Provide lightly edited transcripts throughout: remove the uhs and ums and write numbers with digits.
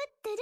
ってる。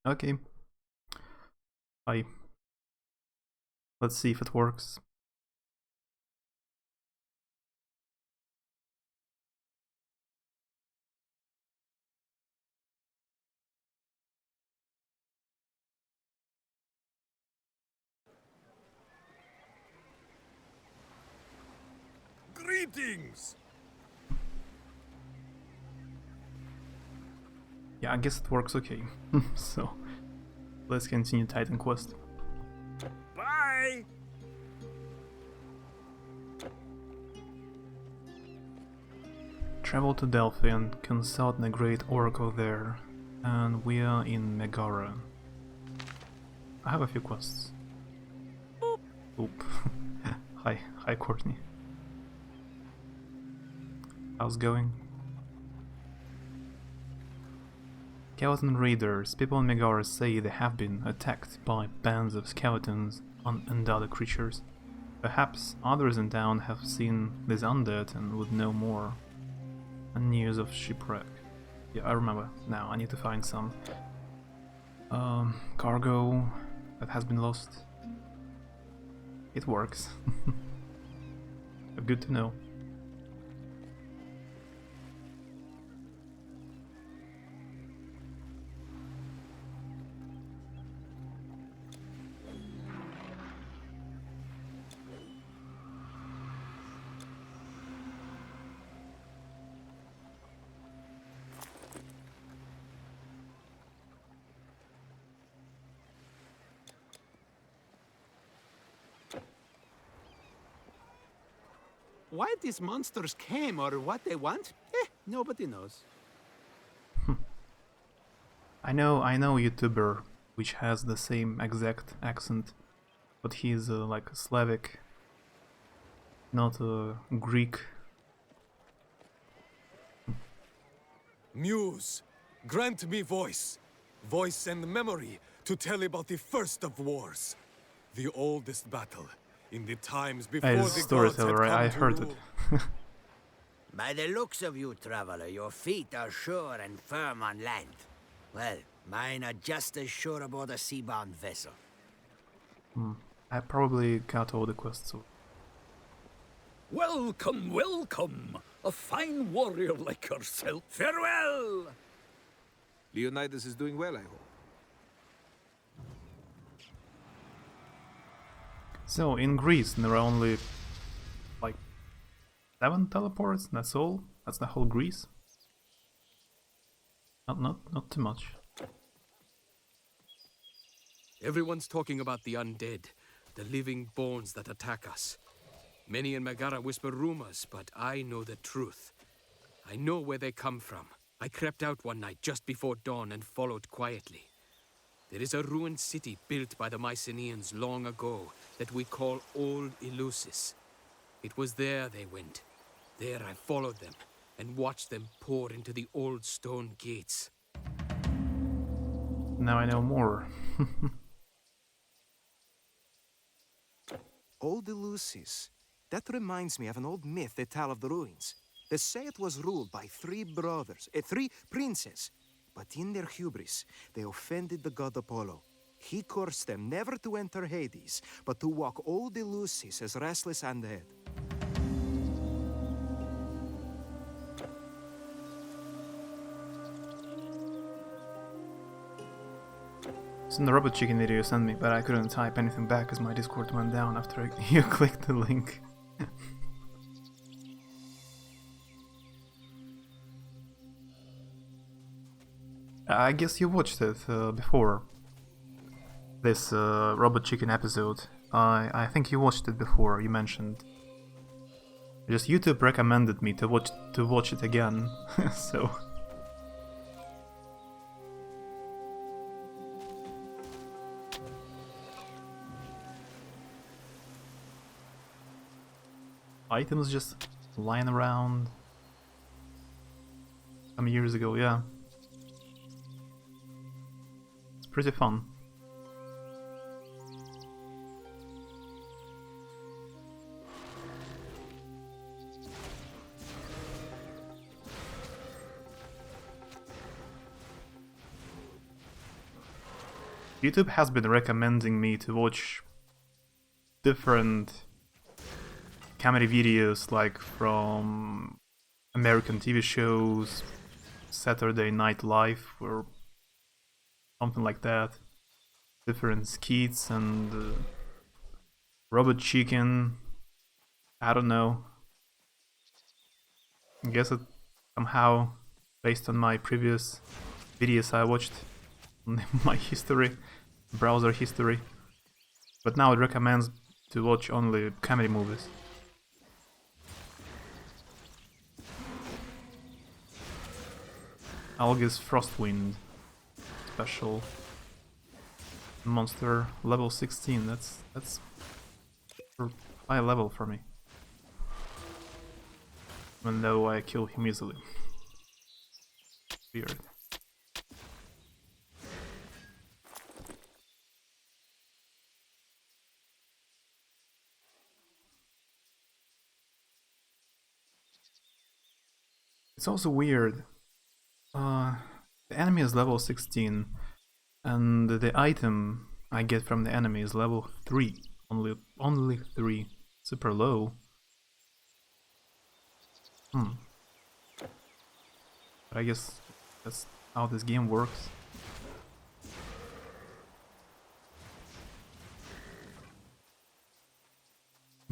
Okay. Bye. Let's see if it works. Greetings! Yeah, I guess it works okay. So, let's continue Titan Quest. Bye! Travel to Delphi and consult the great oracle there, and we are in Megara. I have a few quests. Oop. Hi Courtney. How's it going? Skeleton raiders. People in Megara say they have been attacked by bands of skeletons and other creatures. Perhaps others in town have seen this undead and would know more. And news of shipwreck. Yeah, I remember. Now I need to find some cargo that has been lost. It works. Good to know. Why these monsters came or what they want? Nobody knows. I know YouTuber which has the same exact accent, but he's like Slavic, not Greek. Muse, grant me voice. Voice and memory to tell about the first of wars. The oldest battle, in the times before Hey, the this gods had storyteller, come I to heard rule. it. By the looks of you, traveler, your feet are sure and firm on land. Well, mine are just as sure aboard a seabound vessel. I probably got all the quests. Welcome, welcome! A fine warrior like yourself. Farewell! Leonidas is doing well, I hope. So, in Greece, there are only like 7 teleports, that's all? That's the whole Greece? Not too much. Everyone's talking about the undead, the living bones that attack us. Many in Megara whisper rumors, but I know the truth. I know where they come from. I crept out one night just before dawn and followed quietly. There is a ruined city built by the Mycenaeans long ago that we call Old Eleusis. It was there they went. There I followed them and watched them pour into the old stone gates. Now I know more. Old Eleusis. That reminds me of an old myth they tell of the ruins. They say it was ruled by 3 brothers, 3 princes. But in their hubris, they offended the god Apollo. He cursed them never to enter Hades, but to walk old Eleusis as restless undead. It's in the robot chicken video you sent me, but I couldn't type anything back as my Discord went down after you clicked the link. I guess you watched it before. This robot chicken episode. I think you watched it before, you mentioned. Just YouTube recommended me to watch it again, so... Items just lying around some years ago, yeah. It's pretty fun. YouTube has been recommending me to watch different comedy videos, like from American TV shows, Saturday Night Live, or something like that. Different skits and Robot Chicken. I don't know. I guess it somehow based on my previous videos I watched on my history, browser history. But now it recommends to watch only comedy movies. Algis Frostwind special monster level 16. That's high level for me. Even though I kill him easily. Weird. It's also weird. The enemy is level 16, and the item I get from the enemy is level 3. Only 3. Super low. But I guess that's how this game works.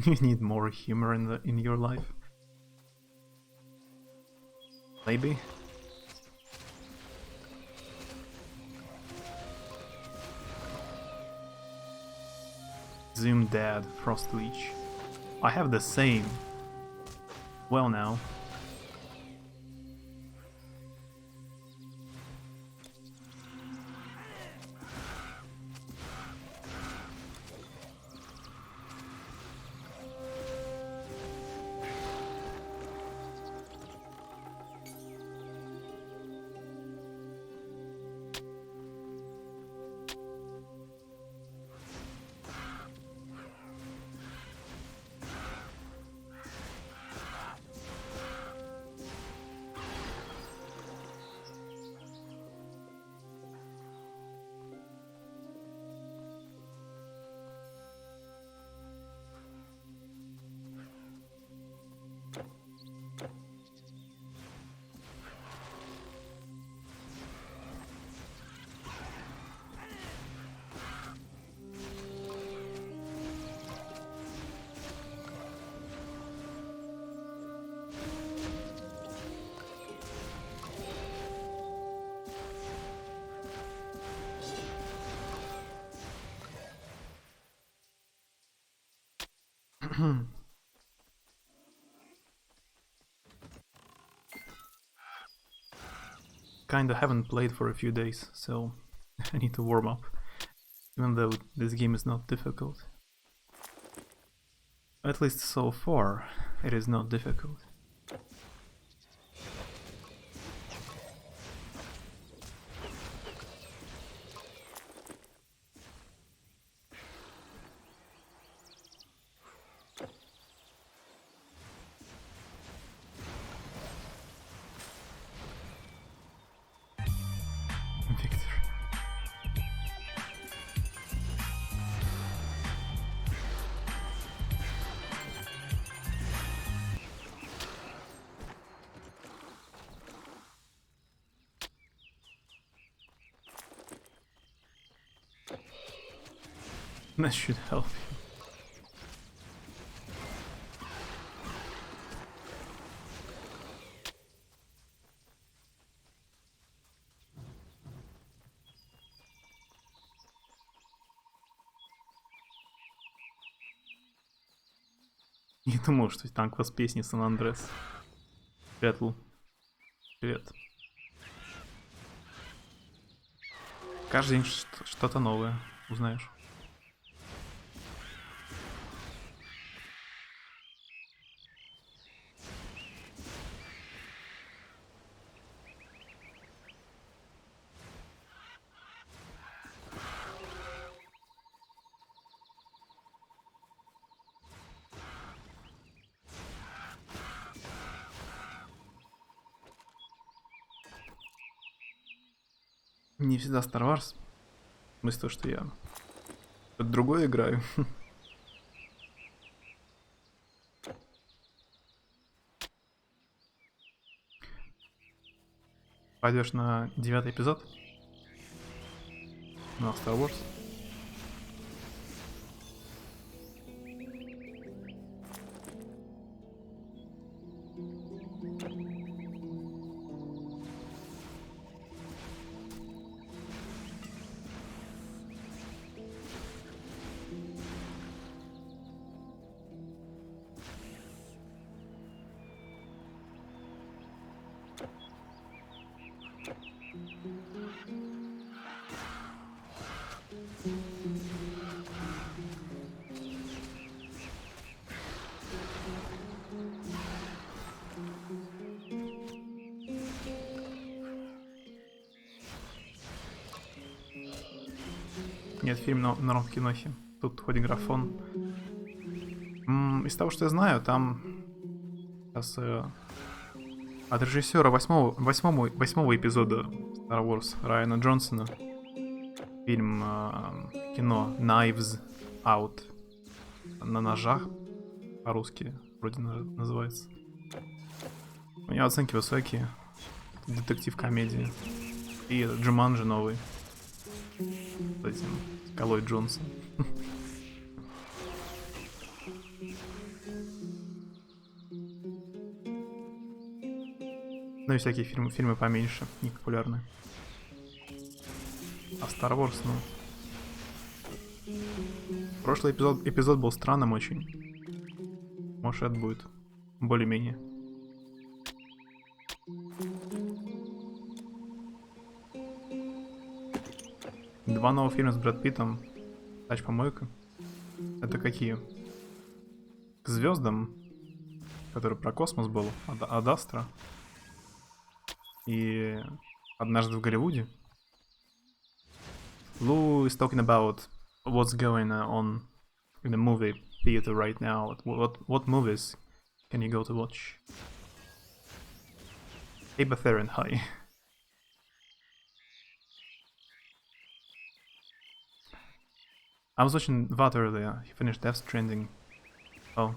You need more humor in your life. Maybe. Zoom Dad, Frost Leech. I have the same. Well now. Kinda haven't played for a few days, so I need to warm up. Even though this game is not difficult. At least so far, it is not difficult. Victor. That should help you. Не думал, что танк вас песни Сан-Андрес. Привет, Лу. Привет. Каждый день что-то новое узнаешь. Не всегда Star Wars. В смысле, то, что я что-то другое играю. Пойдешь на 9-й эпизод? На Star Wars? Нет, фильм норм в кинохе. Тут хоть графон. Из того, что я знаю, там сейчас от режиссера восьмого эпизода Star Wars Райана Джонсона фильм кино Knives Out на ножах по-русски вроде называется. У него оценки высокие. Детектив-комедия. И Джуманджи новый. С этим Скалой Джонсон. Ну и всякие фильмы поменьше, не популярные. А Star Wars, ну... Прошлый эпизод был странным очень. Может, это будет более-менее. Два новых фильма с Брэд Питтом. Тач-помойка. Это какие? К звездам, который про космос был, Ад Астра. И однажды в Голливуде. Lou is talking about what's going on in the movie theater right now. What movies can you go to watch? Hey Betharian, hi. I was watching Vat earlier. He finished Death Stranding. Oh,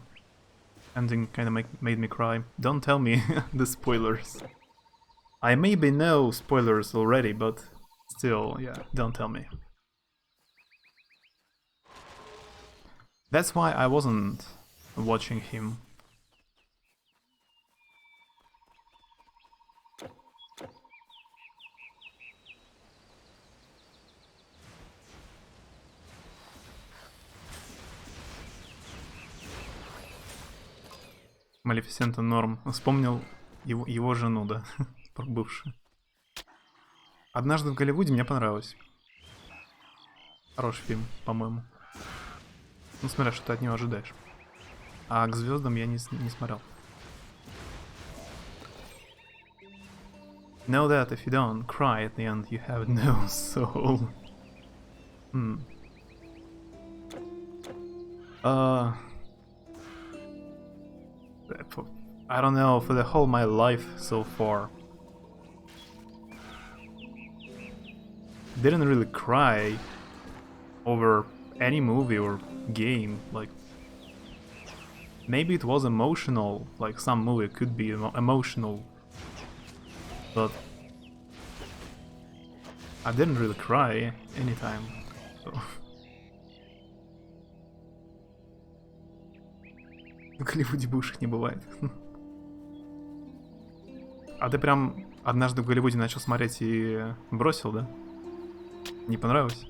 ending kind of made me cry. Don't tell me the spoilers. I maybe know spoilers already, but still, yeah, don't tell me. That's why I wasn't watching him. Малефисента норм. Вспомнил его жену, да, бывшую. «Однажды в Голливуде» мне понравилось. Хороший фильм, по-моему. Ну, смотря, что ты от него ожидаешь. А к звездам я не смотрел. Know that if you don't cry at the end, you have no soul. I don't know, for the whole my life so far, didn't really cry over any movie or game. Like, maybe it was emotional, like some movie could be emotional, but I didn't really cry anytime. So. В Голливуде бывших не бывает. А ты прям однажды в Голливуде начал смотреть и бросил, да? Не понравилось?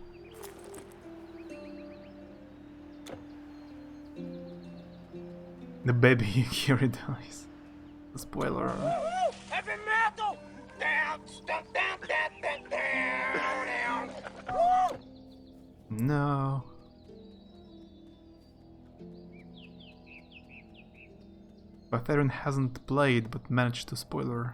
The baby here dies. Spoiler. Heavy metal! No. Betharian hasn't played but managed to spoiler.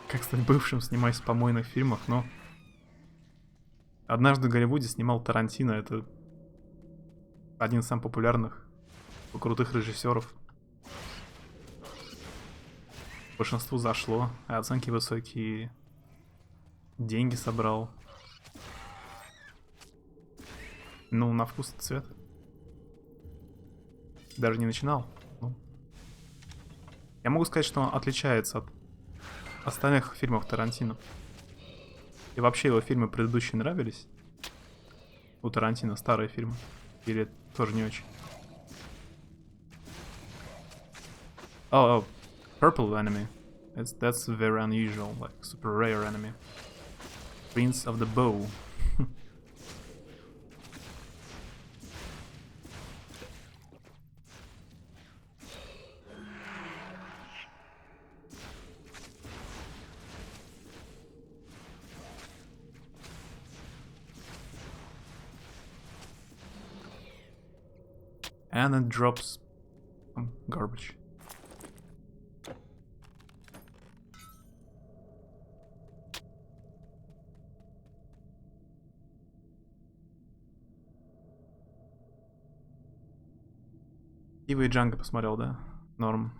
Как стать бывшим, снимаясь в помойных фильмах, но... Однажды в Голливуде снимал Тарантино, это один из самых популярных, крутых режиссеров. Большинству зашло, оценки высокие, деньги собрал. Ну, на вкус и цвет. Даже не начинал. Ну. Я могу сказать, что он отличается от остальных фильмов Тарантино. И вообще его фильмы предыдущие нравились? У Тарантино старые фильмы? Или тоже не очень? Oh, purple enemy. That's very unusual, like super rare enemy. Prince of the Bow. And it drops some garbage. Ива и Джанго посмотрел, да? Норм.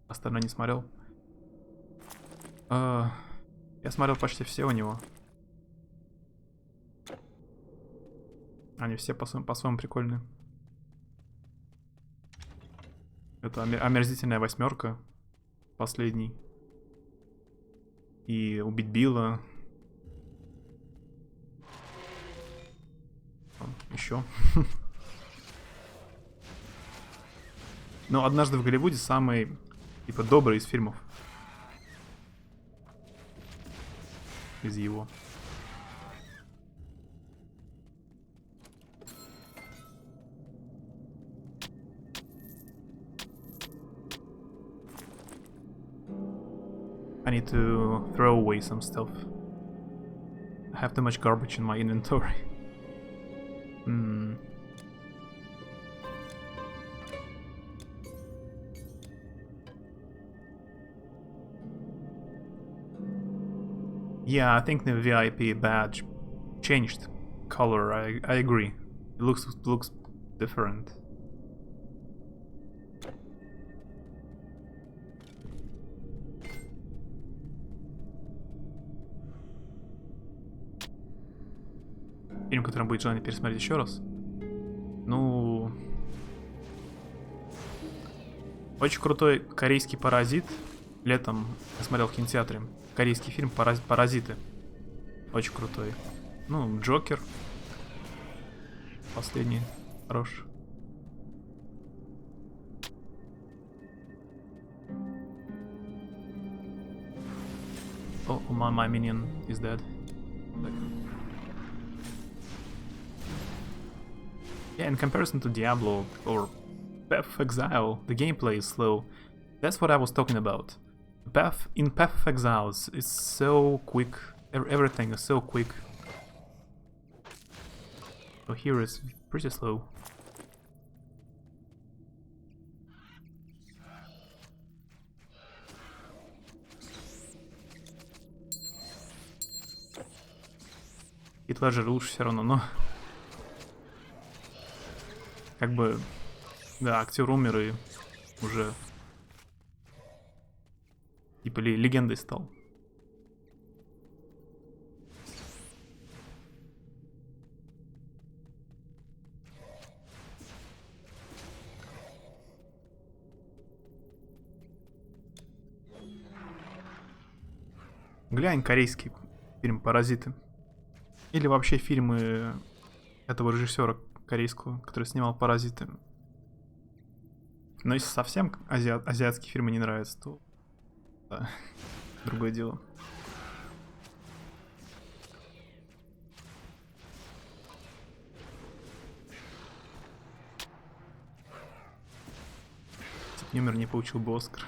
Остальное не смотрел. Я смотрел почти все у него. Они все по-своему прикольные. Это омерзительная восьмерка. Последний. И убить Билла. Еще. Но «Однажды в Голливуде» самый, типа, добрый из фильмов. Из его. I need to throw away some stuff. I have too much garbage in my inventory. Yeah, I think the VIP badge changed color. I agree. It looks different. Фильм, который будет желание пересмотреть еще раз. Ну, очень крутой корейский «Паразит». Летом я смотрел в кинотеатре. Корейский фильм «Паразиты». Очень крутой. Ну, Джокер. Последний. Хорош. Oh, my minion is dead. Yeah, in comparison to Diablo or Path of Exile, the gameplay is slow. That's what I was talking about. In Path of Exile, it's so quick. Everything is so quick. So here it's pretty slow. Hit Ledger лучше все равно, но... Как бы... Да, актер умер и уже... Типа легендой стал. Глянь корейский фильм «Паразиты». Или вообще фильмы этого режиссера корейского, который снимал «Паразиты». Но если совсем азиатские фильмы не нравятся, то да, другое дело. Номер не получил бы Оскар.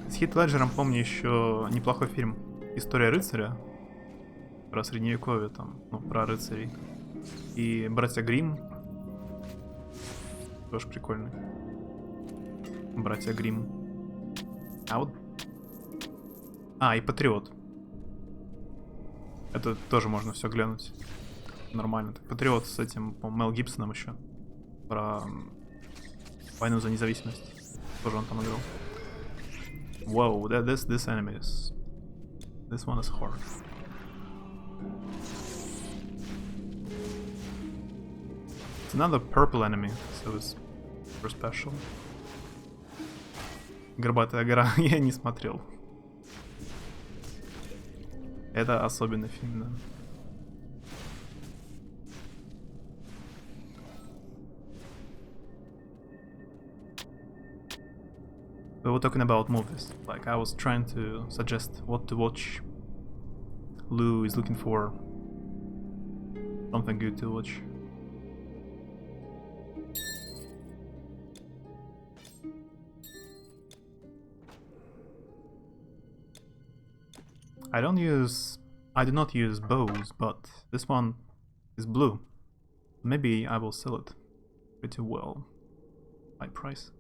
С Хит Леджером помню еще неплохой фильм «История рыцаря». Про средневековье там, ну, про рыцарей. И «Братья Гримм». Тоже прикольный. «Братья Гримм». А вот... А, и «Патриот». Это тоже можно все глянуть. Нормально. «Патриот» с этим, по-моему, Мел Гибсоном еще. Про войну за независимость. Тоже он там играл. Whoa, this enemy is... This one is hard. It's another purple enemy, so it's super special. Горбатая гора я не смотрел. Это особенный фильм, да. We were talking about movies. Like, I was trying to suggest what to watch. Lou is looking for something good to watch. I do not use bows, but this one is blue. Maybe I will sell it pretty well. High price.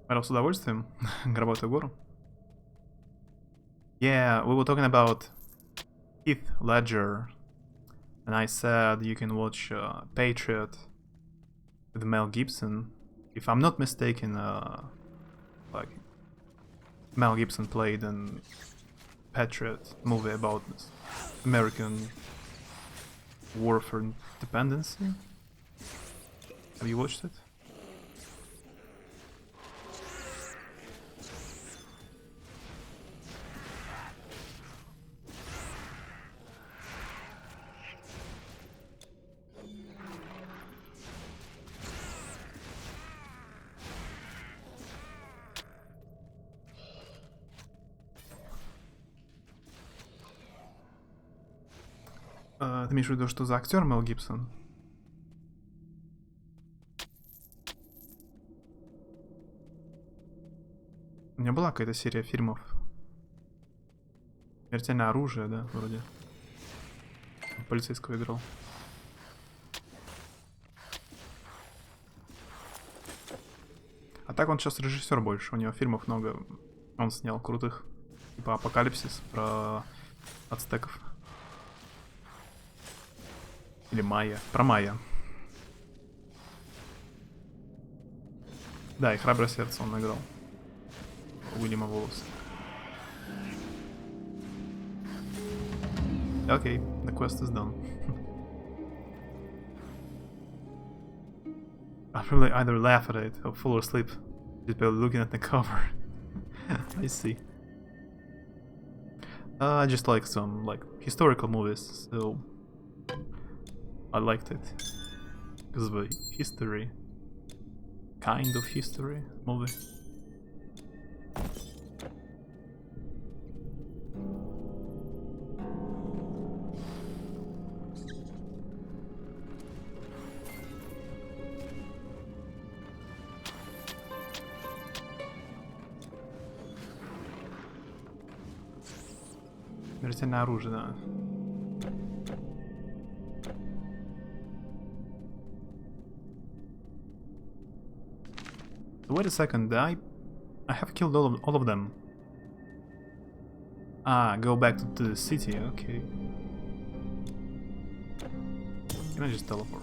Брал с удовольствием Горбатую гору. Yeah, we were talking about Heath Ledger, and I said you can watch Patriot with Mel Gibson. If I'm not mistaken, like Mel Gibson played in Patriot movie about this American war for independence. Have you watched it? Ты имеешь в виду, что за актер Мел Гибсон? У меня была какая-то серия фильмов. Смертельное оружие, да, вроде. Полицейского играл. А так он сейчас режиссер больше, у него фильмов много. Он снял крутых. Типа Апокалипсис про ацтеков. Или майя. Про майя. Да, и «Храброе сердце» он играл. Уильяма Волоса. Окей, the quest is done. I probably either laugh at it or fall asleep People looking at the cover. I see. I just like some like historical movies, so I liked it because of the history, kind of history movie. Смертельное оружие, да. Wait a second, I have killed all of them. Ah, go back to the city, okay. Can I just teleport?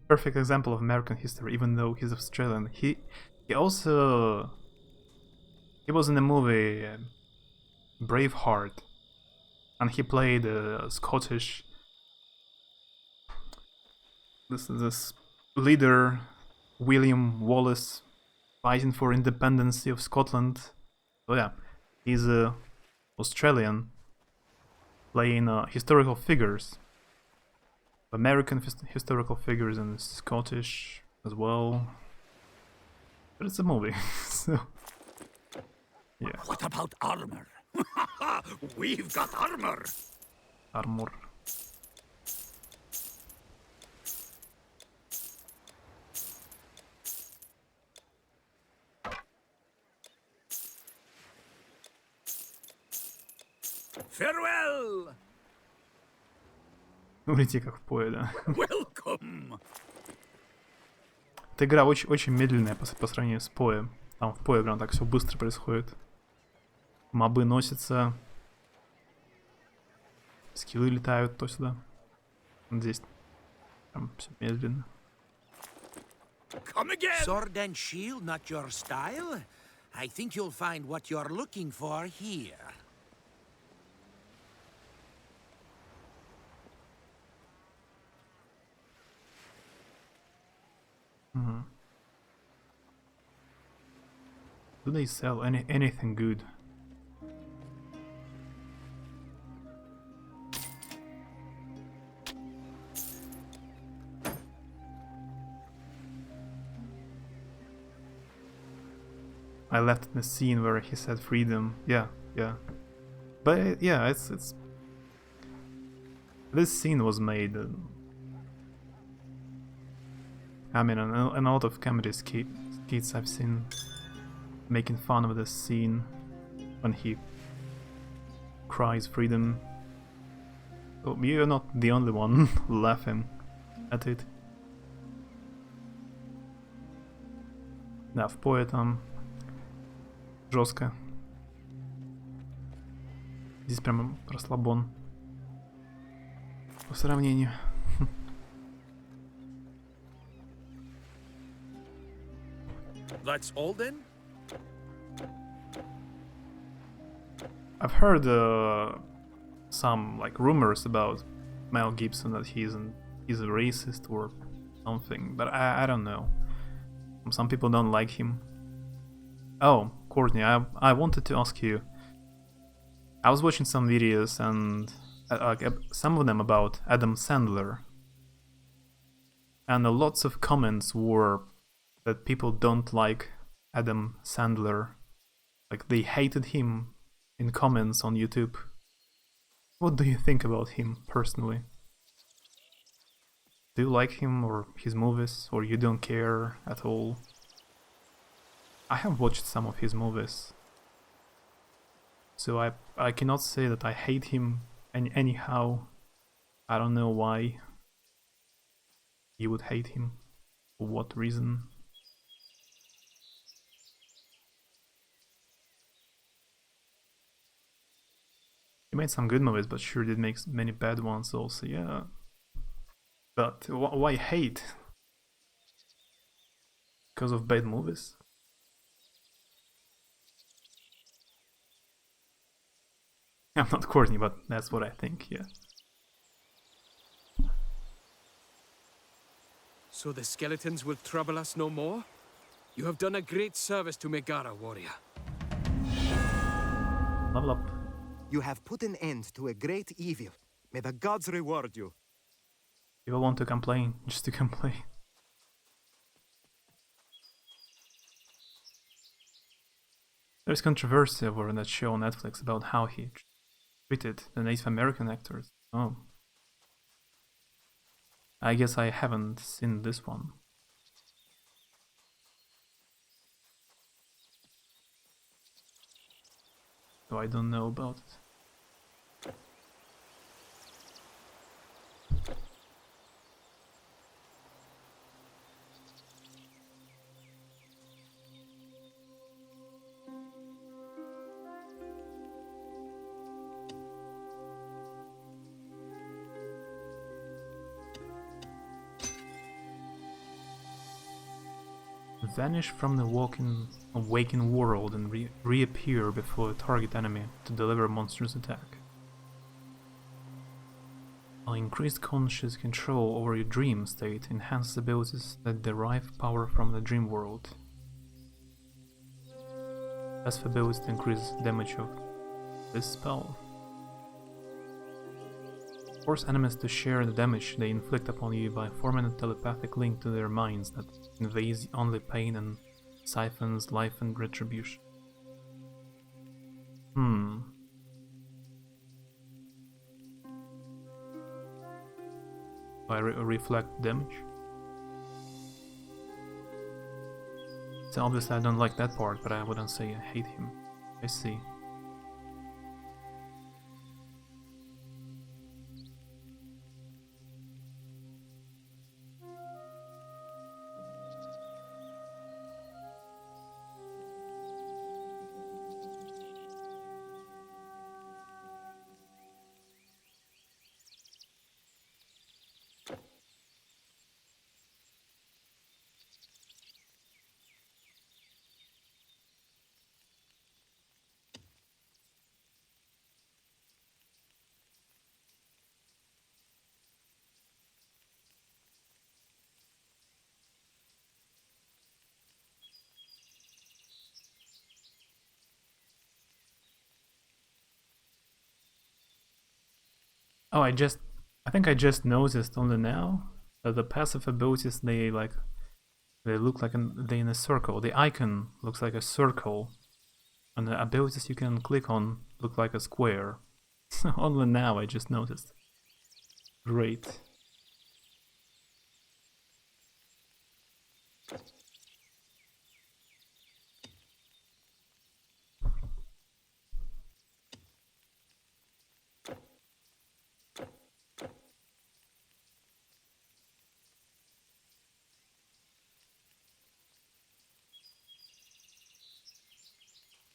Perfect example of American history, even though he's Australian. He was in the movie Braveheart, and he played Scottish this leader, William Wallace, fighting for independence of Scotland. So yeah, he's Australian, playing historical figures. American historical figures and Scottish as well. But it's a movie, so yeah. What about armor? We've got armor. Armor. Farewell. Улети как в пое, да. Welcome. Эта игра очень медленная по сравнению с Поe. Там в Поe прям так все быстро происходит. Мобы носятся. Скиллы летают то-сюда. Здесь прям все медленно. Come again. Sword and shield, not your style? I think you'll find what you're looking for here. Do they sell anything good? I left the scene where he said freedom. Yeah. But yeah, it's this scene was made. I mean, a lot of comedy skits I've seen making fun of this scene when he cries freedom. So you're not the only one laughing at it. Да, в Поe там жестко. Здесь прям расслабон по сравнению. That's all then? I've heard some like rumors about Mel Gibson that he's a racist or something, but I don't know. Some people don't like him. Oh, Courtney, I wanted to ask you. I was watching some videos and some of them about Adam Sandler, and lots of comments were that people don't like Adam Sandler, like they hated him in comments on YouTube. What do you think about him personally? Do you like him or his movies, or you don't care at all? I have watched some of his movies, so I cannot say that I hate him anyhow. I don't know why you would hate him, for what reason. He made some good movies, but sure did make many bad ones also, yeah. But why hate? Because of bad movies? I'm not Courtney, but that's what I think, yeah. So the skeletons will trouble us no more? You have done a great service to Megara, warrior. Level up. You have put an end to a great evil. May the gods reward you. People want to complain, just to complain. There's controversy over that show on Netflix about how he treated the Native American actors. Oh. I guess I haven't seen this one. So I don't know about it. Vanish from the awakened world and reappear before a target enemy to deliver a monstrous attack. While increased conscious control over your dream state enhances abilities that derive power from the dream world. Passive abilities to increase damage of this spell. Force enemies to share the damage they inflict upon you by forming a telepathic link to their minds that conveys only pain and siphons life and retribution. I reflect damage? So obviously I don't like that part, but I wouldn't say I hate him. I see. Oh, I think I just noticed only now that the passive abilities, they look like they're in a circle. The icon looks like a circle, and the abilities you can click on look like a square. Only now I just noticed. Great.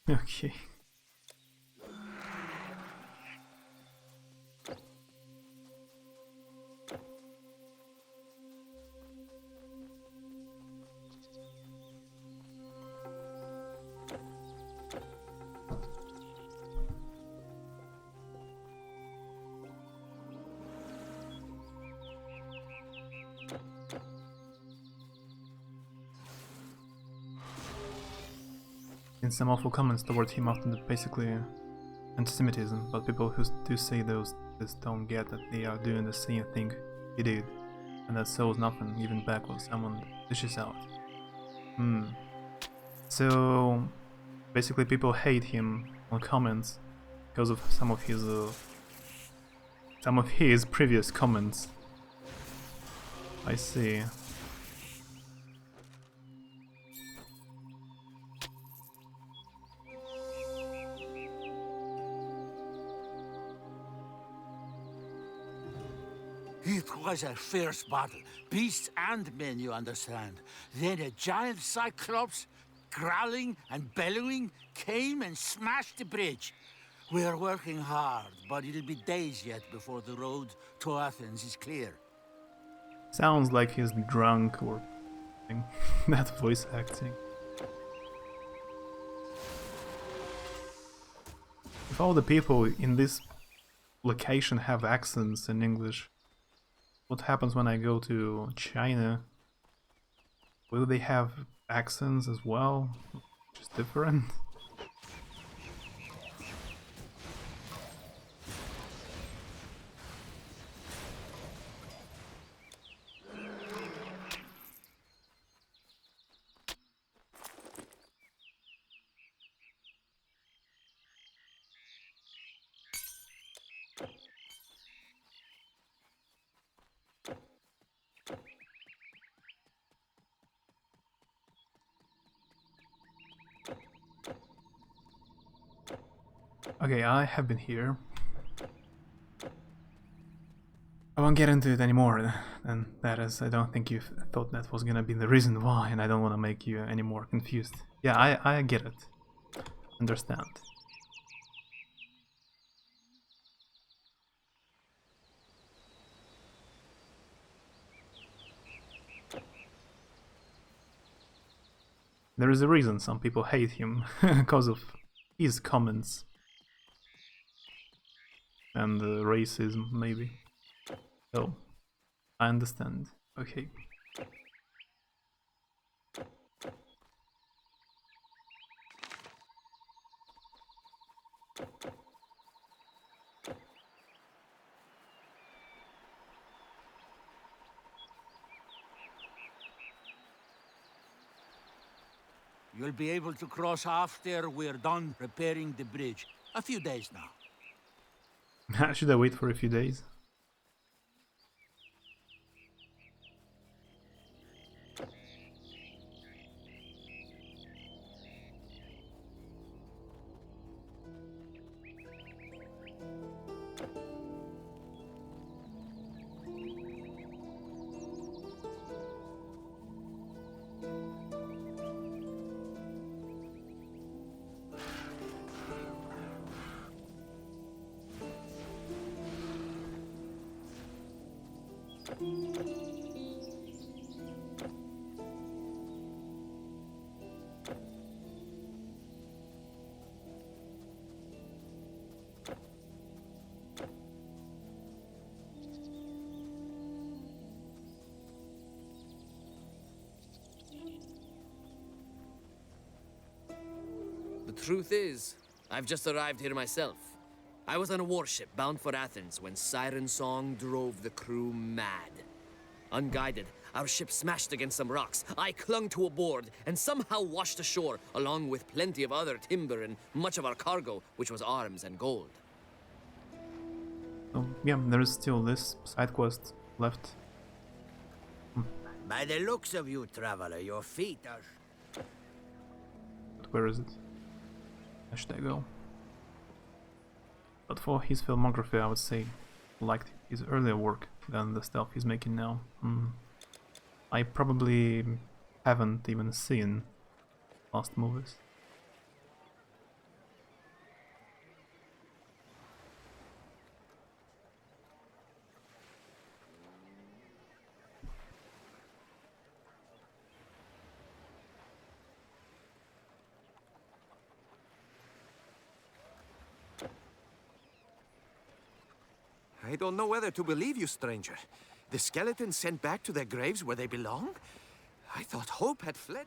Okay. In some awful comments toward him after the basically anti-Semitism, but people who do say this don't get that they are doing the same thing he did, and that solves nothing, even back when someone dishes out. So basically people hate him on comments because of some of his previous comments. I see. It was a fierce battle. Beasts and men, you understand. Then a giant cyclops, growling and bellowing, came and smashed the bridge. We are working hard, but it'll be days yet before the road to Athens is clear. Sounds like he's drunk or something. That voice acting. If all the people in this location have accents in English, what happens when I go to China? Will they have accents as well? Just different? Okay, I have been here. I won't get into it anymore, and that is, I don't think you thought that was gonna be the reason why, and I don't want to make you any more confused. Yeah, I get it. Understand. There is a reason some people hate him, because of his comments. And racism, maybe. So, I understand. Okay. You'll be able to cross after we're done repairing the bridge. A few days now. Should I wait for a few days? The truth is, I've just arrived here myself. I was on a warship bound for Athens when Siren Song drove the crew mad. Unguided, our ship smashed against some rocks. I clung to a board and somehow washed ashore, along with plenty of other timber and much of our cargo, which was arms and gold. So, yeah, there is still this side quest left. By the looks of you, traveler, your feet are... But where is it? Where should I go? But for his filmography, I would say liked his earlier work than the stuff he's making now. I probably haven't even seen past movies. I don't know whether to believe you, stranger. The skeletons sent back to their graves where they belong? I thought hope had fled.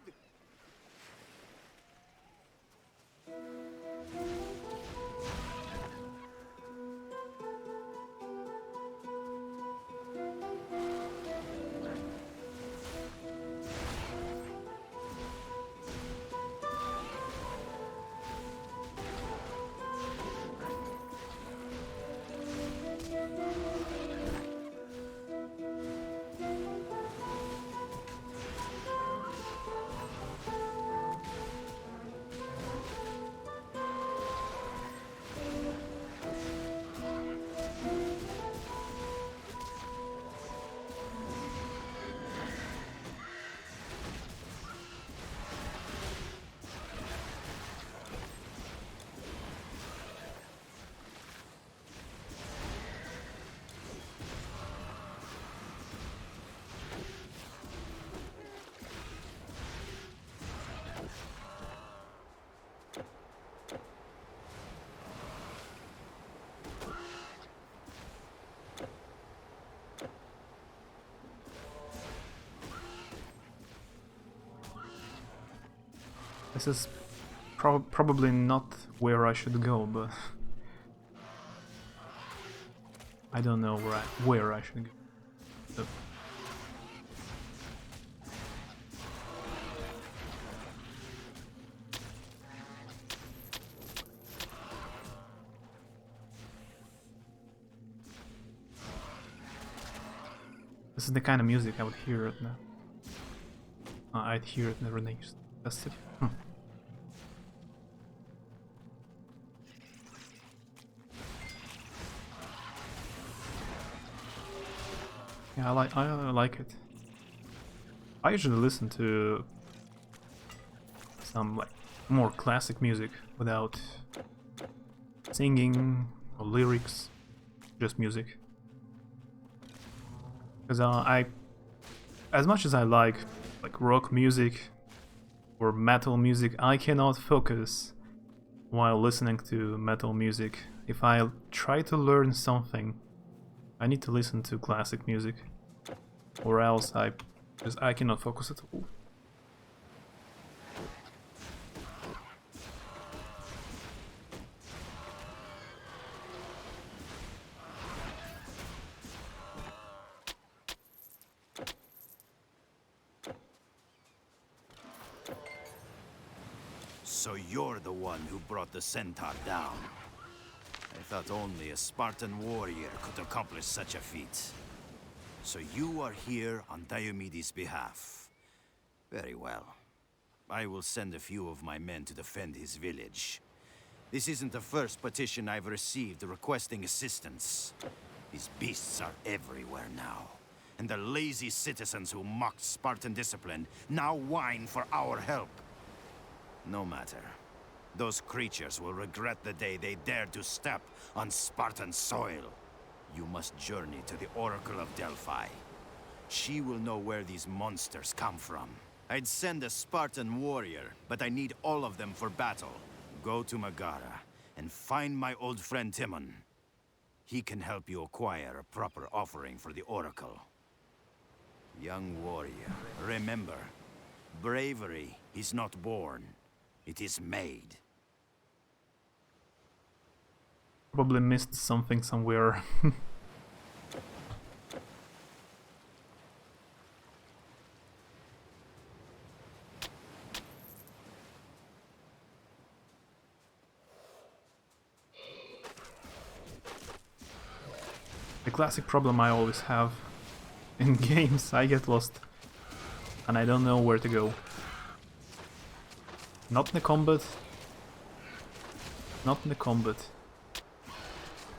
This is probably not where I should go, but I don't know where I should go. So. This is the kind of music I would hear at the I'd hear it in the Renaissance Festival. Yeah, I like it. I usually listen to some like more classic music without singing or lyrics, just music. Because as much as I like rock music or metal music, I cannot focus while listening to metal music. If I try to learn something, I need to listen to classic music, or else I cannot focus at all. So you're the one who brought the centaur down. I thought only a Spartan warrior could accomplish such a feat. So you are here on Diomedes' behalf. Very well. I will send a few of my men to defend his village. This isn't the first petition I've received requesting assistance. These beasts are everywhere now. And the lazy citizens who mocked Spartan discipline now whine for our help. No matter. Those creatures will regret the day they dared to step on Spartan soil. You must journey to the Oracle of Delphi. She will know where these monsters come from. I'd send a Spartan warrior, but I need all of them for battle. Go to Megara and find my old friend Timon. He can help you acquire a proper offering for the Oracle. Young warrior, remember, bravery is not born. It is made. Probably missed something somewhere. The classic problem I always have in games, I get lost and I don't know where to go. Not in the combat. Not in the combat.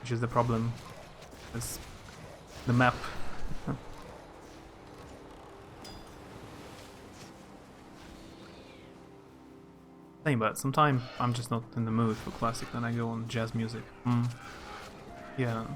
Which is the problem. It's the map. Same, but sometimes I'm just not in the mood for classic, then I go on jazz music. Yeah.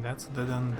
That's the dead end.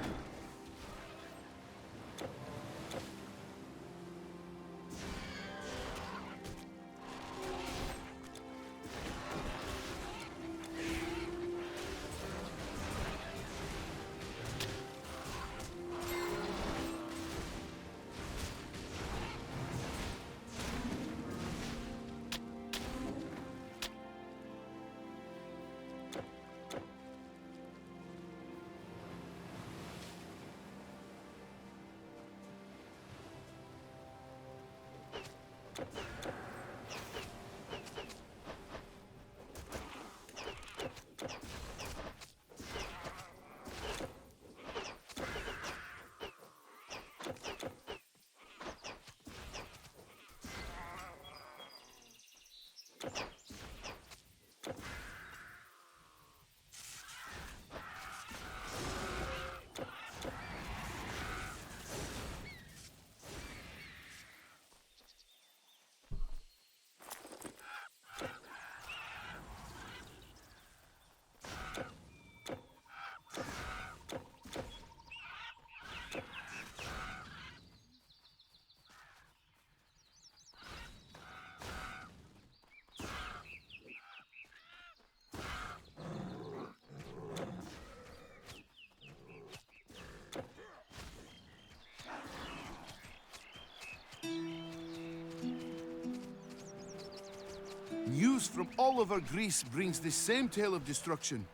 News from all over Greece brings the same tale of destruction.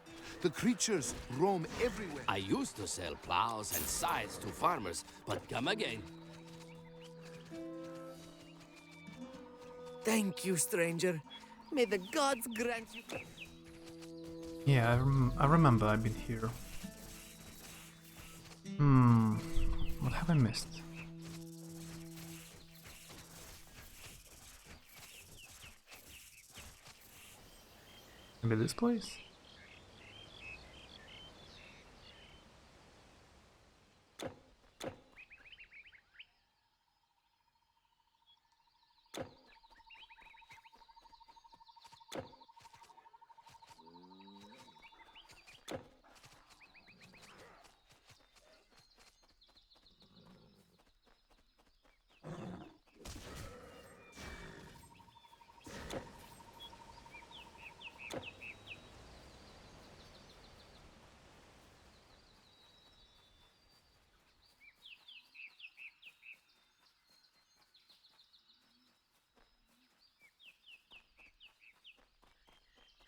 The creatures roam everywhere. I used to sell plows and scythes to farmers, but come again. Thank you, stranger. May the gods grant you... Yeah, I remember I've been here. What have I missed? Maybe this place?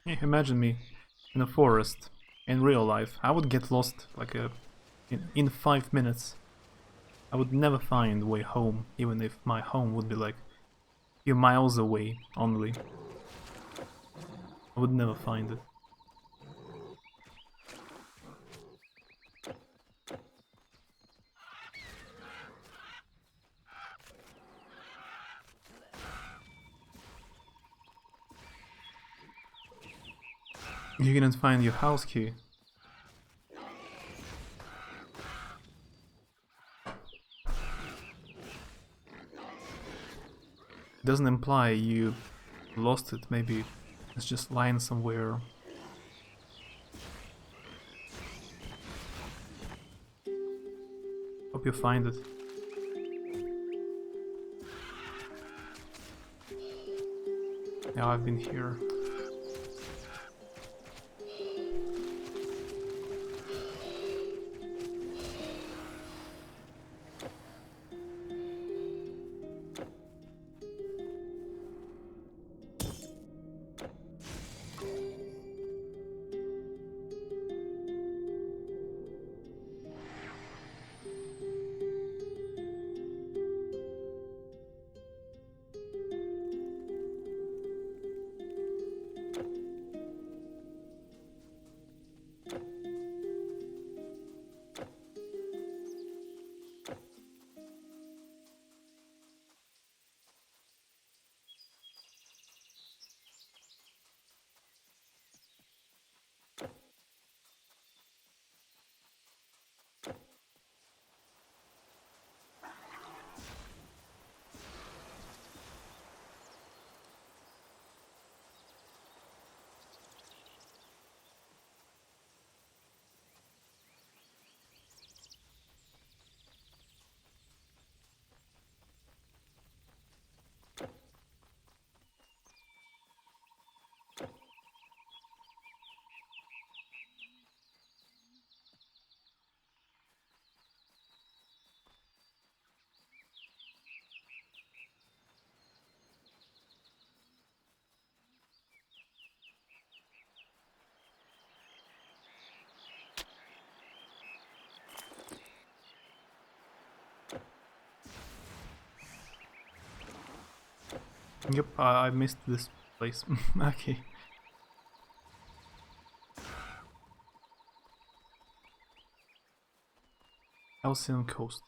Yeah, imagine me in a forest in real life. I would get lost like in 5 minutes. I would never find way home, even if my home would be like a few miles away only. I would never find it. You didn't find your house key. It doesn't imply you lost it, maybe it's just lying somewhere. Hope you find it. Yeah, I've been here. Yep, I missed this place. Okay. Halcyon Coast.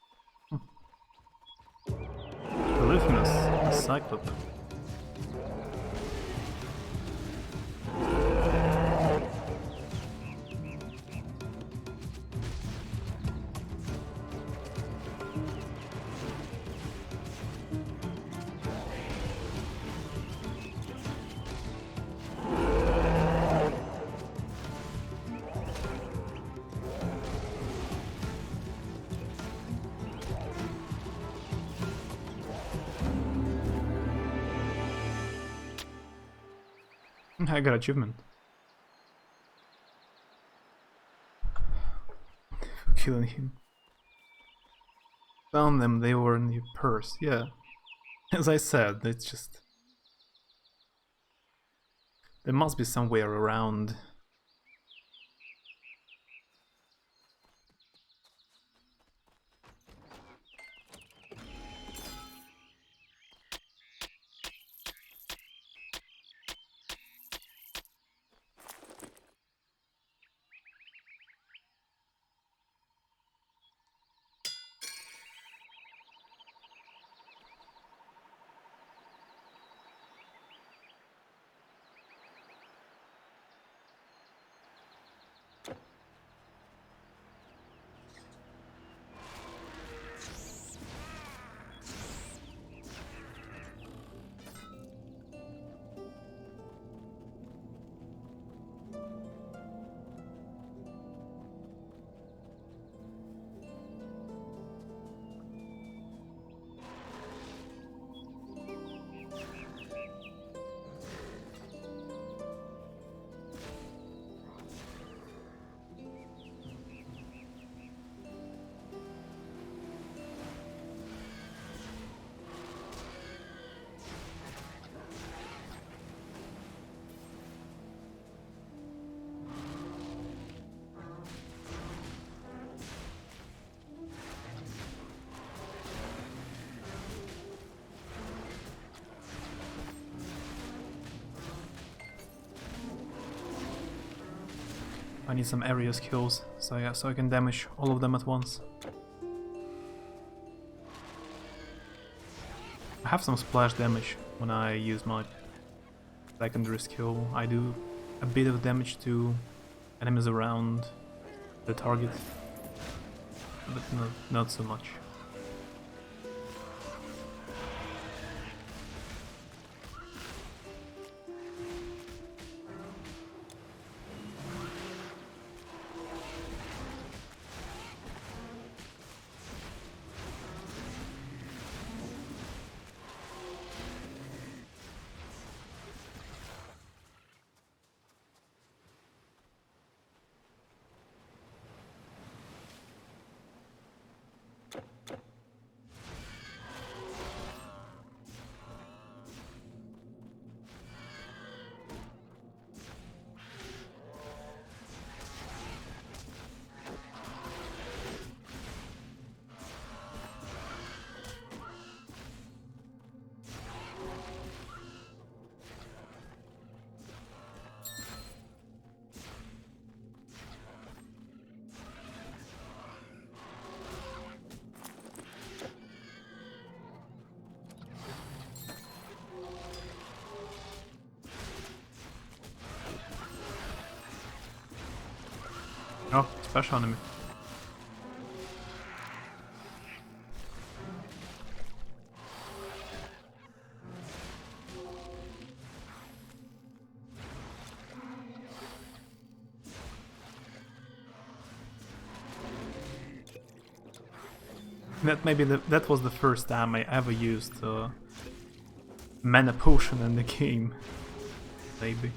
Polyphemus, a cyclop. I got achievement. For killing him. Found them, they were in your purse, yeah. As I said, it's just... There must be somewhere around. I need some area skills, so yeah, so I can damage all of them at once. I have some splash damage when I use my secondary skill. I do a bit of damage to enemies around the target, but not so much. Oh, special enemy. That was the first time I ever used mana potion in the game. Maybe.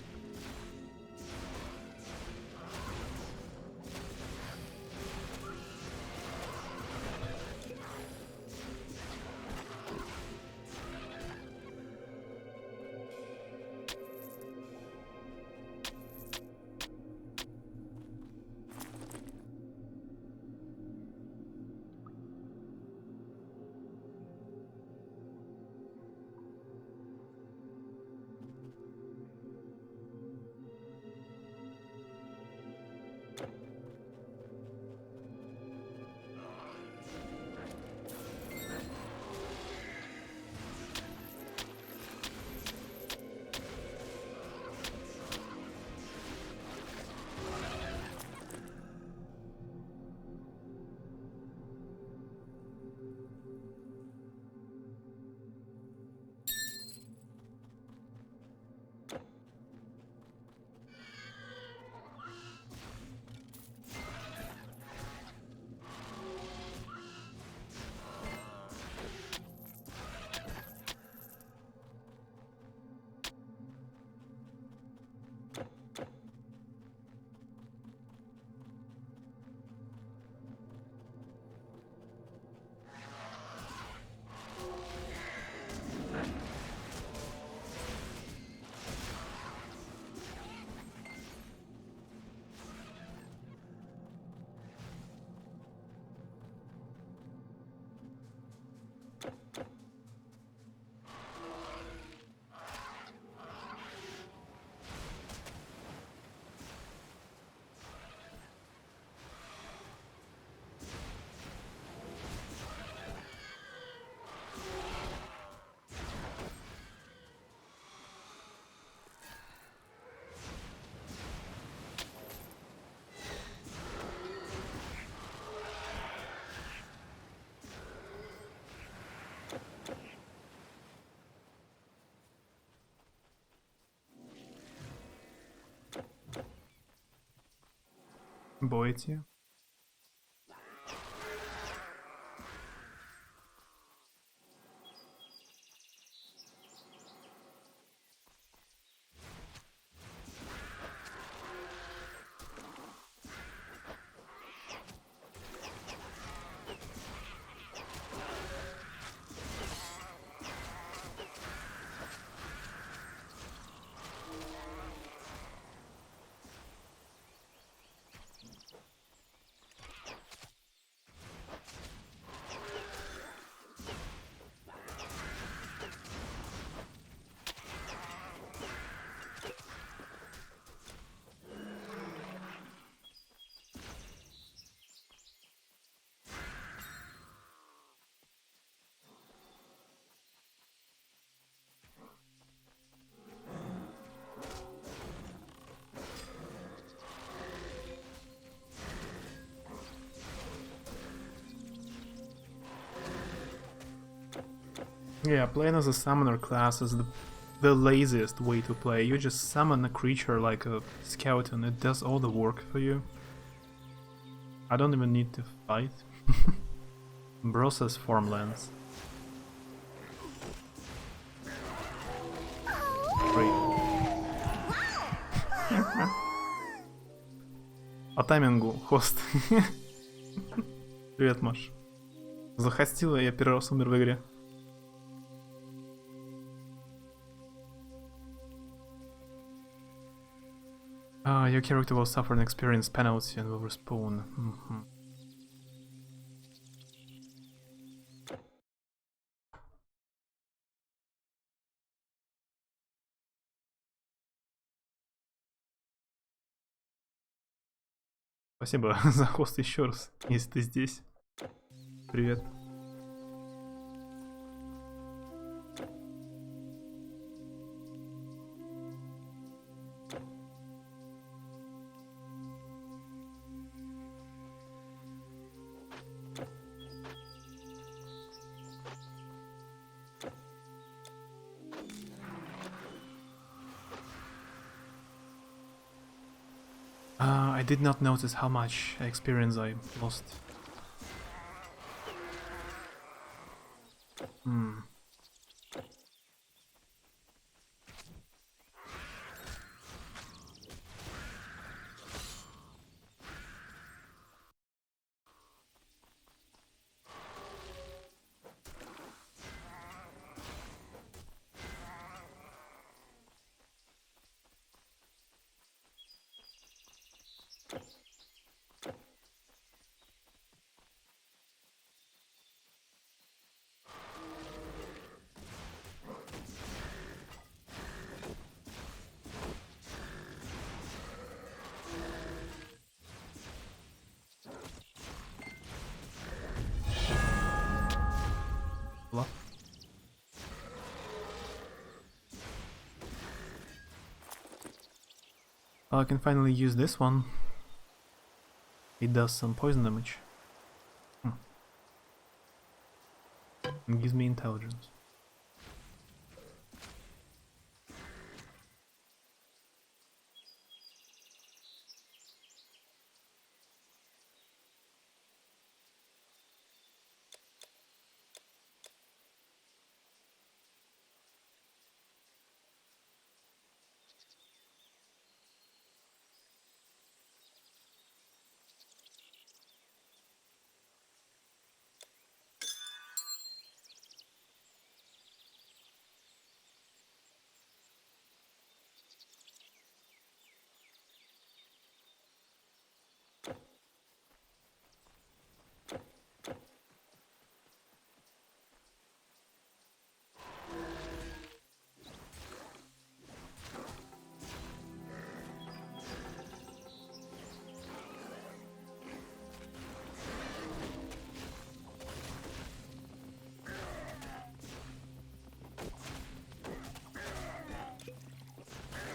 Боэти. Yeah, playing as a summoner class is the laziest way to play. You just summon a creature like a skeleton, it does all the work for you. I don't even need to fight. Brosses farmlands. Great. По таймингу, хост. Привет, Маш. Захостила, я первый раз умер в игре. Your character will suffer an experience penalty and will respawn. Спасибо за хост еще раз, если ты здесь. Привет. I did not notice how much experience I lost. I can finally use this one. It does some poison damage. And gives me intelligence.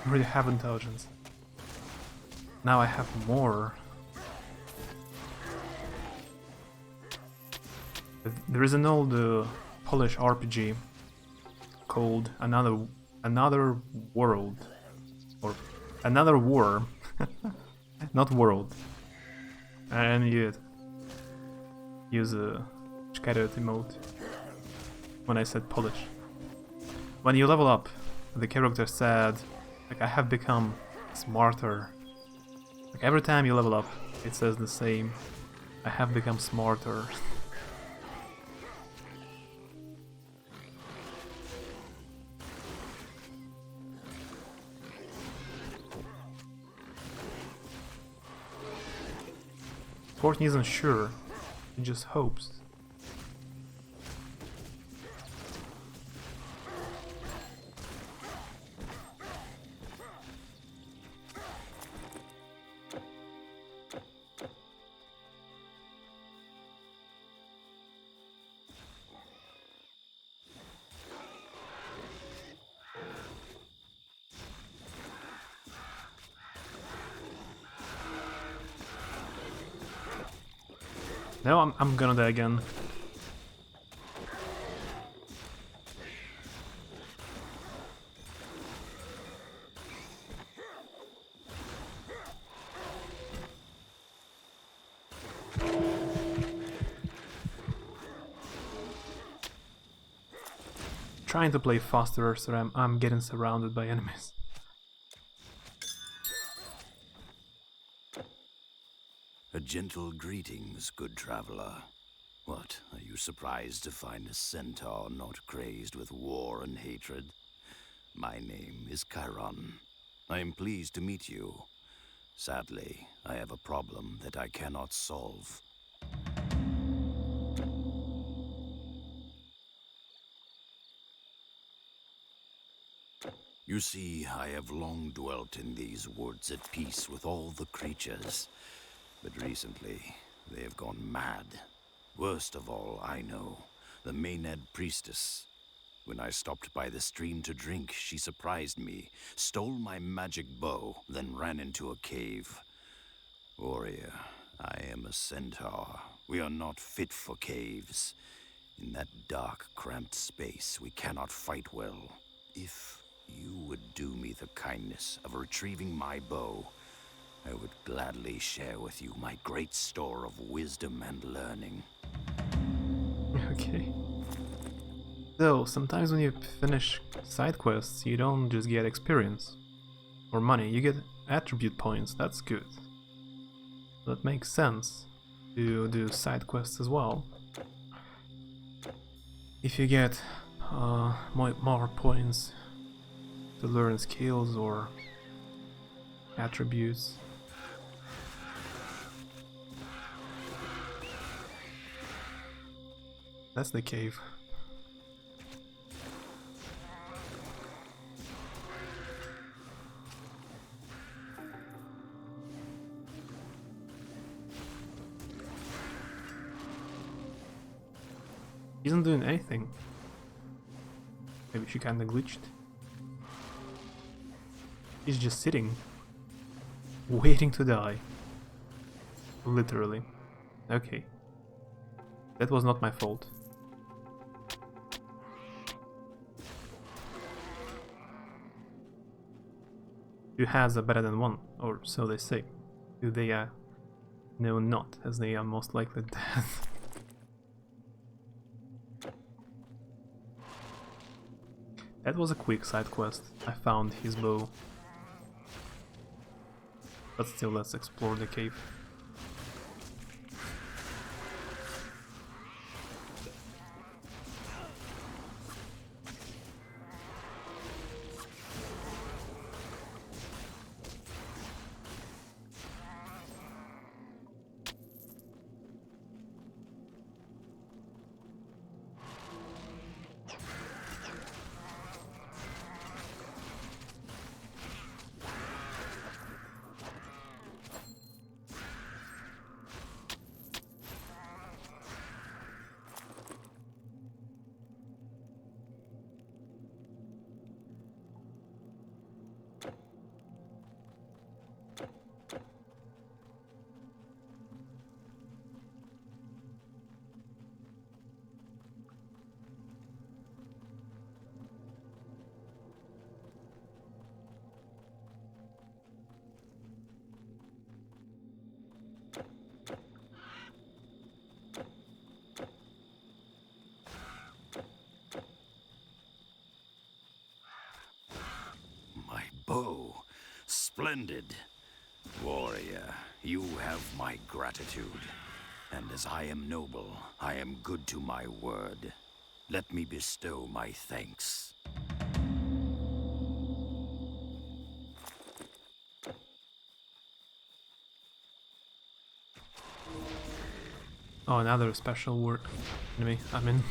I already have intelligence. Now I have more. There is an old Polish RPG called Another World, or Another War, not World. I knew it. Use a scattered emote when I said polish. When you level up, the character said, like, I have become smarter. Like, every time you level up, it says the same. I have become smarter. Courtney isn't sure, he just hopes. No, I'm gonna die again. Trying to play faster, so I'm getting surrounded by enemies. A gentle greetings, good traveler. What, are you surprised to find a centaur not crazed with war and hatred? My name is Chiron. I am pleased to meet you. Sadly, I have a problem that I cannot solve. You see, I have long dwelt in these woods at peace with all the creatures. But recently, they have gone mad. Worst of all, I know, the Maenad priestess. When I stopped by the stream to drink, she surprised me, stole my magic bow, then ran into a cave. Warrior, I am a centaur. We are not fit for caves. In that dark, cramped space, we cannot fight well. If you would do me the kindness of retrieving my bow, I would gladly share with you my great store of wisdom and learning. Okay. Though, sometimes when you finish side quests, you don't just get experience or money, you get attribute points. That's good. That makes sense to do side quests as well. If you get more points to learn skills or attributes. That's the cave. He isn't doing anything. Maybe she kinda glitched. He's just sitting, waiting to die. Literally. Okay. That was not my fault. Two heads are better than one, or so they say. Two they are. No, not, as they are most likely dead. That was a quick side quest. I found his bow. But still, let's explore the cave. Splendid. Warrior, you have my gratitude. And as I am noble, I am good to my word. Let me bestow my thanks. Oh, another special word enemy. I mean,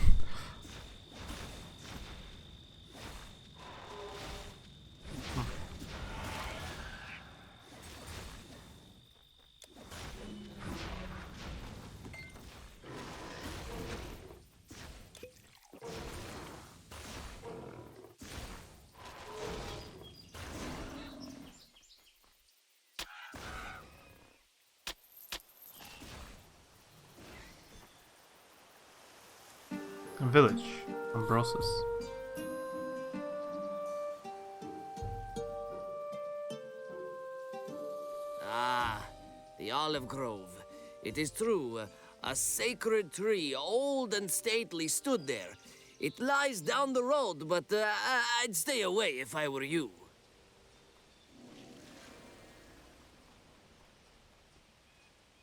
a village, Ambrosis. Ah, the olive grove. It is true. A sacred tree, old and stately, stood there. It lies down the road, but I'd stay away if I were you.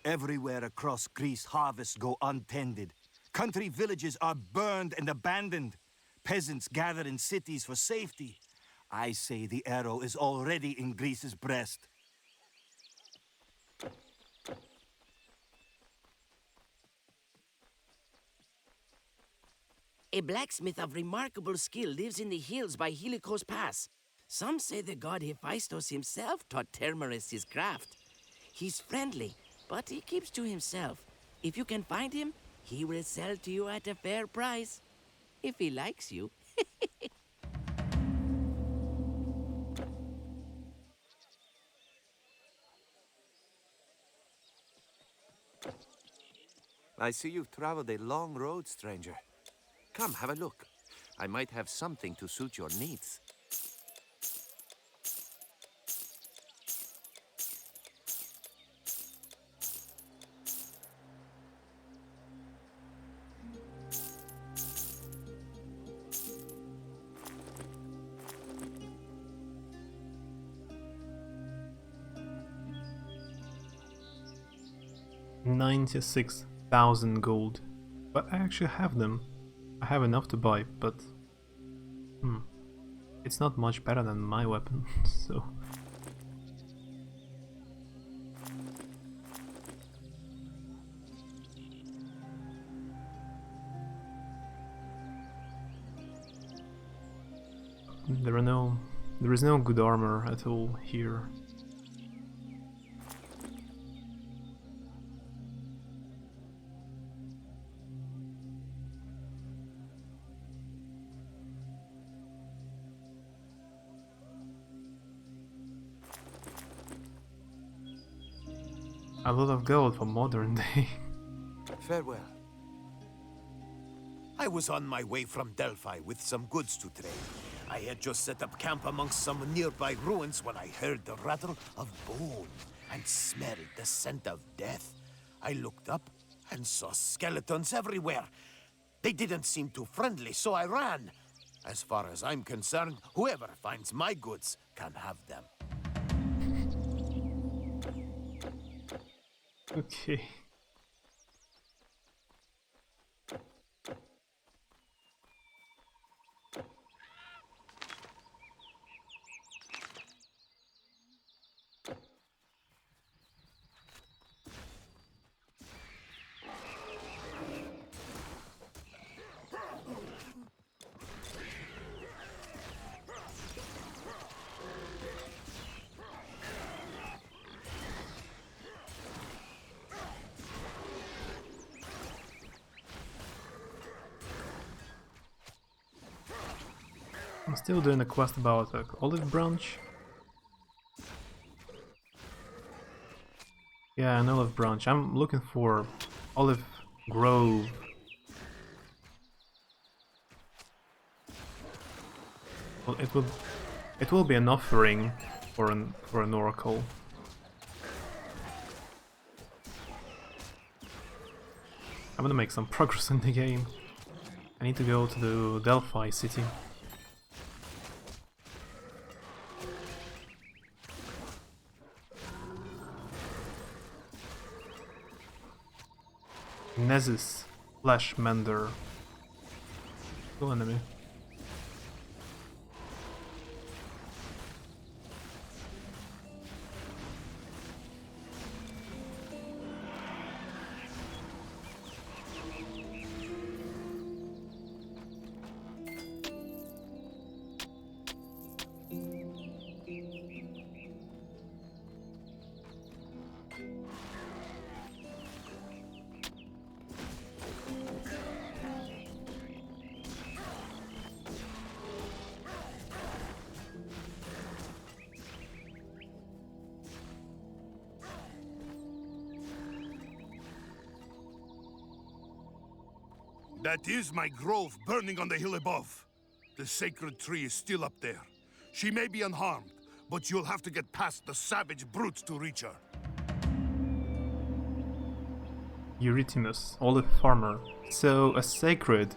Everywhere across Greece, harvests go untended. Country villages are burned and abandoned. Peasants gather in cities for safety. I say the arrow is already in Greece's breast. A blacksmith of remarkable skill lives in the hills by Helicos Pass. Some say the god Hephaestus himself taught Termerus his craft. He's friendly, but he keeps to himself. If you can find him, he will sell to you at a fair price. If he likes you. I see you've traveled a long road, stranger. Come, have a look. I might have something to suit your needs. $96,000 gold. But I actually have them. I have enough to buy, but it's not much better than my weapon, so there is no good armor at all here. A lot of gold for modern day. Farewell. I was on my way from Delphi with some goods to trade. I had just set up camp amongst some nearby ruins when I heard the rattle of bone and smelled the scent of death. I looked up and saw skeletons everywhere. They didn't seem too friendly, so I ran. As far as I'm concerned, whoever finds my goods can have them. Okay. I'm still doing a quest about olive branch. Yeah, an olive branch. I'm looking for olive grove. Well, it will be an offering for an oracle. I'm gonna make some progress in the game. I need to go to the Delphi city. Nesis Flash Mender. Cool enemy. That is my grove burning on the hill above. The sacred tree is still up there. She may be unharmed, but you'll have to get past the savage brutes to reach her. Eurytimus, olive farmer. So a sacred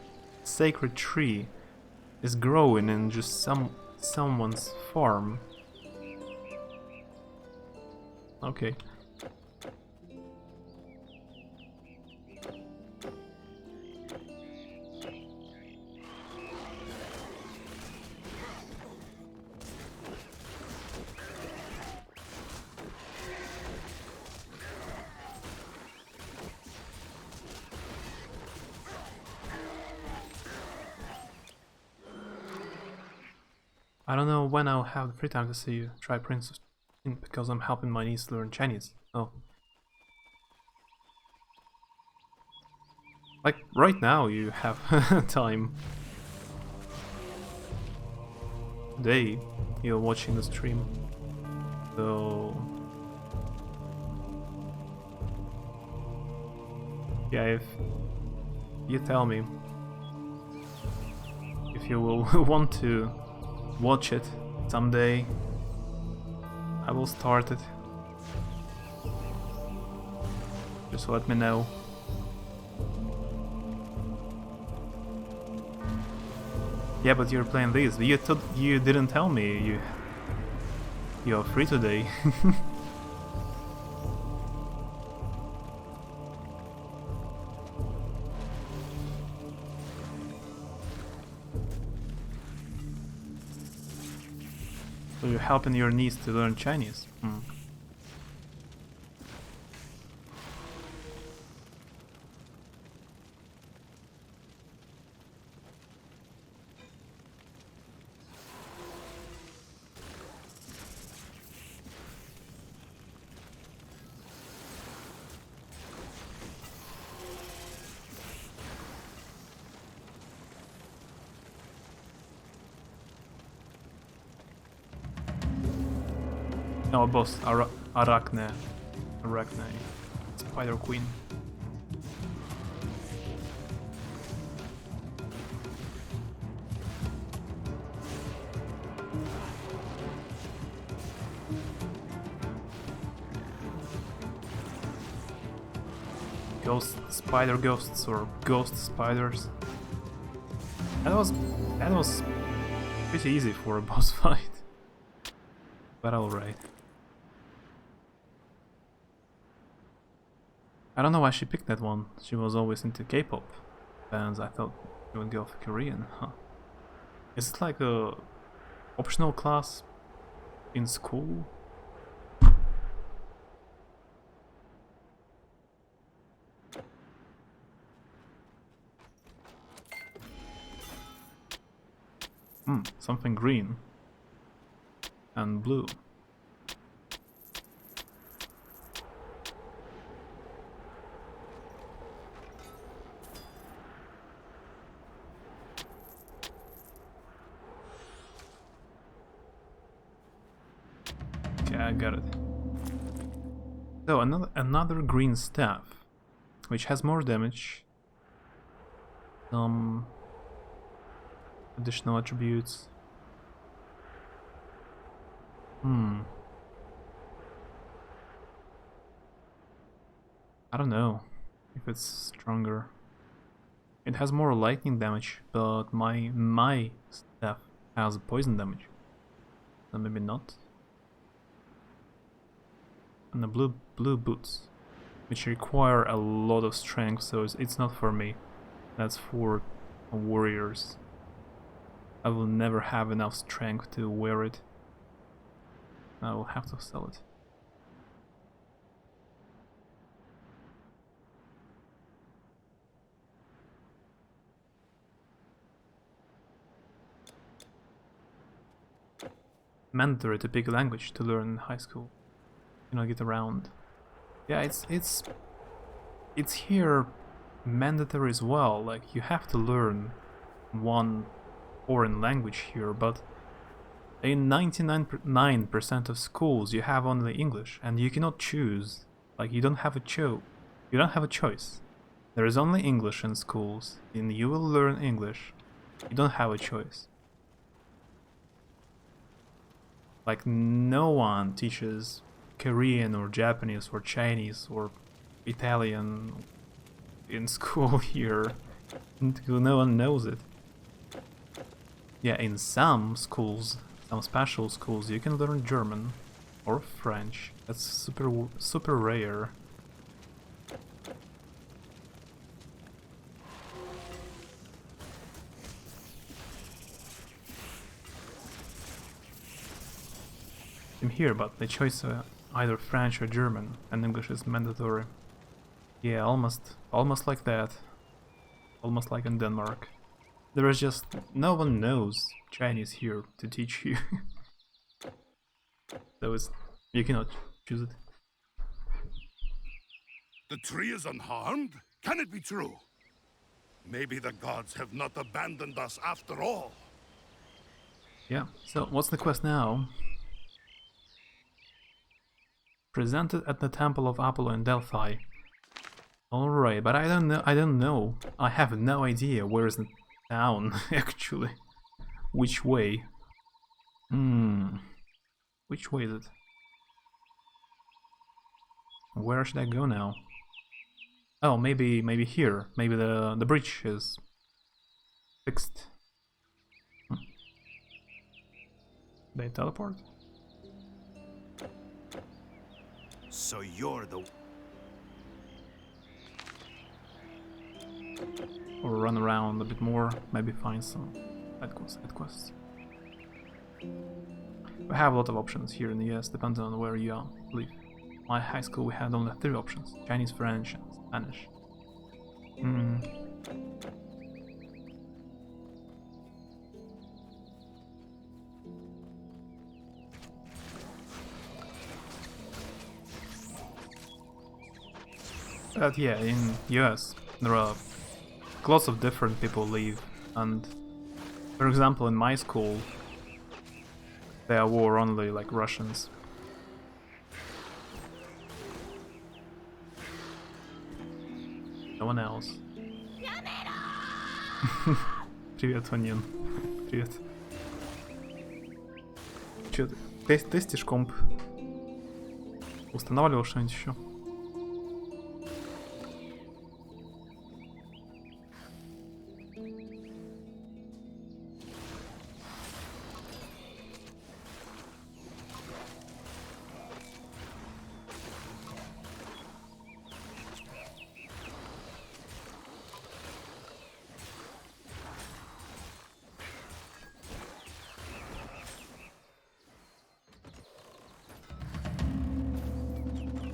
tree is growing in just someone's farm. Okay. I don't know when I'll have the free time to see you. Try Prince because I'm helping my niece learn Chinese. Oh. Like, right now you have time. Today, you're watching the stream. So... yeah, if you tell me if you will want to watch it someday, I will start it. Just let me know. Yeah, but you're playing this. You didn't tell me you're free today. So you're helping your niece to learn Chinese. No, boss, Arachne, Spider Queen. Spider ghosts or ghost spiders. That was pretty easy for a boss fight, but alright. I don't know why she picked that one. She was always into K-pop bands. I thought she would go for Korean, huh? Is it like a optional class in school? Something green and blue. Okay, I got it. So another green staff, which has more damage, some additional attributes. I don't know if it's stronger. It has more lightning damage, but my staff has poison damage. So maybe not. And the blue boots. which require a lot of strength, so it's not for me. That's for warriors. I will never have enough strength to wear it. I will have to sell it. Mandatory to pick a language to learn in high school. You know, get around. Yeah, it's here mandatory as well. Like, you have to learn one foreign language here, but in 99% of schools you have only English, and you cannot choose. Like, you don't have a choice. There is only English in schools, and you will learn English. You don't have a choice. Like, no one teaches Korean or Japanese or Chinese or Italian in school here. No one knows it. Yeah, in some schools, some special schools, you can learn German or French. That's super rare. I'm here, but the choice either French or German, and English is mandatory. Yeah, almost like that. Almost like in Denmark. There is just no one knows Chinese here to teach you. So you cannot choose it. The tree is unharmed? Can it be true? Maybe the gods have not abandoned us after all. Yeah, so what's the quest now? Presented at the Temple of Apollo in Delphi. Alright, but I don't know. I have no idea where is the town, actually. Which way? Which way is it? Where should I go now? Oh, maybe here. Maybe the bridge is fixed. They teleport? So you're the... Or run around a bit more, maybe find some side quests. We have a lot of options here in the US, depending on where you live. My high school we had only 3 options: Chinese, French, and Spanish. But yeah, in US there are lots of different people live, and for example in my school there were only like Russians. No one else. Привет, Ванин. Привет. Чё ты тестишь комп? Устанавливал что-нибудь еще?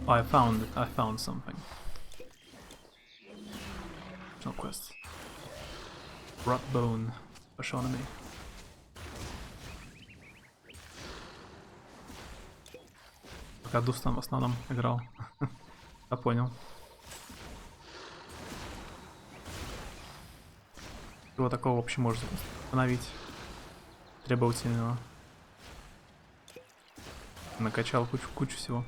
I found something. No quest. Rot bone. Astronomy. Пока Дустан в основном играл. Я понял. Чего такого вообще можно установить? Требовательного. Накачал кучу всего.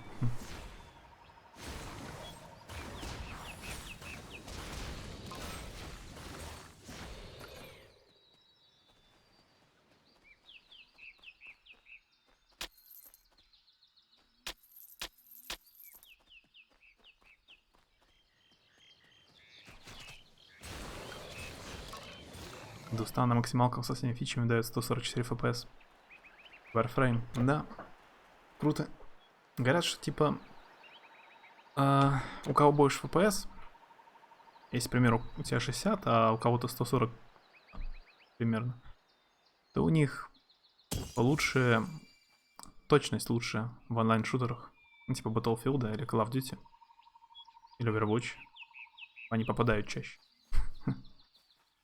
Дустан на максималках со всеми фичами дает 144 FPS. Warframe, да. Круто. Говорят, что типа У кого больше FPS, если, к примеру, у тебя 60, а у кого-то 140 примерно, то у них лучше точность лучше в онлайн-шутерах. Ну, типа Battlefield или Call of Duty. Или Overwatch. Они попадают чаще.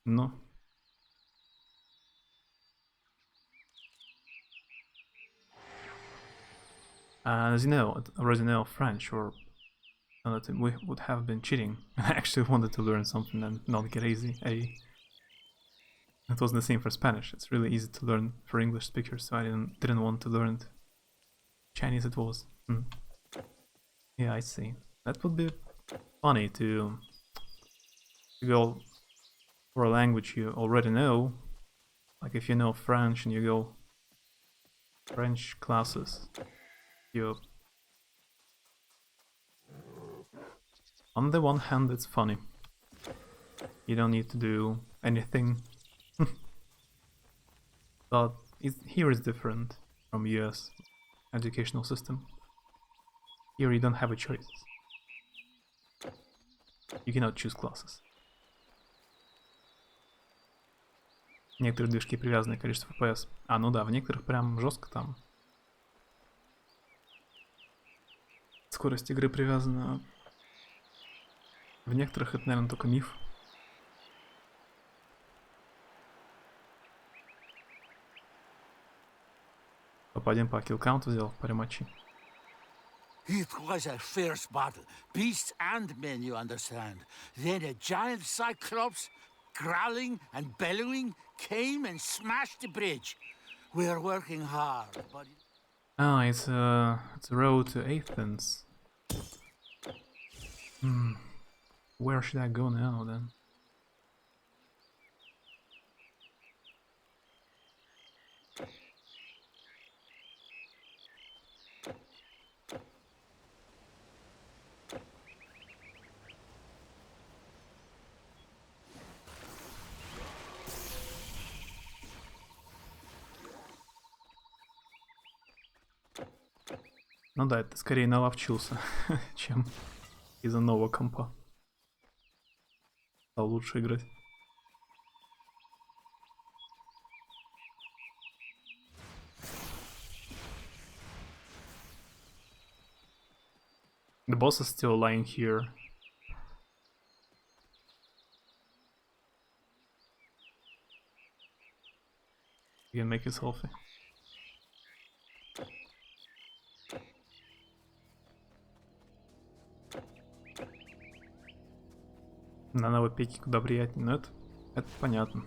Но... As you know, already know French, or that we would have been cheating. I actually wanted to learn something and not get easy. It wasn't the same for Spanish. It's really easy to learn for English speakers, so I didn't want to learn it. Chinese it was. Yeah, I see. That would be funny to go for a language you already know. Like if you know French and you go French classes, you... On the one hand, it's funny. You don't need to do anything. But here is different from US educational system. Here you don't have a choice. You cannot choose classes. Некоторые движки привязаны к количеству FPS. А, ну да, в некоторых прям жестко там. Скорость игры привязана. В некоторых это, наверное, только миф. Топ-1 по килл-каунту взял в паре матчей. It was a fierce battle. Beasts and men, you understand. Then a giant cyclops, growling and bellowing, came and smashed the bridge. We're working hard, but... Ah, it's a road to Athens. Where should I go now, then? Ну да, это скорее наловчился, чем из-за нового компа. Стал лучше играть. The boss is still lying here. You can make it healthy. На новопеке куда приятнее, но это понятно.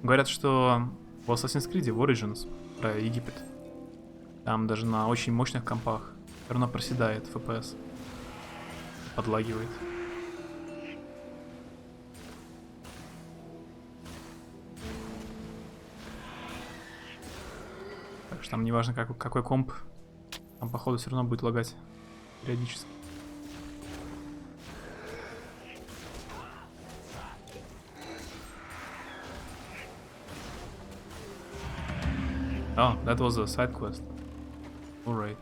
Говорят, что в Assassin's Creed, в Origins, про Египет, там даже на очень мощных компах все равно проседает FPS. Подлагивает. Так что там не важно какой комп, там походу все равно будет лагать периодически. Oh, that was a side quest. Alright.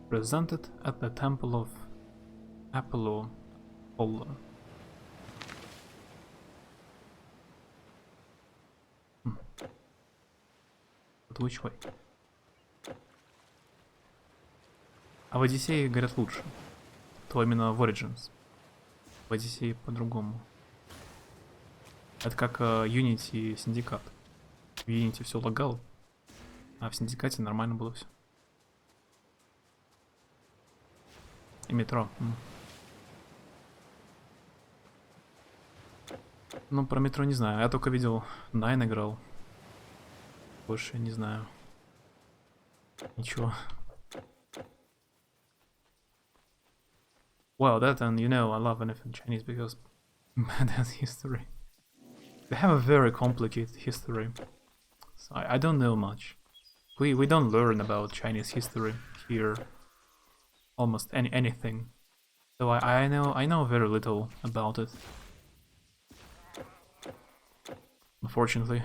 Presented at the temple of Apollo. But which way? А в Одиссее, говорят, лучше. То именно в Origins. В Одиссее по-другому. Это как Unity и Синдикат. В Unity все лагало, а в Синдикате нормально было все. И метро. Ну, про метро не знаю. Я только видел Найн играл. Больше не знаю. Ничего. Well, that, and you know I love anything Chinese because it has history. They have a very complicated history. So I don't know much. We don't learn about Chinese history here. Almost anything. So I know very little about it. Unfortunately.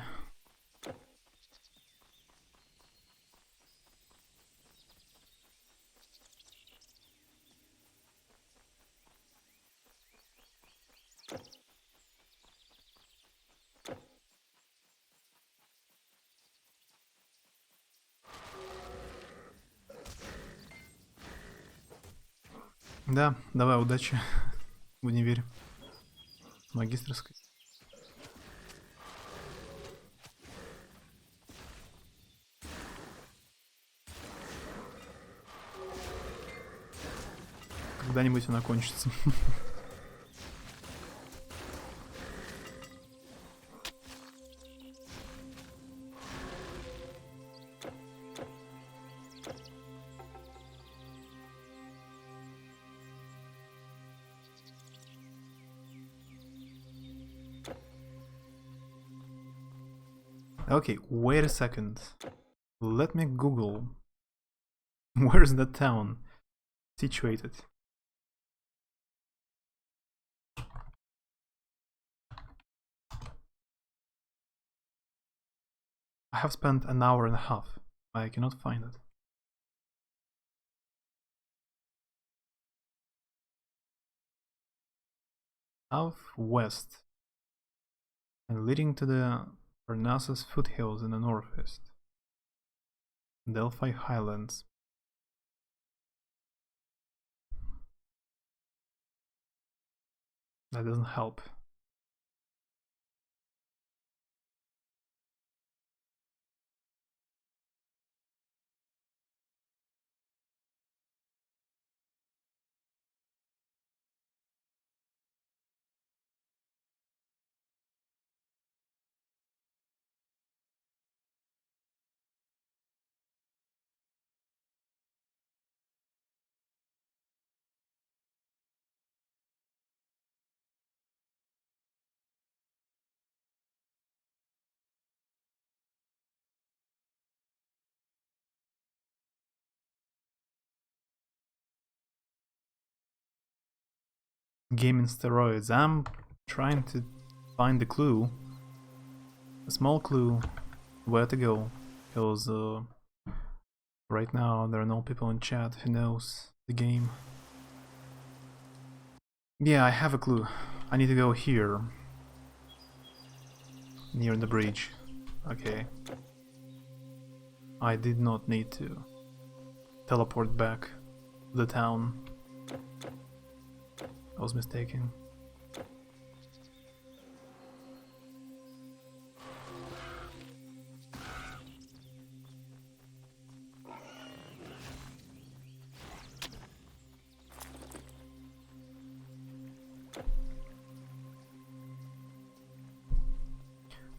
Да, давай, удачи в универе. Магистерской. Когда-нибудь она кончится. Okay, wait a second. Let me Google. Where's the town situated? I have spent an hour and a half. I cannot find it. Southwest and leading to the Parnassus foothills in the northeast. Delphi Highlands. That doesn't help. Game in steroids. I'm trying to find the clue. A small clue where to go. Because right now there are no people in chat who knows the game. Yeah, I have a clue. I need to go here. Near the bridge. Okay. I did not need to teleport back to the town. I was mistaken.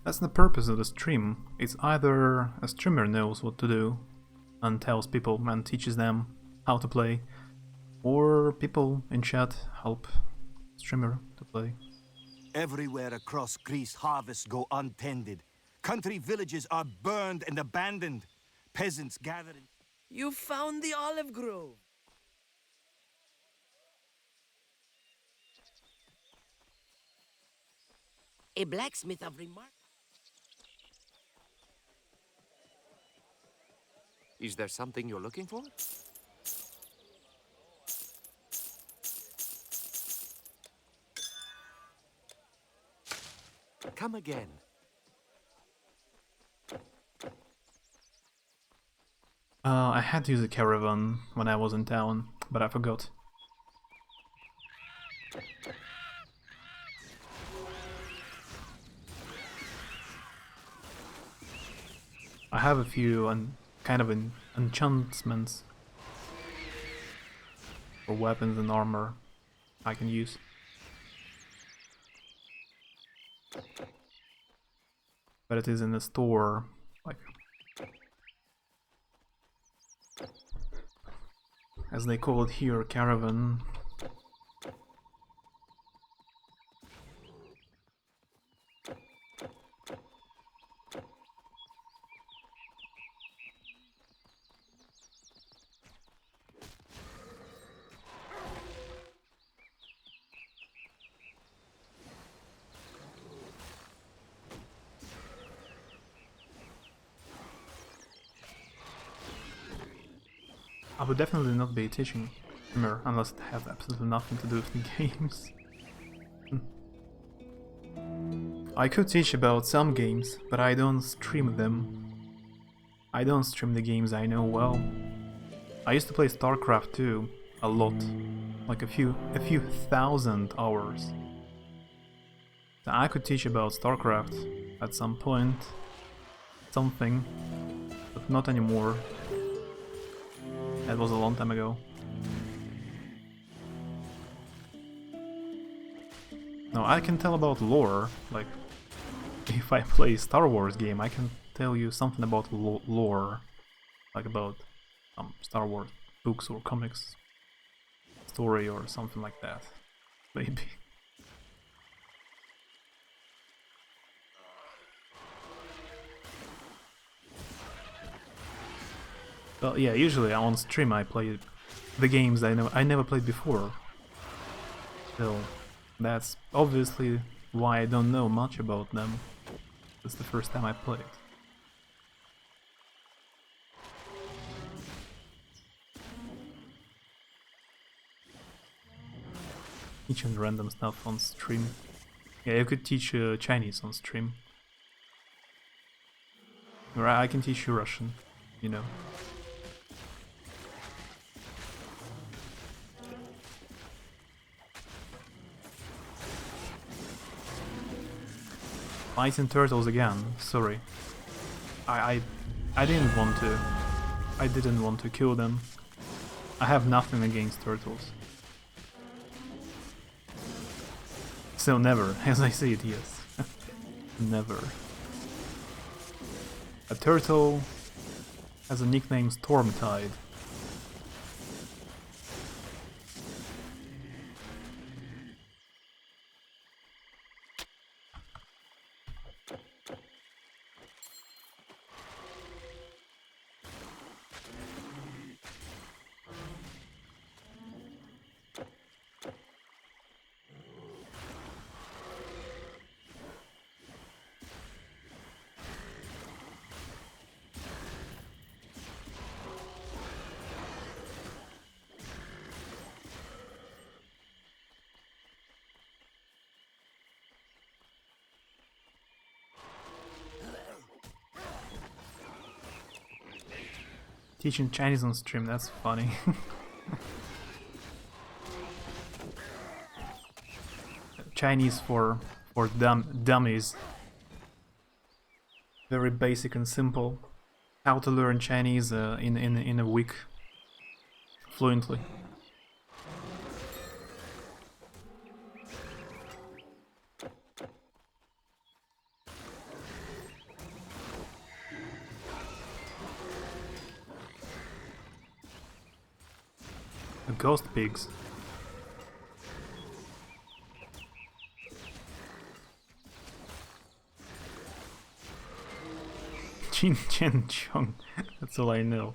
That's the purpose of the stream. It's either a streamer knows what to do and tells people and teaches them how to play, or people in chat help streamer to play. Everywhere across Greece, harvests go untended. Country villages are burned and abandoned. Peasants gather in... You found the olive grove. A blacksmith of remark. Is there something you're looking for? Come again. I had to use a caravan when I was in town, but I forgot. I have a few kind of enchantments for weapons and armor I can use. But it is in the store, like as they call it here, caravan. I would definitely not be teaching Shimmer unless it has absolutely nothing to do with the games. I could teach about some games, but I don't stream them. I don't stream the games I know well. I used to play StarCraft too, a lot, like a few thousand hours. So I could teach about StarCraft at some point, something, but not anymore. That was a long time ago. No, I can tell about lore, like, if I play a Star Wars game, I can tell you something about lore, like about Star Wars books or comics, story or something like that, maybe. Well, yeah, usually on stream I play the games I never played before. So that's obviously why I don't know much about them. It's the first time I played. Teaching random stuff on stream. Yeah, you could teach Chinese on stream. Or I can teach you Russian, you know. Fighting turtles again, sorry. I didn't want to. I didn't want to kill them. I have nothing against turtles. So never, as I say it, yes. Never. A turtle has a nickname Stormtide. Teaching Chinese on stream, that's funny. Chinese for dummies. Very basic and simple. How to learn Chinese in a week fluently. The ghost pigs. Chin Chen Chong. That's all I know.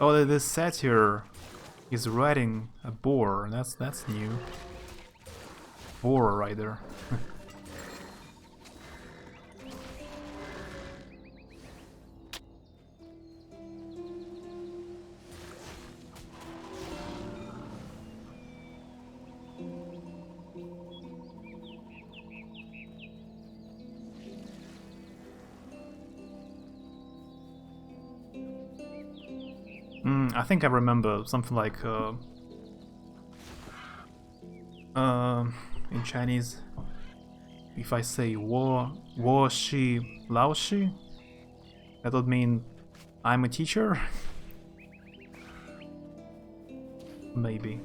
Oh, this satyr is riding a boar. That's new. Boar rider. I think I remember something like in Chinese, if I say wo shi lao shi, that would mean I'm a teacher. Maybe.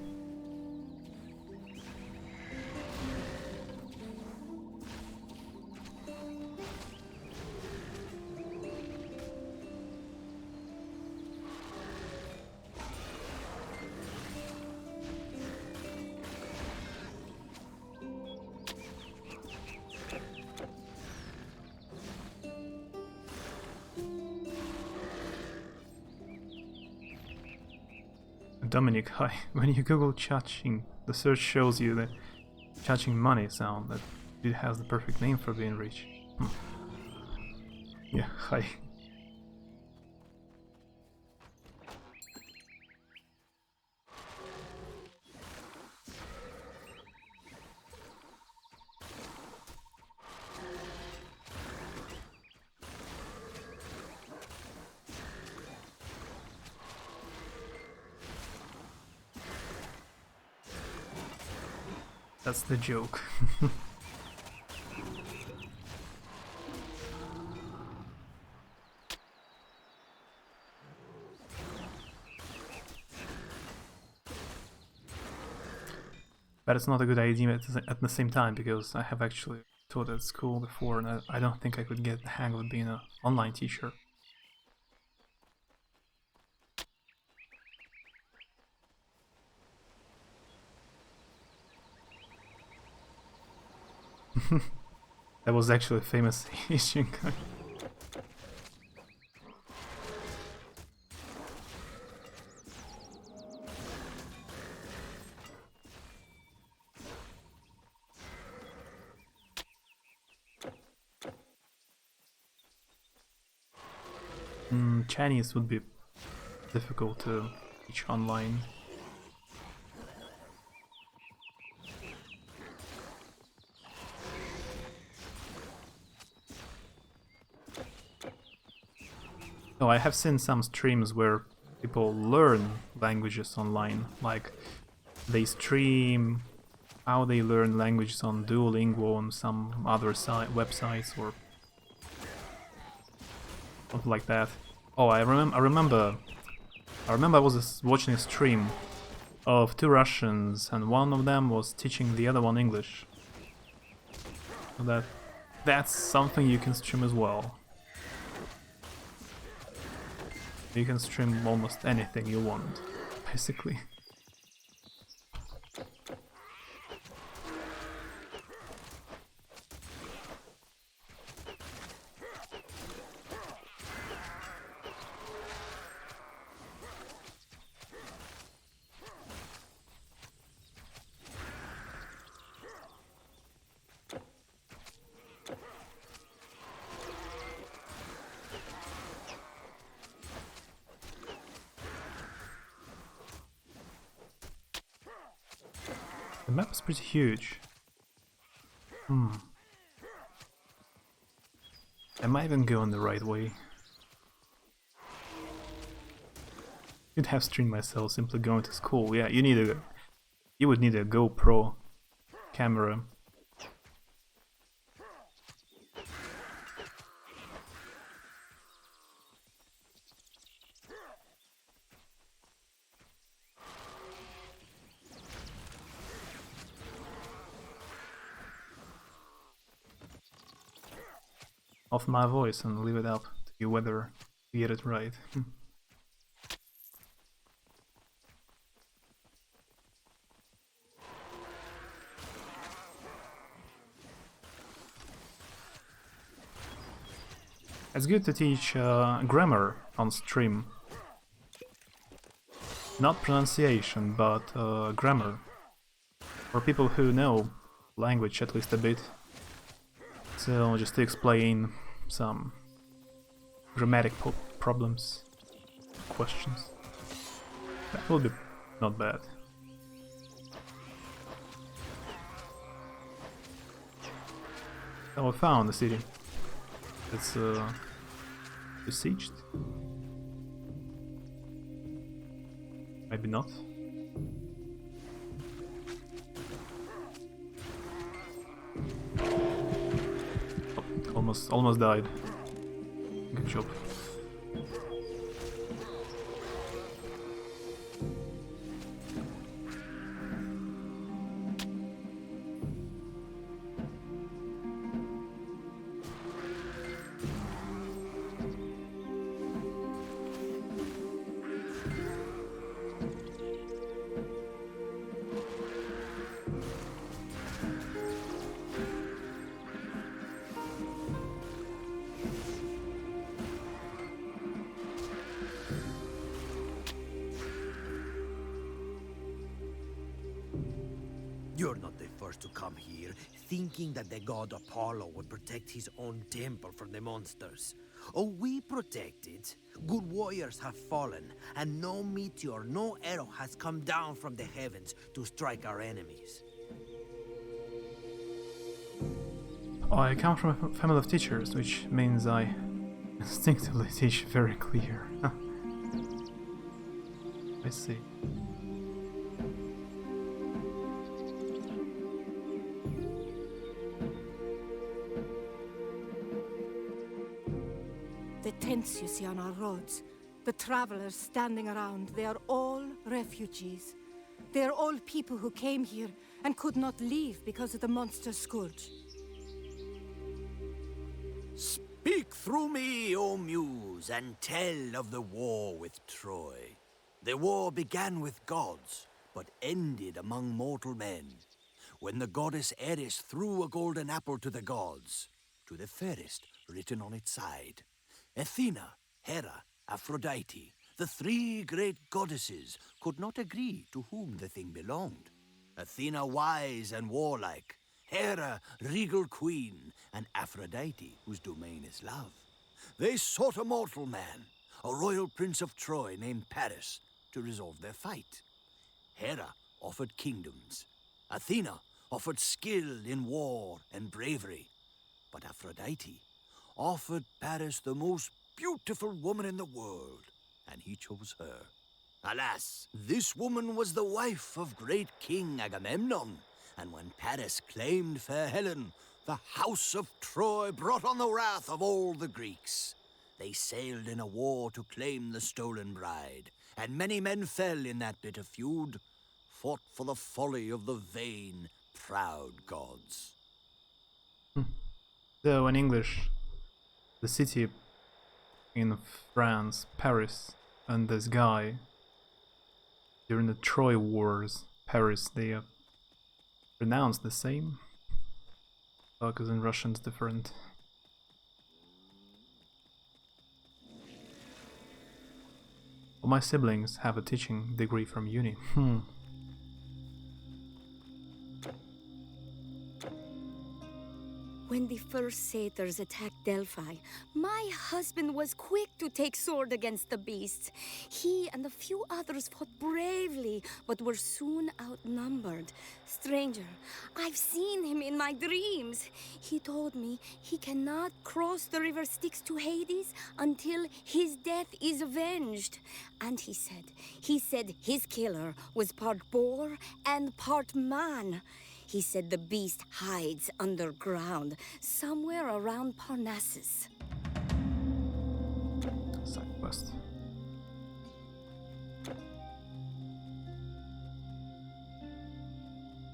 Dominic, hi. When you Google chaching, the search shows you the chaching money sound. That it has the perfect name for being rich. Yeah, hi. That's the joke. But it's not a good idea at the same time, because I have actually taught at school before, and I don't think I could get the hang of being an online teacher. That was actually a famous Asian guy. Chinese would be difficult to teach online. Oh, I have seen some streams where people learn languages online, like they stream how they learn languages on Duolingo and some other websites or something like that. Oh, I remember I was watching a stream of two Russians, and one of them was teaching the other one English. So that's something you can stream as well. You can stream almost anything you want, basically. The map is pretty huge. Am I even going the right way? You'd have streamed myself simply going to school. Yeah, you would need a GoPro camera. Off my voice and leave it up to you whether you get it right. It's good to teach grammar on stream. Not pronunciation, but grammar. For people who know language at least a bit. So just to explain some grammatic problems, questions. That will be not bad. Oh, I found the city. It's besieged. Maybe not. Oh, almost died. Good job. come here thinking that the god Apollo would protect his own temple from the monsters. Oh, we protect it. Good warriors have fallen, and no meteor, no arrow has come down from the heavens to strike our enemies. I come from a family of teachers, which means I instinctively teach very clear. I see. The tents you see on our roads, the travelers standing around, they are all refugees. They are all people who came here and could not leave because of the monster scourge. Speak through me, O Muse, and tell of the war with Troy. The war began with gods, but ended among mortal men, when the goddess Eris threw a golden apple to the gods, to the fairest written on its side. Athena, Hera, Aphrodite, the three great goddesses, could not agree to whom the thing belonged. Athena wise and warlike, Hera regal queen, and Aphrodite, whose domain is love. They sought a mortal man, a royal prince of Troy named Paris, to resolve their fight. Hera offered kingdoms. Athena offered skill in war and bravery. But Aphrodite offered Paris the most beautiful woman in the world, and he chose her. Alas, this woman was the wife of great King Agamemnon, and when Paris claimed fair Helen, the house of Troy brought on the wrath of all the Greeks. They sailed in a war to claim the stolen bride, and many men fell in that bitter feud, fought for the folly of the vain, proud gods. So in English, the city in France, Paris, and this guy, during the Troy Wars, Paris, they pronounced the same, because in Russian it's different. All my siblings have a teaching degree from uni. When the first satyrs attacked Delphi, my husband was quick to take sword against the beasts. He and a few others fought bravely, but were soon outnumbered. Stranger, I've seen him in my dreams. He told me he cannot cross the river Styx to Hades until his death is avenged. And he said his killer was part boar and part man. He said the beast hides underground, somewhere around Parnassus. Side quest.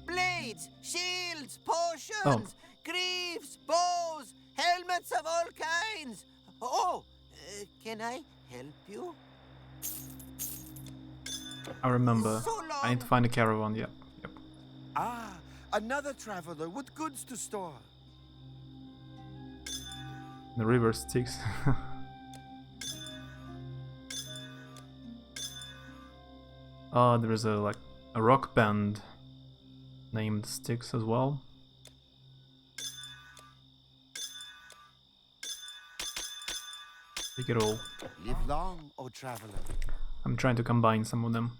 Blades, shields, potions, greaves, bows, helmets of all kinds. Can I help you? I remember. I need to find a caravan, yep. Ah, another traveler with goods to store. The river Styx. There is a rock band named Styx as well. Take it all. Live long, O traveler. I'm trying to combine some of them.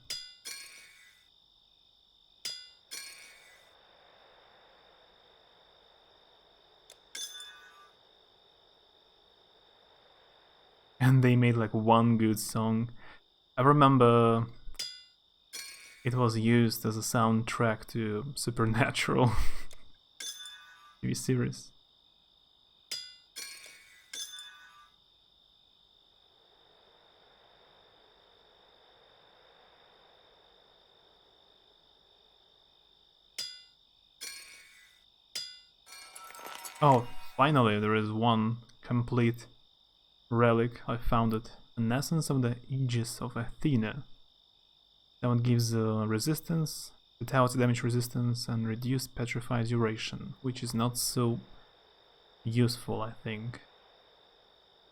And they made like one good song. I remember it was used as a soundtrack to Supernatural TV series. Oh, finally there is one complete relic. I found it. An essence of the Aegis of Athena. That one gives resistance, vitality damage resistance, and reduced petrified duration, which is not so useful, I think.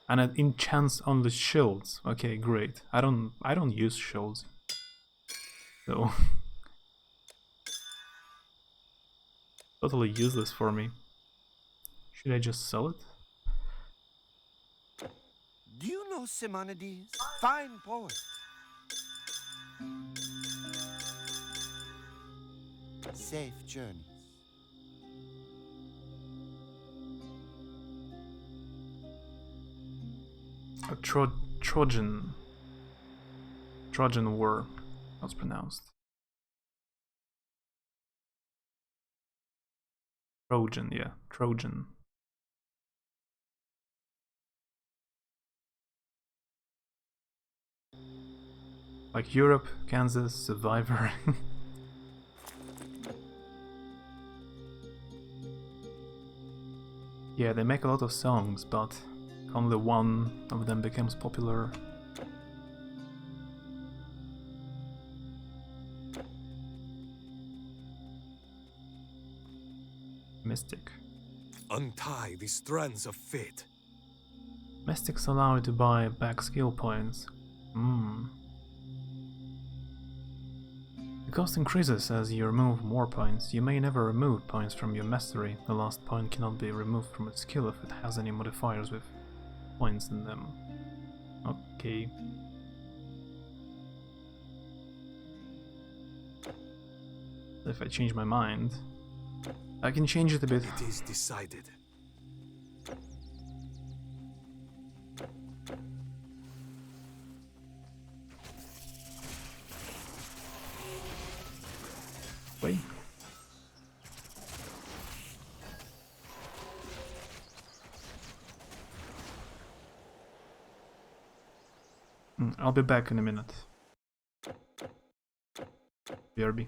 And it enchants only shields. Okay, great. I don't use shields. So Totally useless for me. Should I just sell it? Do you know Simonides? Fine poet. Safe journeys. A Trojan War, how's pronounced? Trojan, yeah, Trojan. Like Europe, Kansas, Survivor. Yeah, they make a lot of songs, but only one of them becomes popular. Mystic. Untie the strands of fate. Mystics allow you to buy back skill points. The cost increases as you remove more points. You may never remove points from your mastery. The last point cannot be removed from a skill if it has any modifiers with points in them. Okay. If I change my mind, I can change it a bit. It is decided. Wait. I'll be back in a minute. BRB.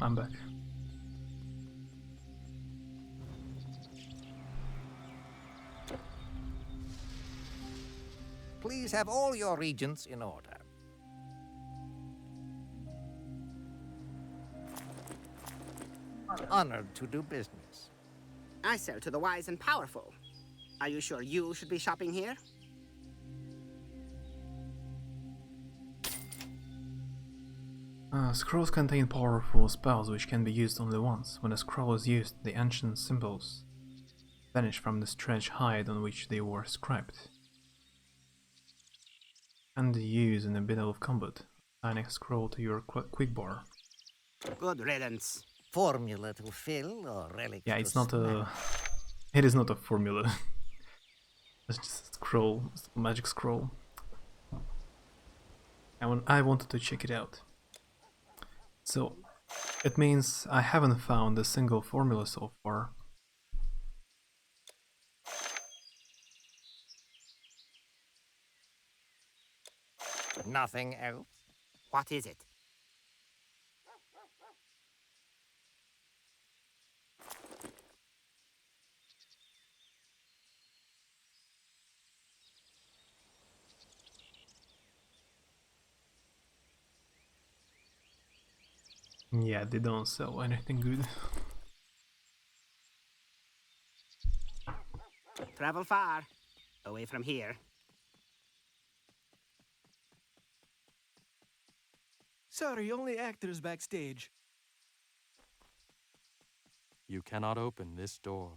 I'm back. Please have all your regents in order. Honored to do business. I sell to the wise and powerful. Are you sure you should be shopping here? Scrolls contain powerful spells which can be used only once. When a scroll is used, the ancient symbols vanish from the stretched hide on which they were scribed. And use in the middle of combat. Assign a scroll to your quick bar. Good riddance. Formula to fill or relic Yeah, to it's not smell. a... It is not a formula. It's just a scroll, it's a magic scroll. I wanted to check it out. So, it means I haven't found a single formula so far. Nothing else? What is it? Yeah, they don't sell anything good. Travel far. Away from here. Sorry, only actors backstage. You cannot open this door.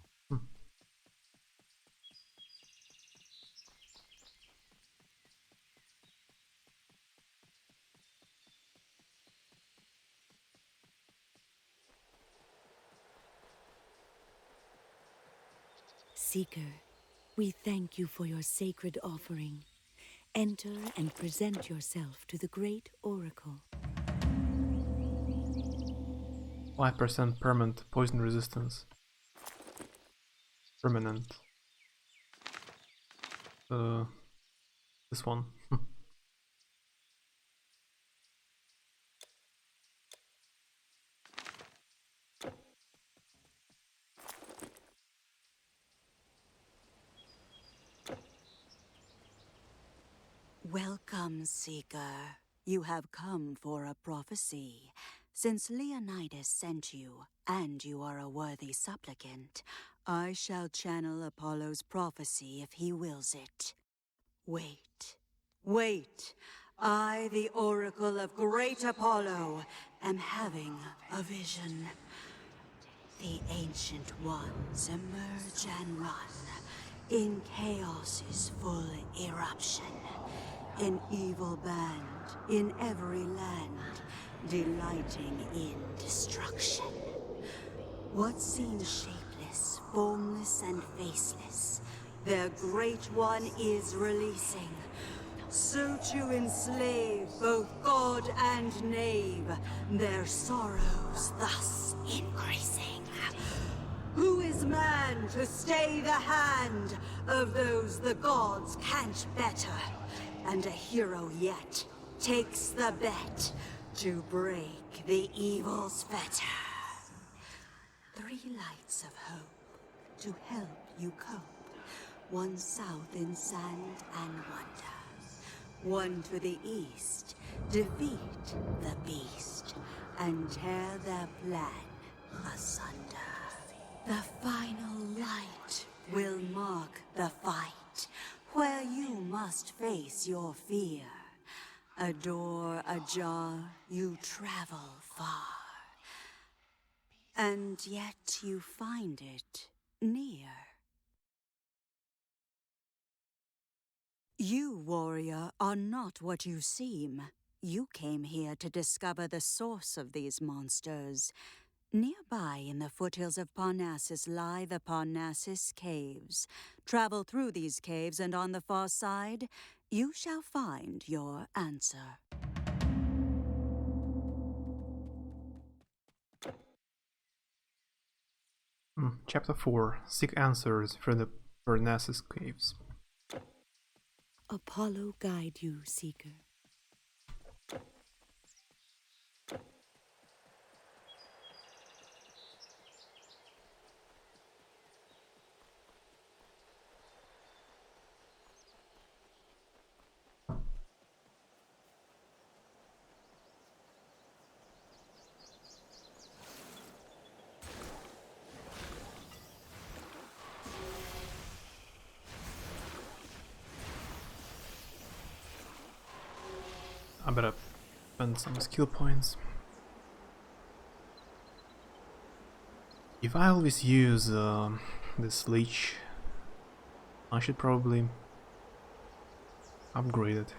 Seeker, we thank you for your sacred offering. Enter and present yourself to the great oracle. 5% permanent poison resistance. Permanent. This one. Welcome, Seeker. You have come for a prophecy. Since Leonidas sent you, and you are a worthy supplicant, I shall channel Apollo's prophecy if he wills it. Wait. Wait. I, the oracle of great Apollo, am having a vision. The ancient ones emerge and run in chaos's full eruption. An evil band in every land, delighting in destruction. What seems shapeless, formless, and faceless, their great one is releasing. So to enslave both god and knave, their sorrows thus increasing. Who is man to stay the hand of those the gods can't better? And a hero yet takes the bet to break the evil's fetter. 3 lights of hope to help you cope. One south in sand and wonder. One to the east, defeat the beast and tear their plan asunder. The final light will mark the fight, where you must face your fear. A door ajar, you travel far. And yet you find it near. You, warrior, are not what you seem. You came here to discover the source of these monsters. Nearby in the foothills of Parnassus lie the Parnassus Caves. Travel through these caves and on the far side, you shall find your answer. Chapter 4. Seek answers through the Parnassus Caves. Apollo guide you, Seeker. I better spend some skill points. If I always use this leech, I should probably upgrade it.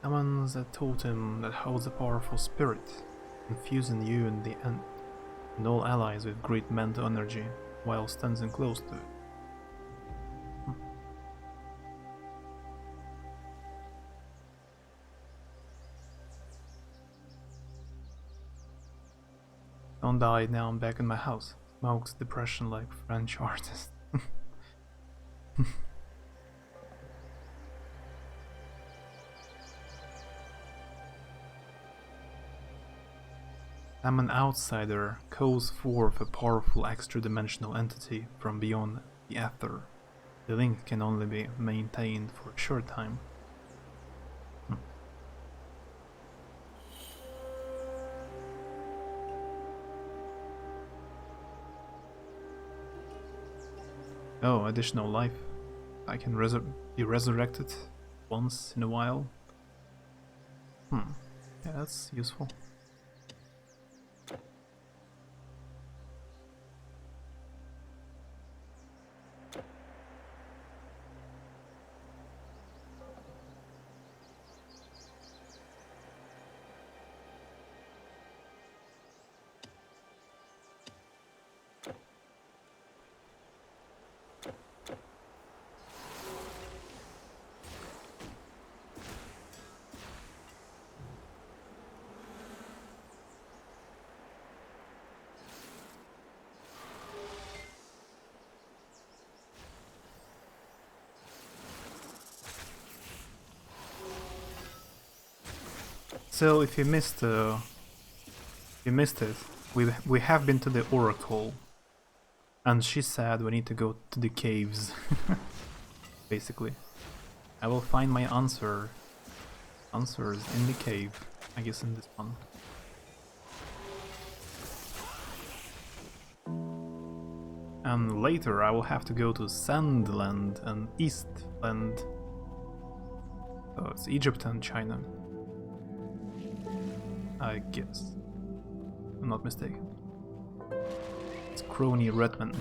Summons a totem that holds a powerful spirit, infusing you in the end, and all allies with great mental energy, while standing close to it. Don't die, now I'm back in my house. Smokes depression like French artist. I'm an outsider, calls forth a powerful extra-dimensional entity from beyond the ether. The link can only be maintained for a short time. Oh, additional life. I can be resurrected once in a while. Yeah, that's useful. So if you missed it, we have been to the Oracle, and she said we need to go to the caves. Basically, I will find my answers in the cave. I guess in this one. And later I will have to go to Sandland and Eastland. So it's Egypt and China. I guess. I'm not mistaken. It's Crony Redman.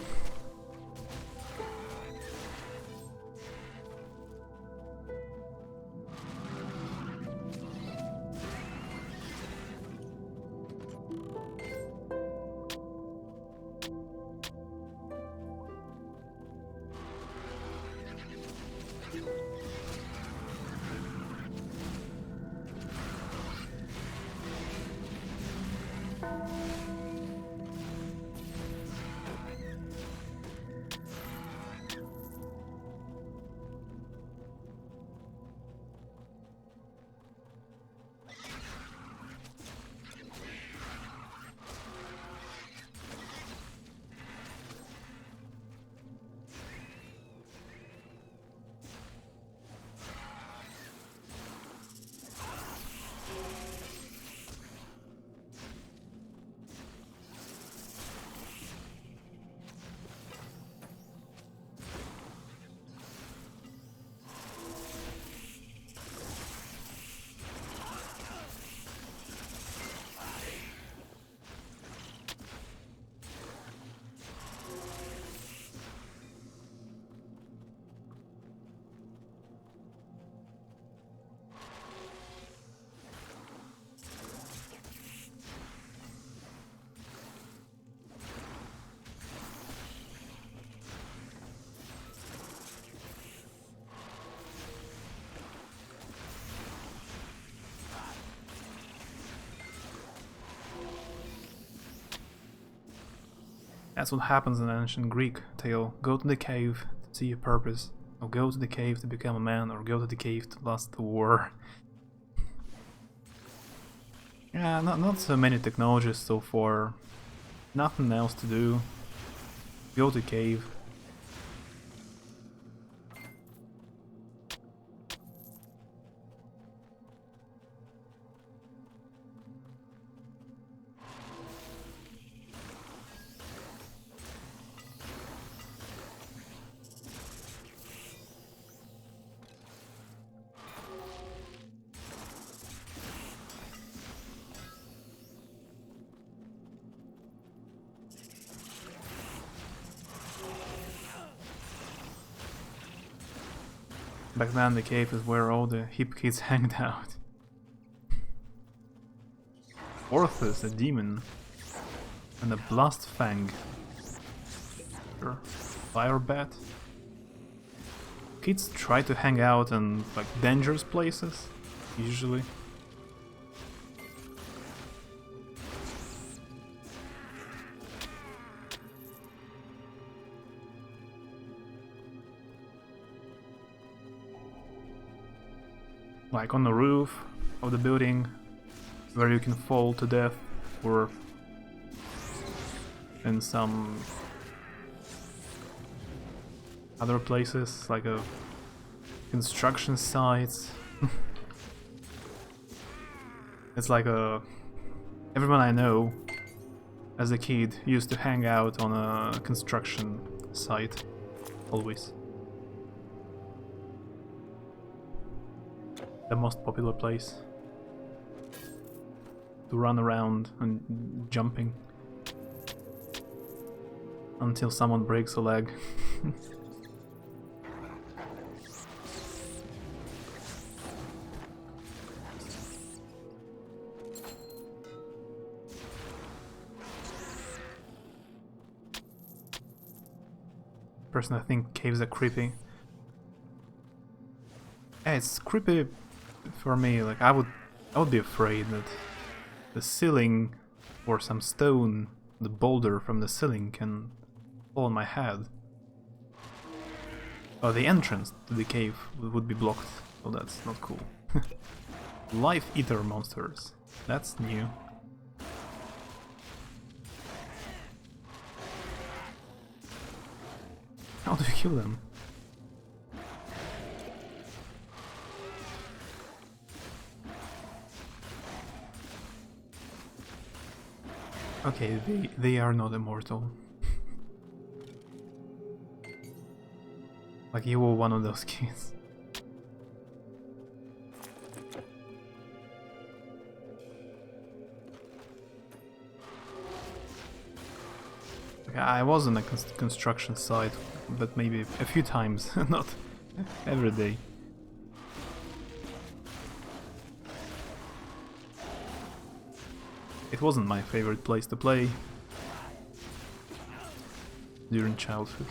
That's what happens in an ancient Greek tale. Go to the cave to see a purpose, or go to the cave to become a man, or go to the cave to last the war. Yeah, not so many technologies so far. Nothing else to do. Go to cave. Back then the cave is where all the hip kids hanged out. Orthus, a demon, and a blast fang. Sure. Fire bat. Kids try to hang out in like dangerous places, usually. Like on the roof of the building, where you can fall to death, or in some other places, like a construction sites. It's like everyone I know as a kid used to hang out on a construction site, always. The most popular place to run around and jumping until someone breaks a leg. Personally, I think caves are creepy. Yeah, it's creepy for me. Like I would be afraid that the ceiling or some stone, the boulder from the ceiling can fall on my head. Oh, the entrance to the cave would be blocked, so that's not cool. Life eater monsters. That's new. How do you kill them? Okay, they are not immortal. Like you were one of those kids. Like, I was on a construction site, but maybe a few times, not every day. It wasn't my favorite place to play during childhood.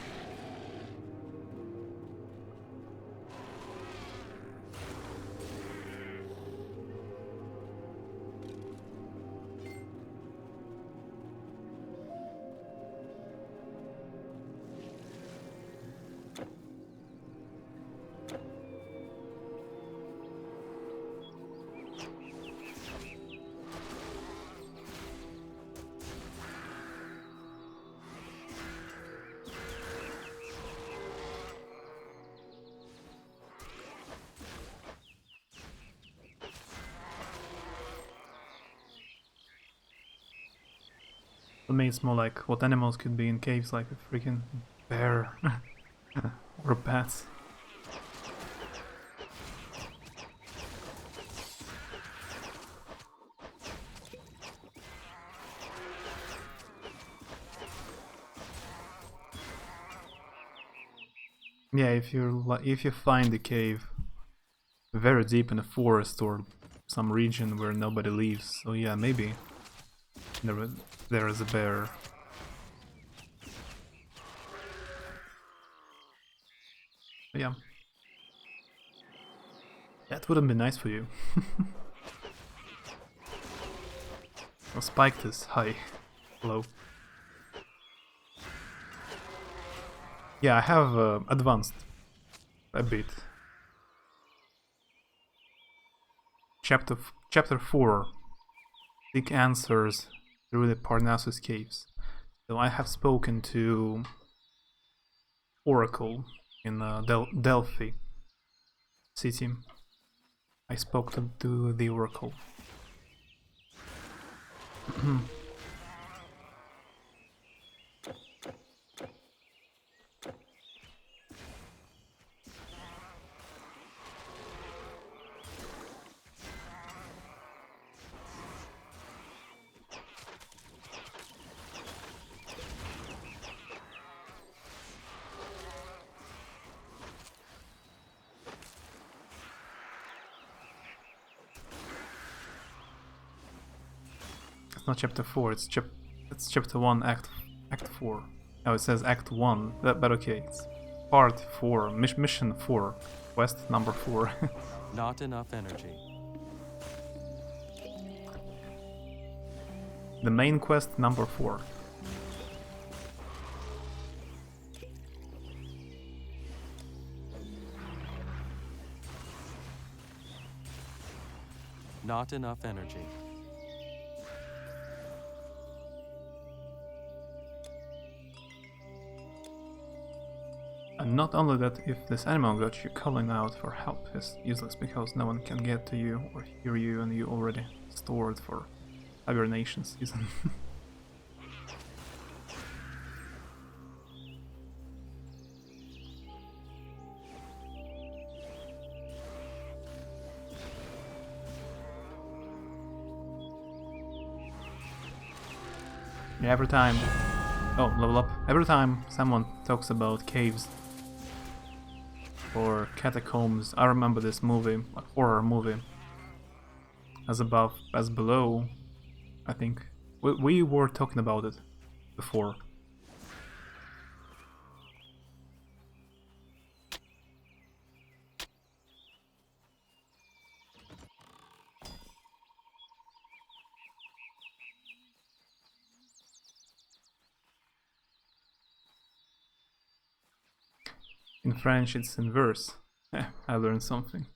For me it's more like what animals could be in caves, like a freaking bear or bats. Yeah, if you find a cave very deep in a forest or some region where nobody lives, so yeah, maybe there is a bear. But yeah. That wouldn't be nice for you. Well, spiked is high. Low. Yeah, I have advanced a bit. Chapter 4. Seek answers through the Parnassus caves. So I have spoken to Oracle in Delphi city. I spoke to the Oracle. It's not chapter 4, it's chapter 1, act 4. Oh, it says act 1, but okay, it's part 4, mission 4, quest number 4. Not enough energy. The main quest number 4. Not enough energy. And not only that, if this animal got you, calling out for help is useless because no one can get to you or hear you and you already stored for hibernation season. Yeah, every time... Oh, level up. Every time someone talks about caves or catacombs, I remember this movie, a horror movie. As above, as below, I think. We were talking about it before. In French it's in verse. I learned something.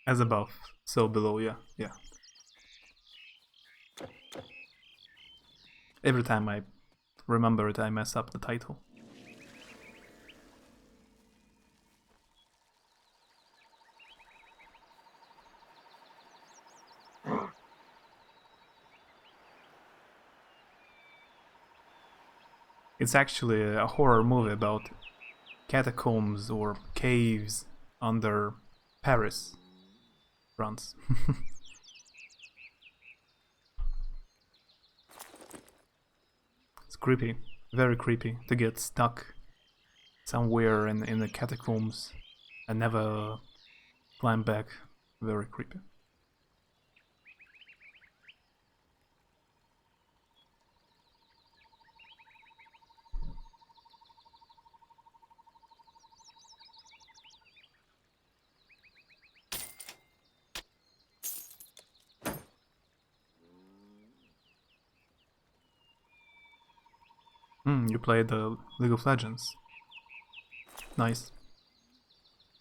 As above, so below, yeah. Every time I remember it, I mess up the title. It's actually a horror movie about catacombs or caves under Paris, France. It's creepy, very creepy to get stuck somewhere in the catacombs and never climb back. Very creepy. You played the League of Legends. Nice.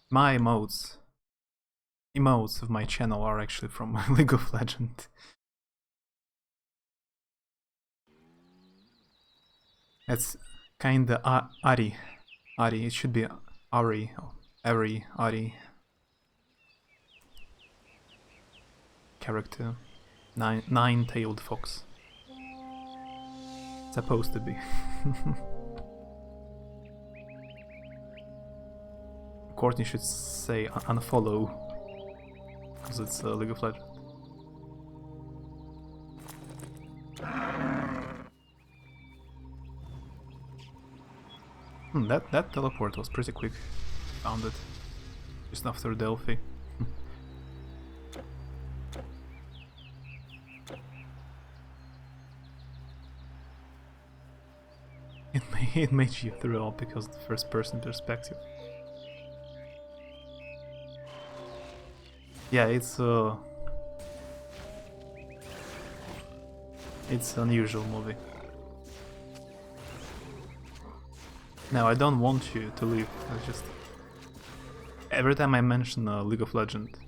My emotes of my channel are actually from League of Legends. It's kinda Ari. It should be Aurai, or Ari. Character. Nine-tailed fox. Supposed to be. Courtney should say unfollow, because it's League of Legends. That teleport was pretty quick. Found it just after Delphi. It made you throw up because of the first person perspective. Yeah, it's an unusual movie. No, I don't want you to leave. I just every time I mention League of Legends,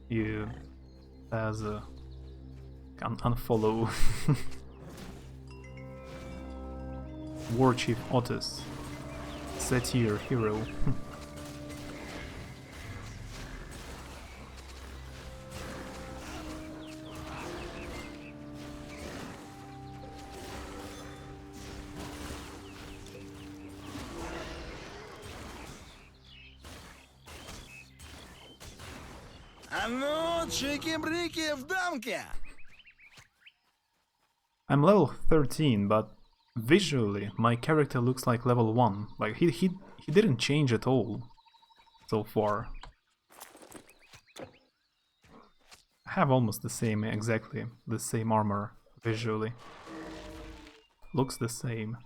you as unfollow. War Chief Otis, Satyr hero. I'm level 13, but visually my character looks like level 1. Like he didn't change at all so far. have almost the same, exactly the same armor visually. Looks the same.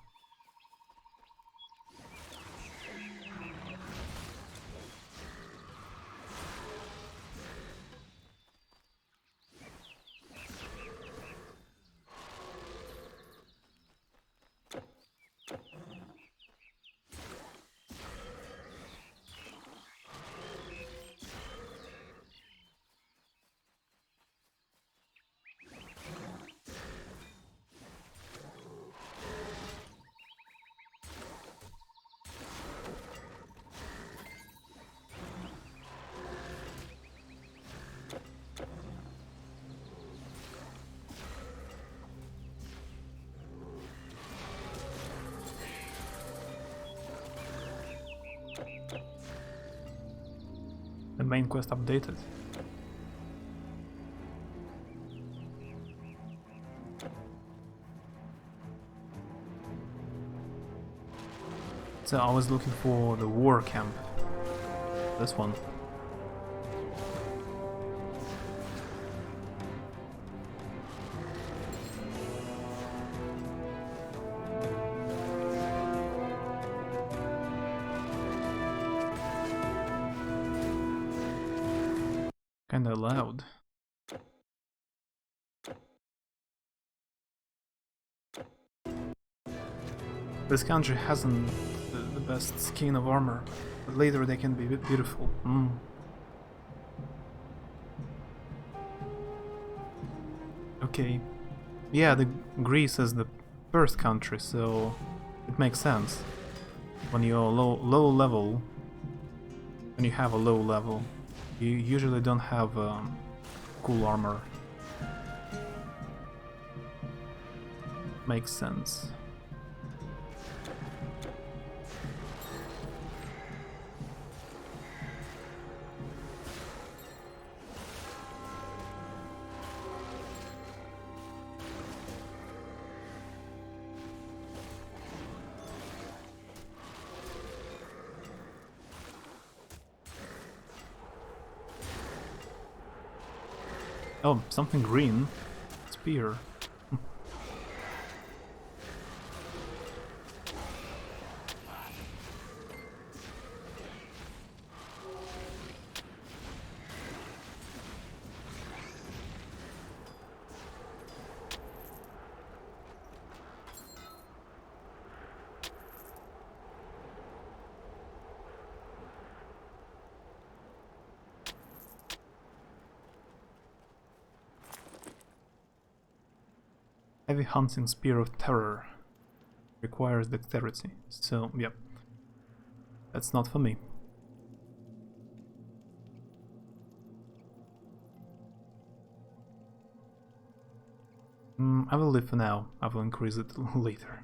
The main quest updated. So I was looking for the war camp. This one. Kinda loud. This country hasn't the best skin of armor, but later they can be beautiful. Okay. Yeah, the Greece is the first country, so it makes sense. When you're low level, when you have a low level, you usually don't have cool armor. Makes sense. Oh, something green. Spear. Heavy hunting spear of terror. Requires dexterity. So, yep. That's not for me. I will leave for now. I will increase it later.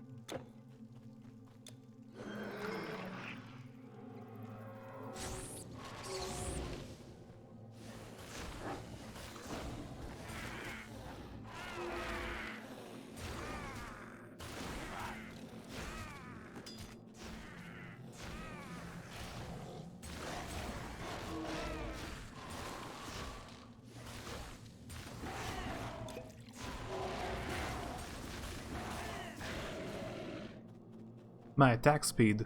My attack speed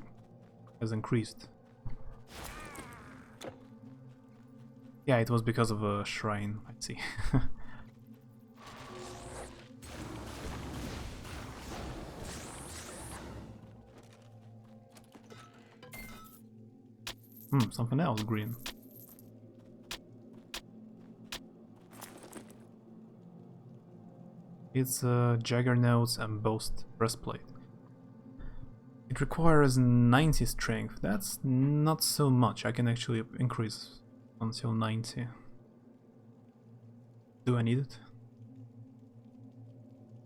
has increased. Yeah, it was because of a shrine, I see. Something else green. It's a Juggernaut's embossed breastplate. It requires 90 strength. That's not so much. I can actually increase until 90. Do I need it?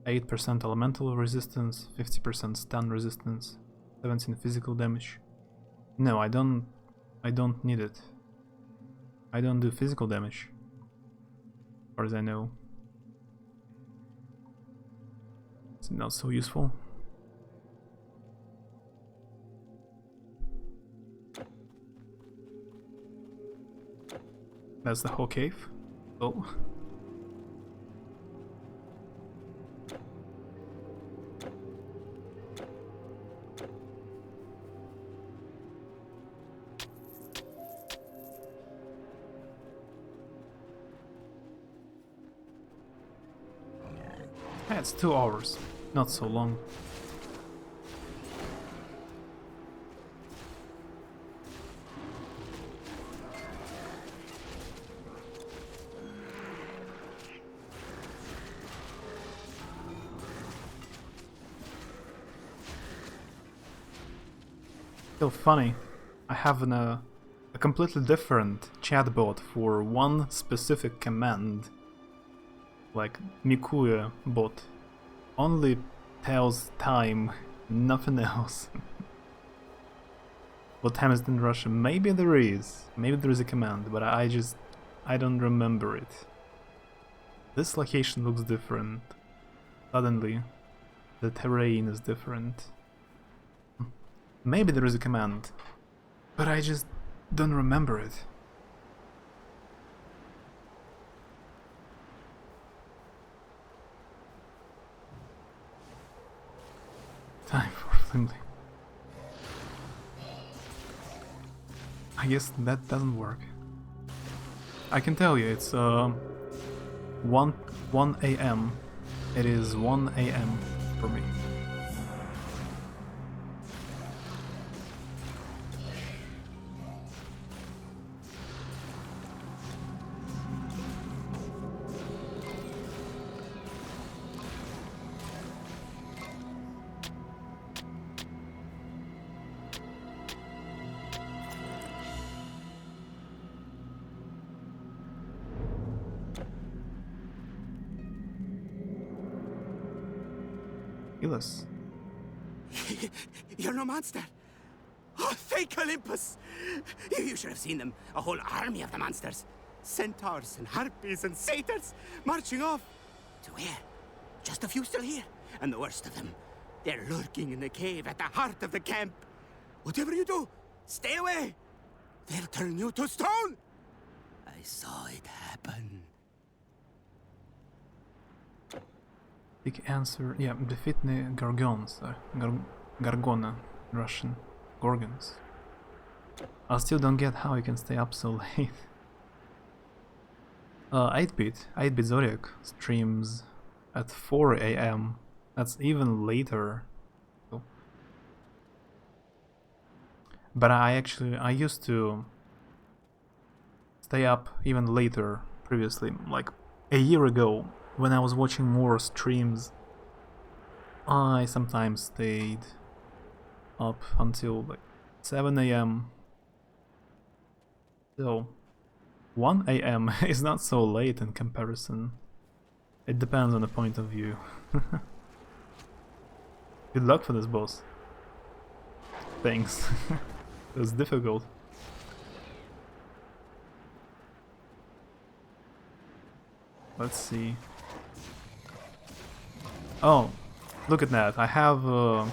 8% elemental resistance, 50% stun resistance, 17 physical damage. No, I don't need it. I don't do physical damage, as far as I know. It's not so useful. That's the whole cave? Oh. it's 2 hours. Not so long. So funny. I have a completely different chatbot for one specific command. Like Mikuya bot. Only tells time, nothing else. What time is it in Russia? Maybe there is. Maybe there is a command, but I don't remember it. This location looks different. Suddenly, the terrain is different. Maybe there is a command, but I just don't remember it. Time for Flimley. I guess that doesn't work. I can tell you, it's 1 a.m. It is 1 a.m. for me. Us. You're no monster. Oh, thank Olympus! You should have seen them. A whole army of the monsters. Centaurs and harpies and satyrs marching off. To where? Just a few still here. And the worst of them, they're lurking in the cave at the heart of the camp. Whatever you do, stay away. They'll turn you to stone. I saw it happen. Big answer. Yeah, defeat the Gargons. Gargona, Russian. Gorgons. I still don't get how you can stay up so late. 8-bit Zodiac streams at 4 a.m. That's even later. But I used to stay up even later previously, like a year ago. When I was watching more streams, I sometimes stayed up until like 7 a.m. So 1 a.m. is not so late in comparison. It depends on the point of view. Good luck for this boss. Thanks. It was difficult. Let's see. Oh, look at that. I have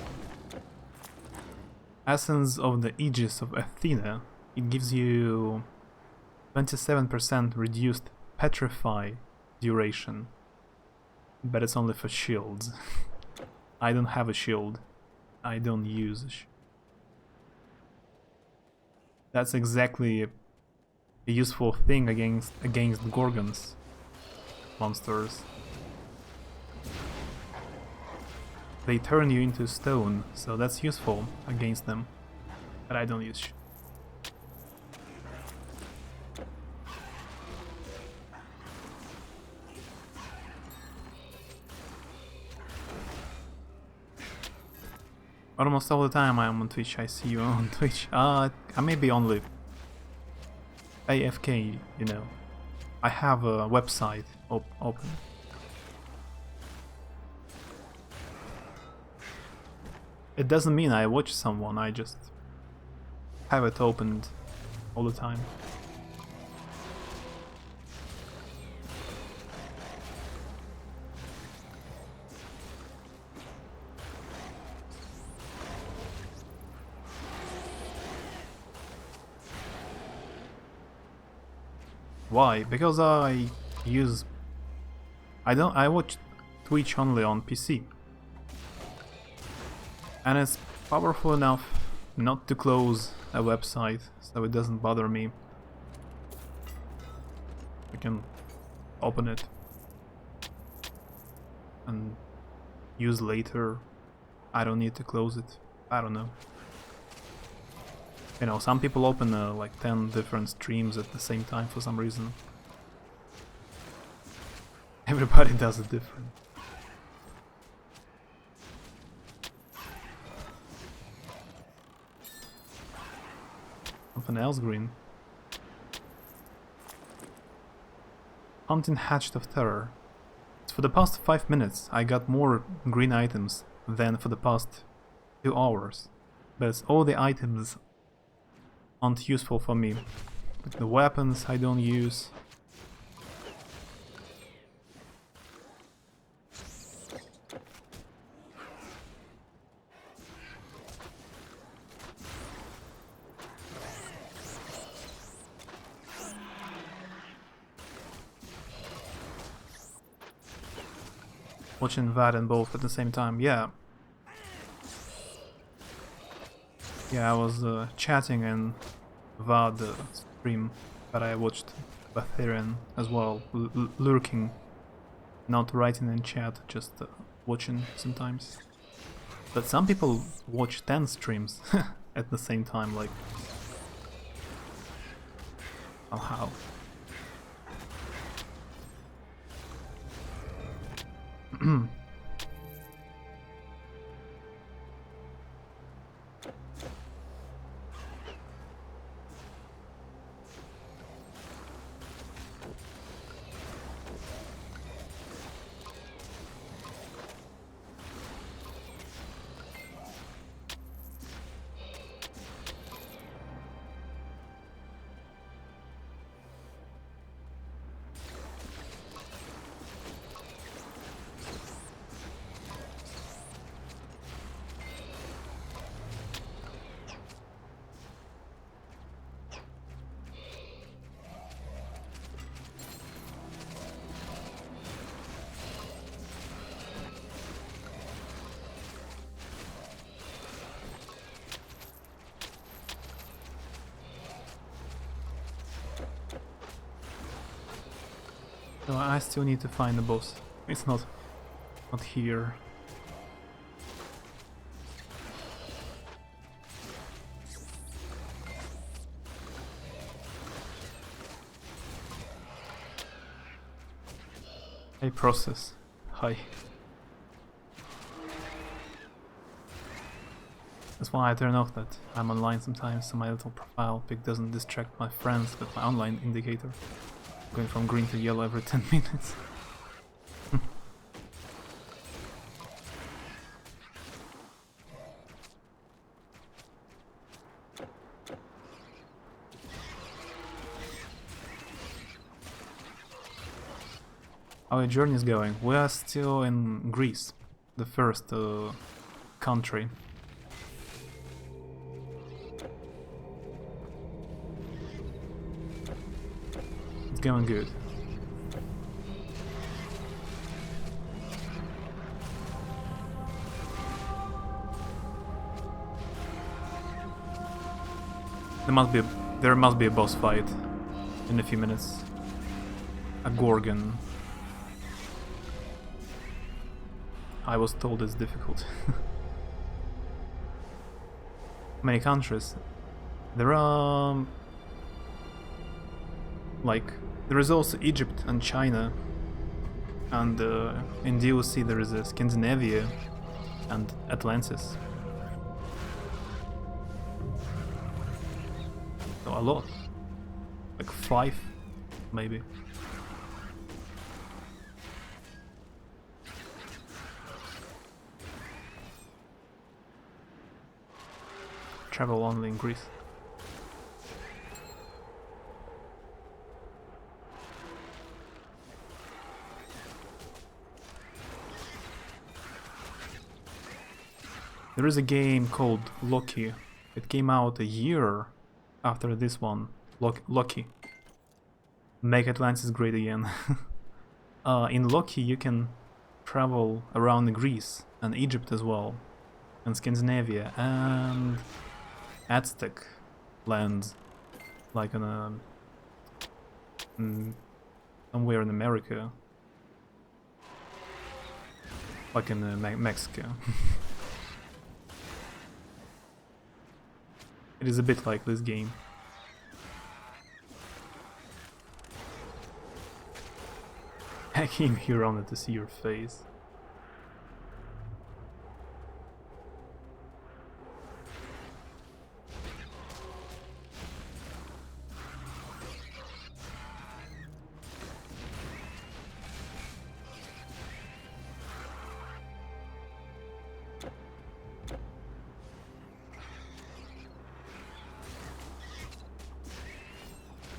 Essence of the Aegis of Athena. It gives you 27% reduced Petrify duration. But it's only for shields. I don't have a shield. I don't use a shield. That's exactly a useful thing against Gorgons monsters. They turn you into stone, so that's useful against them. But I don't use. Almost all the time I'm on Twitch. I see you on Twitch. I may be only AFK, you know. I have a website open. It doesn't mean I watch someone, I just have it opened all the time. Why? Because I watch Twitch only on PC. And it's powerful enough not to close a website, so it doesn't bother me. I can open it and use later. I don't need to close it. I don't know. You know, some people open like 10 different streams at the same time for some reason. Everybody does it different. Something else green. Fountain hatched of terror. For the past 5 minutes I got more green items than for the past 2 hours. But all the items aren't useful for me. Like the weapons I don't use. Watching that and both at the same time, yeah. Yeah, I was chatting in VAD stream, but I watched Batharian as well, lurking, not writing in chat, just watching sometimes. But some people watch 10 streams at the same time, like... Somehow. So I still need to find the boss. It's not here. Hey, process. Hi. That's why I turn off that I'm online sometimes, so my little profile pic doesn't distract my friends with my online indicator. Going from green to yellow every 10 minutes. How our journey is going? We are still in Greece, the first country. It's going good. There must be a boss fight in a few minutes. A Gorgon. I was told it's difficult. Many countries. There are there is also Egypt and China, and in DLC there is Scandinavia and Atlantis. So a lot, like 5 maybe. Travel only in Greece. There is a game called Loki. It came out a year after this one. Loki. Make Atlantis great again. In Loki you can travel around Greece and Egypt as well, and Scandinavia and Aztec lands, like on somewhere in America. Like in Mexico. It is a bit like this game. I came here only to see your face.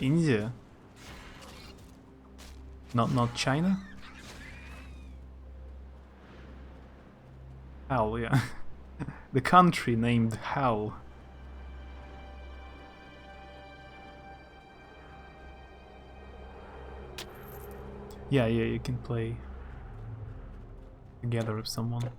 India? Not China? Hell, yeah. The country named Hell. Yeah, you can play together with someone.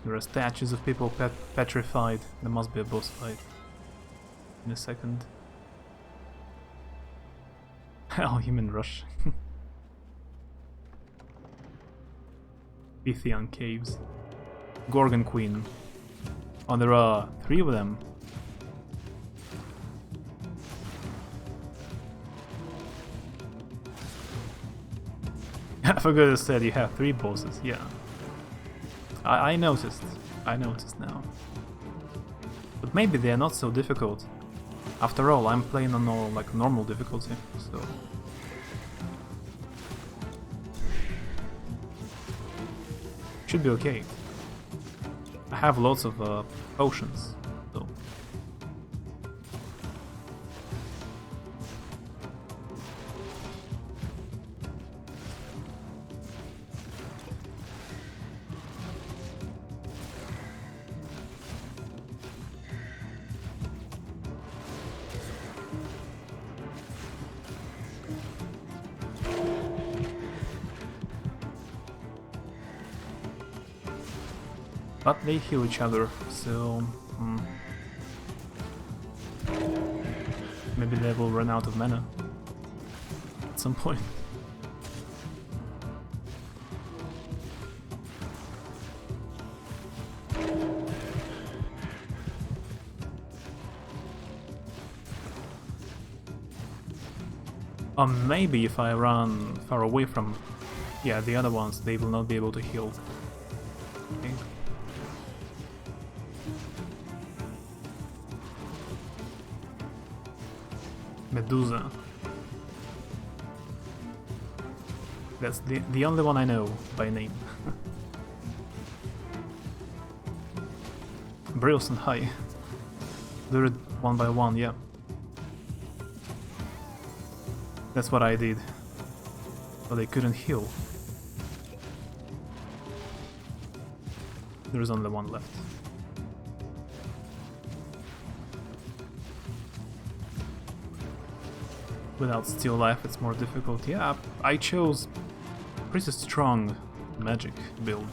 There are statues of people petrified. There must be a boss fight in a second. Hell, human rush. Pythian caves. Gorgon Queen. Oh, there are 3 of them. I forgot to say you have 3 bosses, yeah. I noticed. I noticed now. But maybe they are not so difficult. After all, I'm playing on normal difficulty, so... Should be okay. I have lots of potions, so... But they heal each other, so... Maybe they will run out of mana at some point. Or maybe if I run far away from... Yeah, the other ones, they will not be able to heal. Okay. Medusa. That's the only one I know by name. Brilson High. Do it one by one, yeah. That's what I did. But they couldn't heal. There's only one left. Without steel life it's more difficult. Yeah, I chose pretty strong magic build.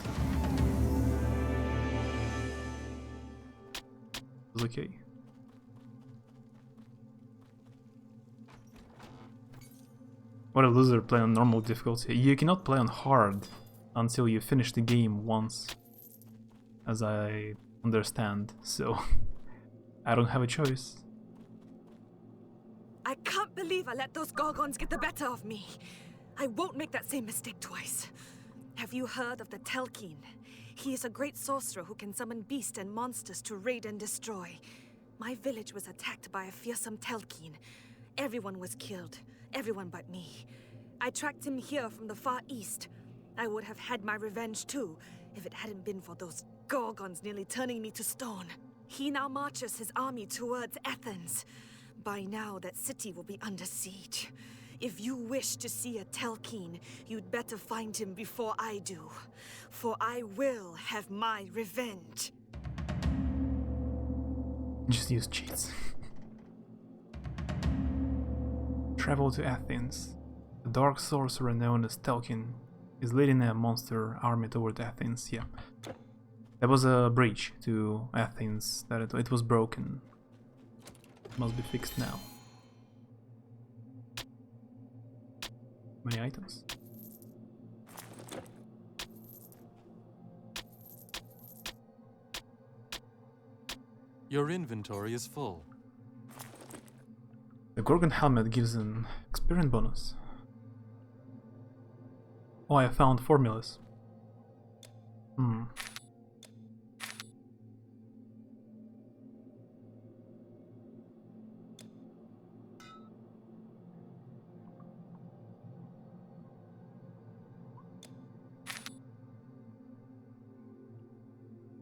It was okay. What a loser playing on normal difficulty. You cannot play on hard until you finish the game once, as I understand, so I don't have a choice. I can't believe I let those Gorgons get the better of me. I won't make that same mistake twice. Have you heard of the Telkeen? He is a great sorcerer who can summon beasts and monsters to raid and destroy. My village was attacked by a fearsome Telkeen. Everyone was killed, everyone but me. I tracked him here from the far east. I would have had my revenge too, if it hadn't been for those Gorgons nearly turning me to stone. He now marches his army towards Athens. By now, that city will be under siege. If you wish to see a Telkeen, you'd better find him before I do. For I will have my revenge. Just use cheats. Travel to Athens. The dark sorcerer known as Telkeen is leading a monster army toward Athens, yeah. There was a bridge to Athens, that it was broken. Must be fixed now. Many items. Your inventory is full. The Gorgon helmet gives an experience bonus. Oh, I found formulas.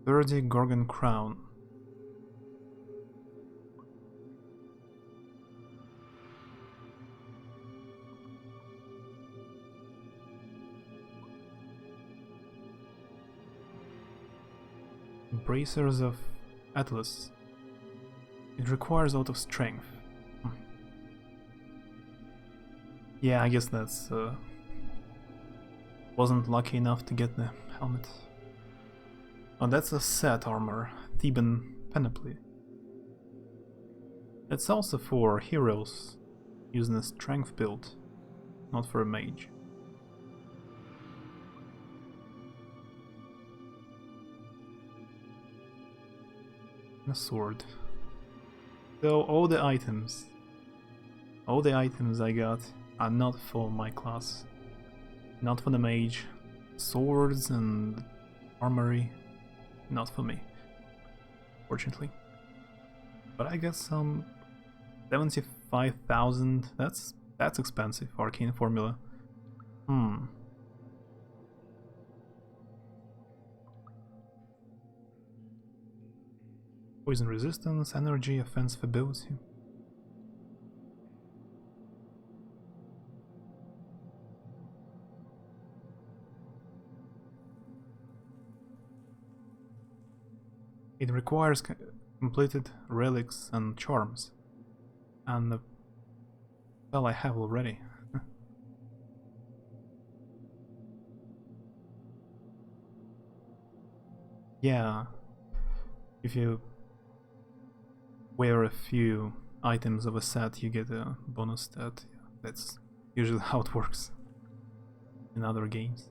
$30 Gorgon crown. Bracers of Atlas. It requires a lot of strength. Yeah, I guess that's wasn't lucky enough to get the helmet. Oh, that's a set armor, Theban Panoply. It's also for heroes using a strength build, not for a mage. A sword. So all the items I got are not for my class. Not for the mage. Swords and armory, not for me, fortunately. But I got some 75,000. That's expensive. Arcane formula. Poison resistance, energy, offensive ability. It requires completed relics and charms. And the spell I have already. Yeah. If you wear a few items of a set, you get a bonus stat. Yeah, that's usually how it works in other games.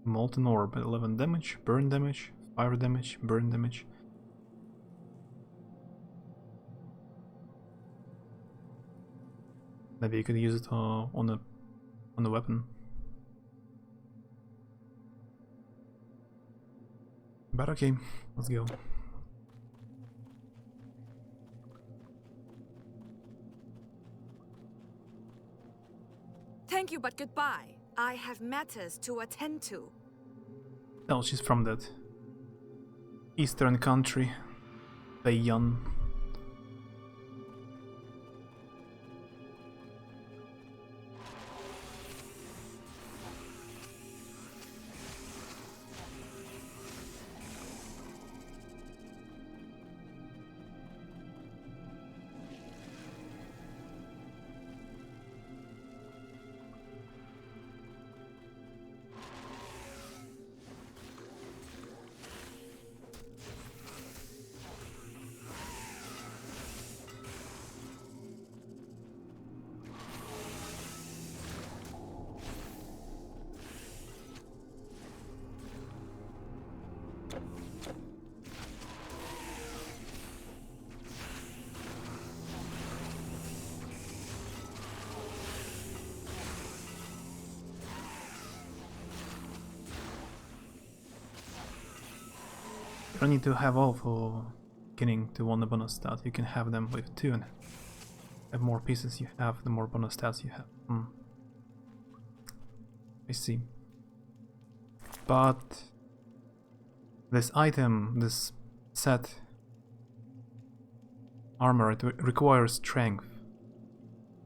Molten Orb, 11 damage, burn damage, fire damage, burn damage. Maybe you could use it on a weapon. But okay, let's go. Thank you, but goodbye. I have matters to attend to. Oh, she's from that eastern country, Bayan. You don't need to have all for getting to one bonus stat. You can have them with 2, and the more pieces you have, the more bonus stats you have. I see. But this item, this set armor, it requires strength,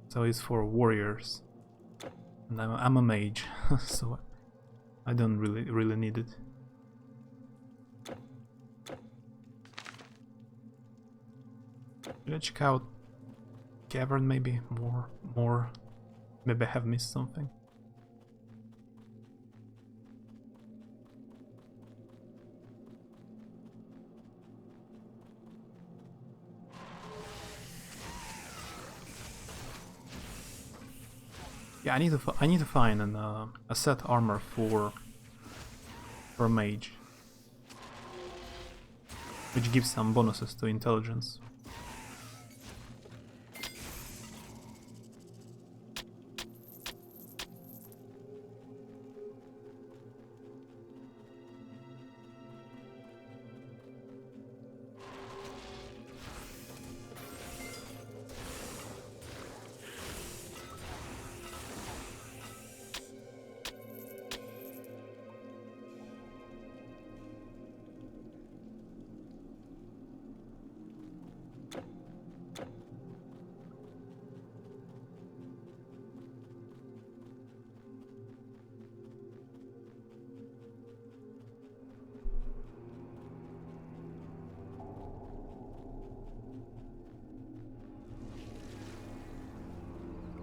so it's for warriors. And I'm a mage, so I don't really need it. Should I check out Cavern maybe? More. Maybe I have missed something. Yeah, I need to find a set armor for mage, which gives some bonuses to intelligence.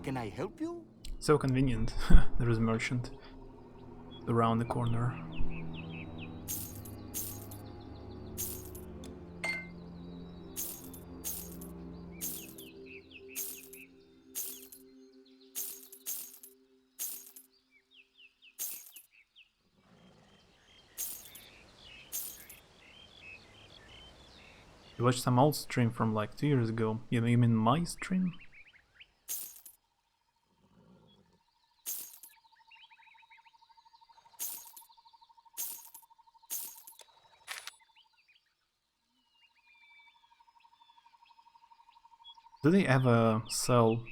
Can I help you? So convenient. There is a merchant around the corner. You watched some old stream from like 2 years ago. You mean my stream? Do they ever sell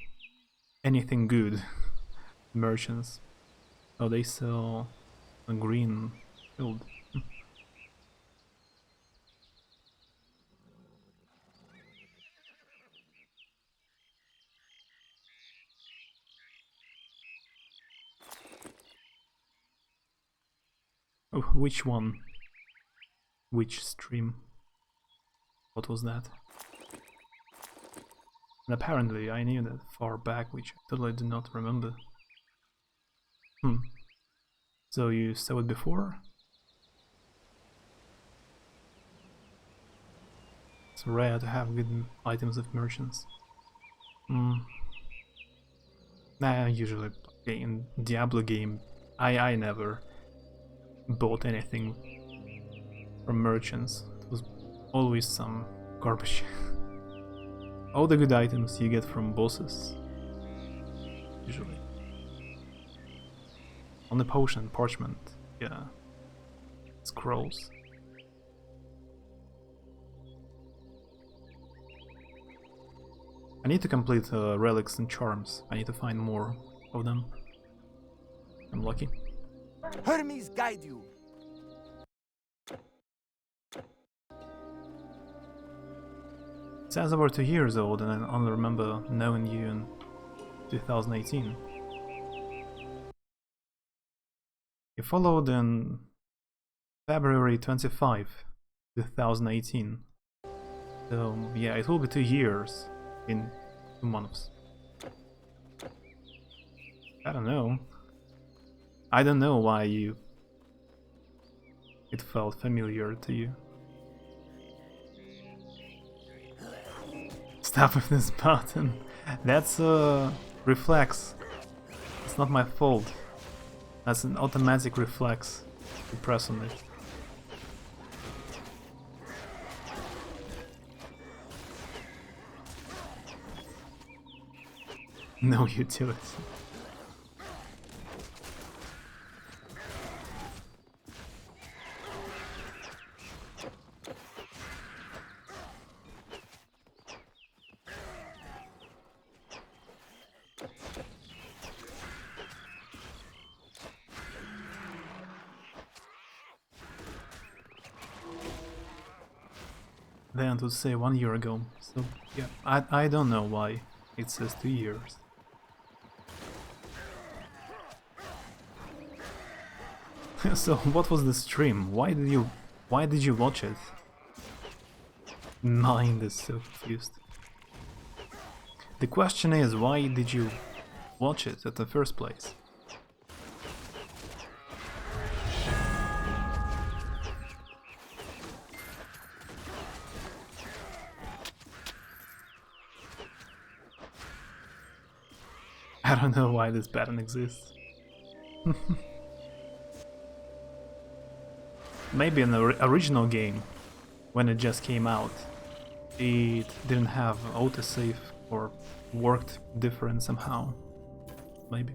anything good? Merchants? Oh, they sell a green field. Oh, which one? Which stream? What was that? And apparently I knew that far back, which I totally do not remember. So you saw it before? It's rare to have good items of merchants. Nah, usually in Diablo game, I never bought anything from merchants. It was always some garbage. All the good items you get from bosses, usually. On the potion, parchment, yeah. Scrolls. I need to complete relics and charms. I need to find more of them. I'm lucky. Hermes guide you. It says over 2 years old, and I only remember knowing you in 2018. You followed in February 25, 2018. So yeah, it will be 2 years in 2 months. I don't know. I don't know why it felt familiar to you. Stop with this button. That's a reflex. It's not my fault. That's an automatic reflex to press on it. No utility. Then to say 1 year ago, so yeah, I don't know why it says 2 years. So what was the stream? Why did you watch it? Mind is so confused. The question is, why did you watch it at the first place? I don't know why this pattern exists. Maybe in the original game, when it just came out, it didn't have autosave or worked different somehow. Maybe.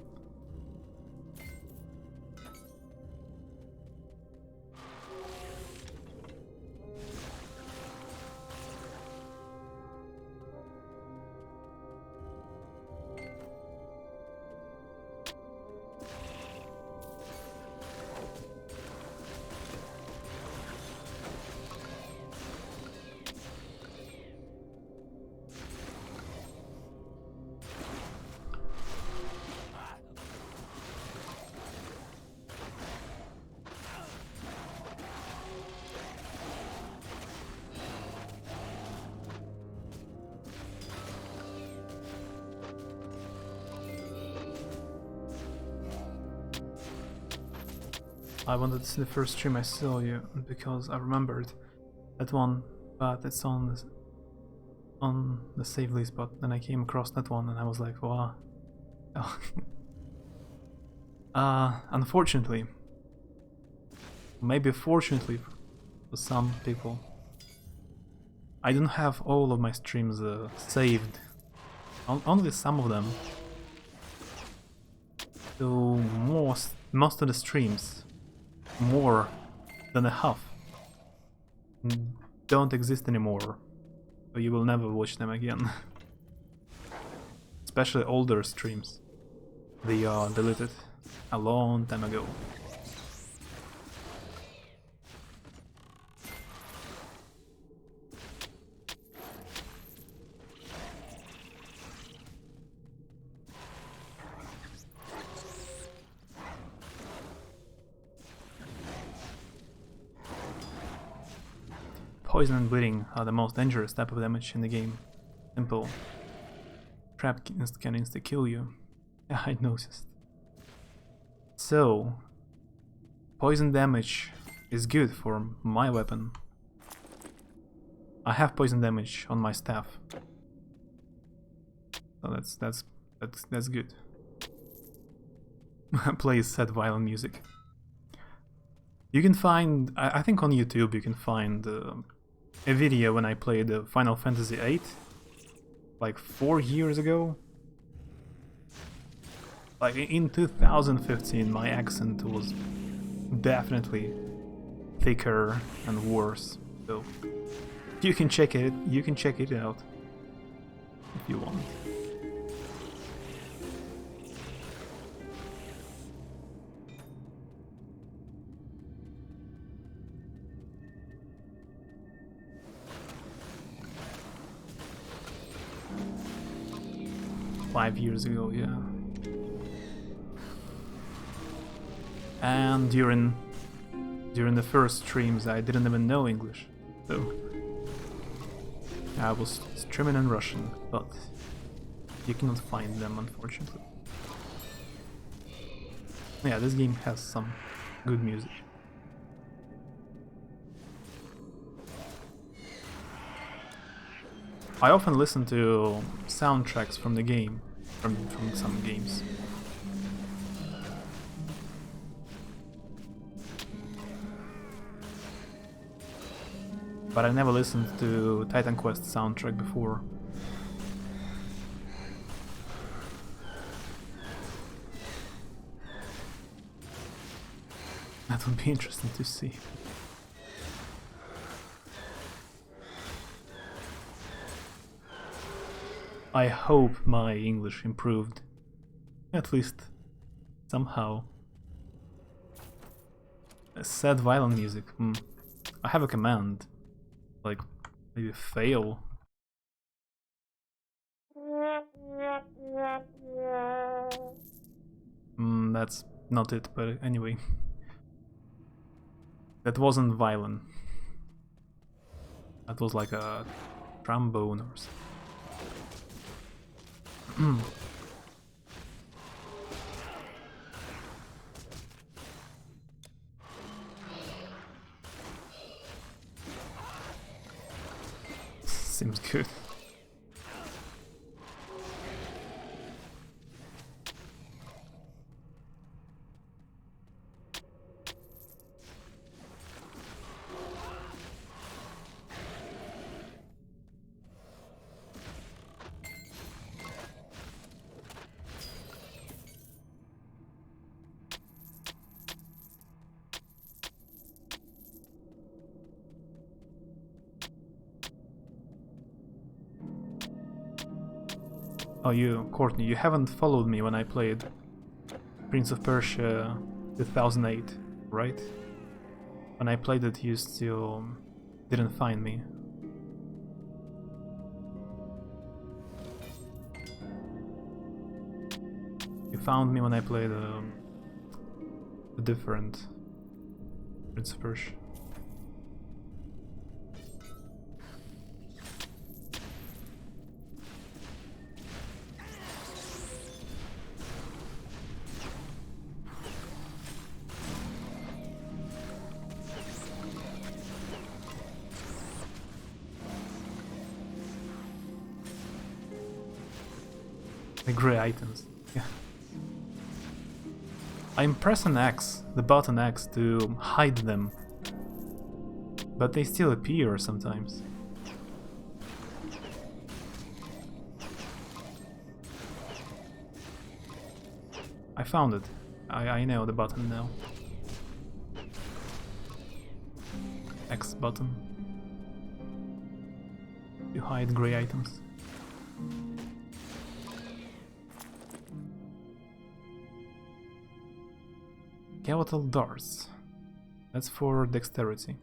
I wanted to see the first stream I saw you because I remembered that one, but it's on the save list. But then I came across that one and I was like, wow. Unfortunately, maybe fortunately for some people, I don't have all of my streams saved. Only some of them. So most of the streams, more than a half, don't exist anymore, so you will never watch them again. Especially older streams, they are deleted a long time ago. Poison and bleeding are the most dangerous type of damage in the game. Simple. Trap can insta-kill you. Yeah, I noticed. So, poison damage is good for my weapon. I have poison damage on my staff. So that's good. Play sad violent music. You can find, I think on YouTube you can find a video when I played Final Fantasy VIII, like 4 years ago. Like in 2015 my accent was definitely thicker and worse, so you can check it out if you want. Five years ago, yeah. And during the first streams I didn't even know English, so I was streaming in Russian, but you cannot find them, unfortunately. Yeah, this game has some good music. I often listen to soundtracks from the game, from some games. But I never listened to Titan Quest soundtrack before. That would be interesting to see. I hope my English improved, at least somehow. Sad violent music. I have a command, like maybe fail. That's not it, but anyway. That wasn't violent. That was like a trombone or something. Seems good. Oh, you, Courtney, you haven't followed me when I played Prince of Persia 2008, right? When I played it, you still didn't find me. You found me when I played a different Prince of Persia. The grey items. Yeah. I'm pressing X, the button X, to hide them, but they still appear sometimes. I found it. I know the button now. X button. To hide grey items. Skeletal darts. That's for dexterity.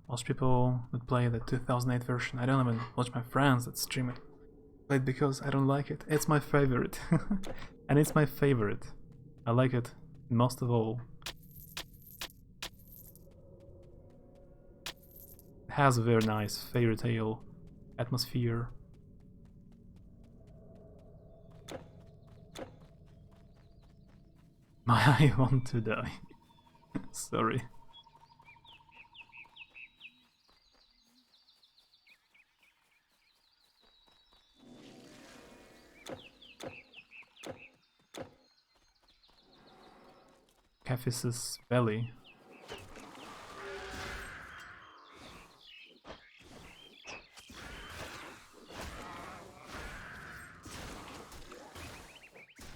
Most people that play the 2008 version, I don't even watch my friends that stream it. Play it because I don't like it. It's my favorite. And it's my favorite. I like it most of all. Has a very nice fairy tale atmosphere. I want to die. Sorry. Caphis's Valley.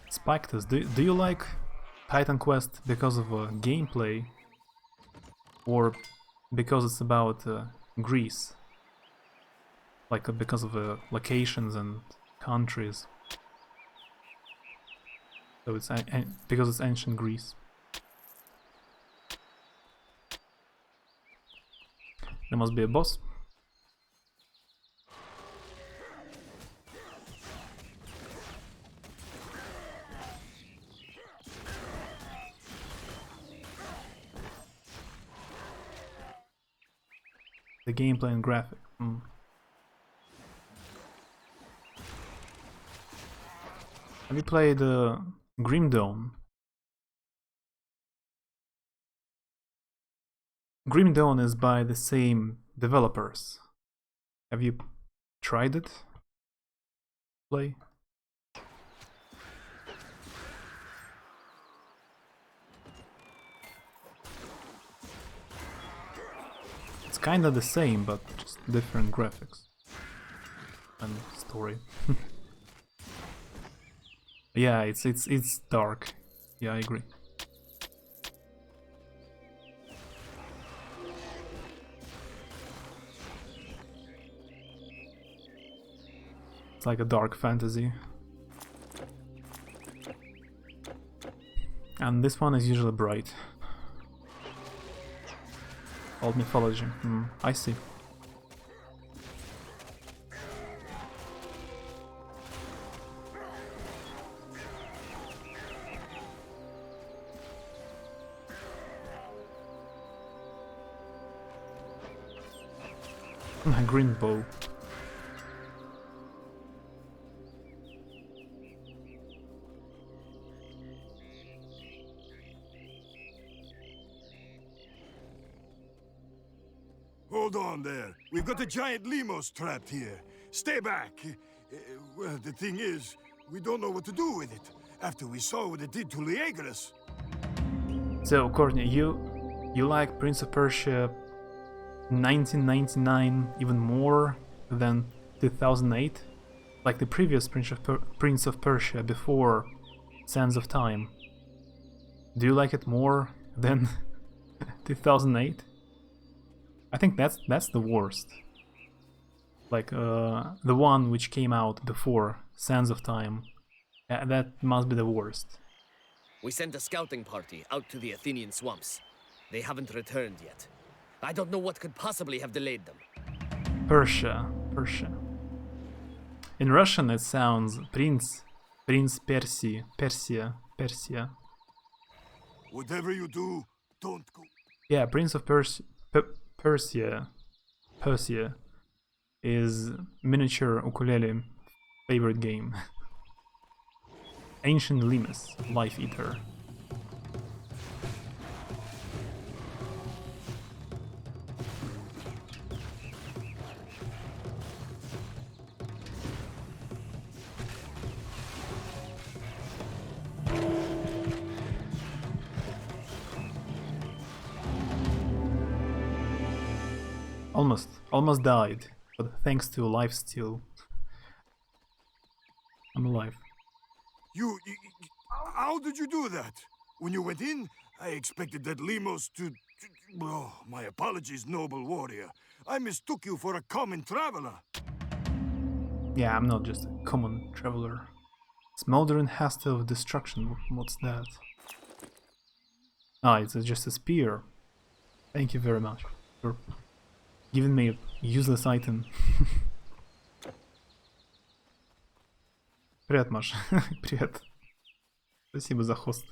Spectres, do you like Titan Quest because of gameplay, or because it's about Greece? Like because of locations and countries? So it's because it's ancient Greece. There must be a boss. The gameplay and graphic. Have you played Grim Dawn? Grim Dawn is by the same developers. Have you tried it? Play? It's kinda the same, but just different graphics and story. Yeah, it's dark. Yeah, I agree. It's like a dark fantasy. And this one is usually bright. Old mythology. I see. A green bow. Hold on there. We've got a giant limos trapped here. Stay back. Well, the thing is, we don't know what to do with it. After we saw what it did to Liegris. So, Courtney, you like Prince of Persia 1999 even more than 2008? Like the previous Prince of Persia before Sands of Time? Do you like it more than 2008? I think that's the worst. Like the one which came out before Sands of Time. That must be the worst. We sent a scouting party out to the Athenian swamps. They haven't returned yet. I don't know what could possibly have delayed them. Persia. In Russian it sounds Prince Persia. Whatever you do, don't go. Yeah, Prince of Persia is miniature ukulele favorite game. Ancient Limes, Life Eater. Almost died, but thanks to lifesteal, I'm alive. How did you do that? When you went in, I expected that Limos to... Oh, my apologies, noble warrior. I mistook you for a common traveler. Yeah, I'm not just a common traveler. Smoldering Haste of Destruction, what's that? Ah, it's just a spear. Thank you very much for giving me a useless item. Привет, Маш. Привет. Спасибо за хост.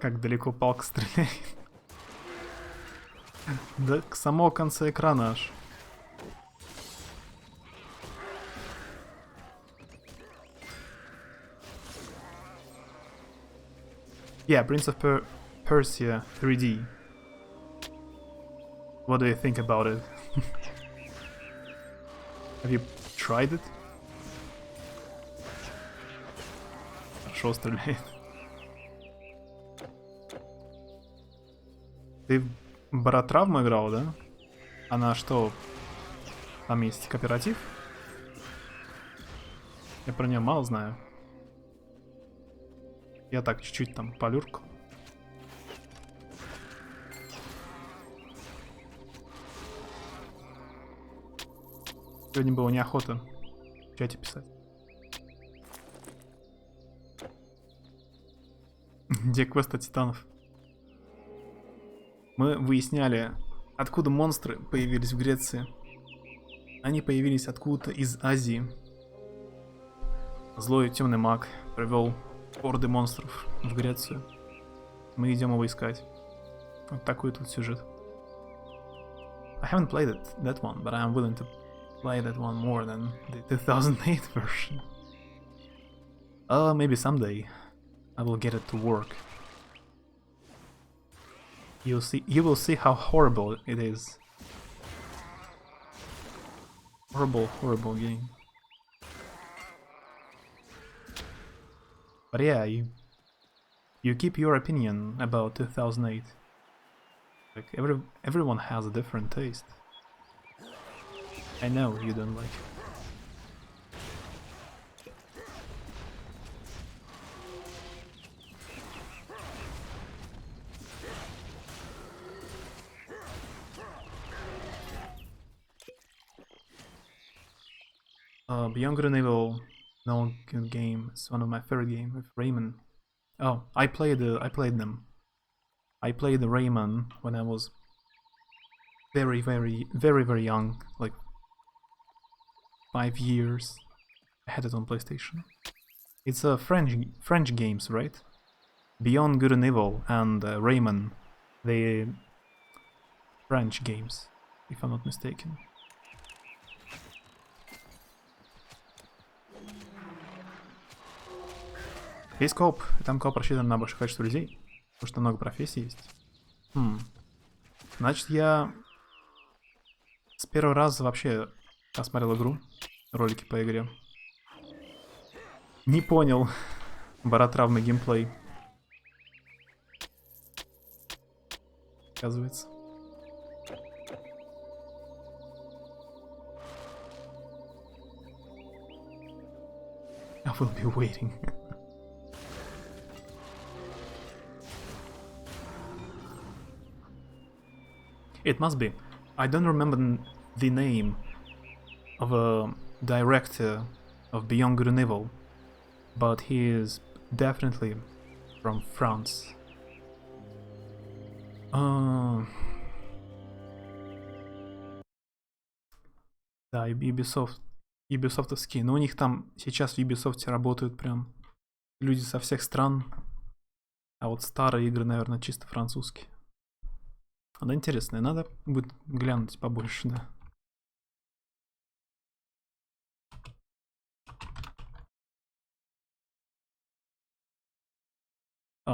Как далеко палка стреляет. Да к самого конца экрана аж. Yeah, Prince of Persia 3D. What do you think about it? Have you tried it? Хорошо стреляет. Ты в Баратравму играл, да? Она что? Там есть кооператив? Я про нее мало знаю. Я так чуть-чуть там полюркал. Сегодня было неохота в чате писать. Где квест от титанов? Мы выясняли, откуда монстры появились в Греции. Они появились откуда-то из Азии. Злой темный маг привел орды монстров в Грецию. Мы идем его искать. Вот такой тут сюжет. I haven't played that one, but I'm willing to play that one more than the 2008 version. Maybe someday I will get it to work. You will see how horrible it is. Horrible game. But yeah, you keep your opinion about 2008. Like everyone has a different taste. I know you don't like it. Beyond Good and Evil, no good game. It's one of my favorite games with Rayman. Oh, I played them. I played the Rayman when I was very young, like 5 years. I had it on PlayStation. It's a French games, right? Beyond Good and Evil and Rayman, they French games, if I'm not mistaken. Есть кооп, и там кооп рассчитан на большое количество людей, потому что много профессий есть. Значит, я с первого раза вообще посмотрел игру, ролики по игре. Не понял баротравный геймплей. Оказывается. I will be waiting. It must be. I don't remember the name of a director of Beyond Good and Evil, but he is definitely from France. Да, Ubisoft'овские, но у них там сейчас в Ubisoft работают прям люди со всех стран, а вот старые игры, наверное, чисто французские. Она интересная, надо будет глянуть побольше, да.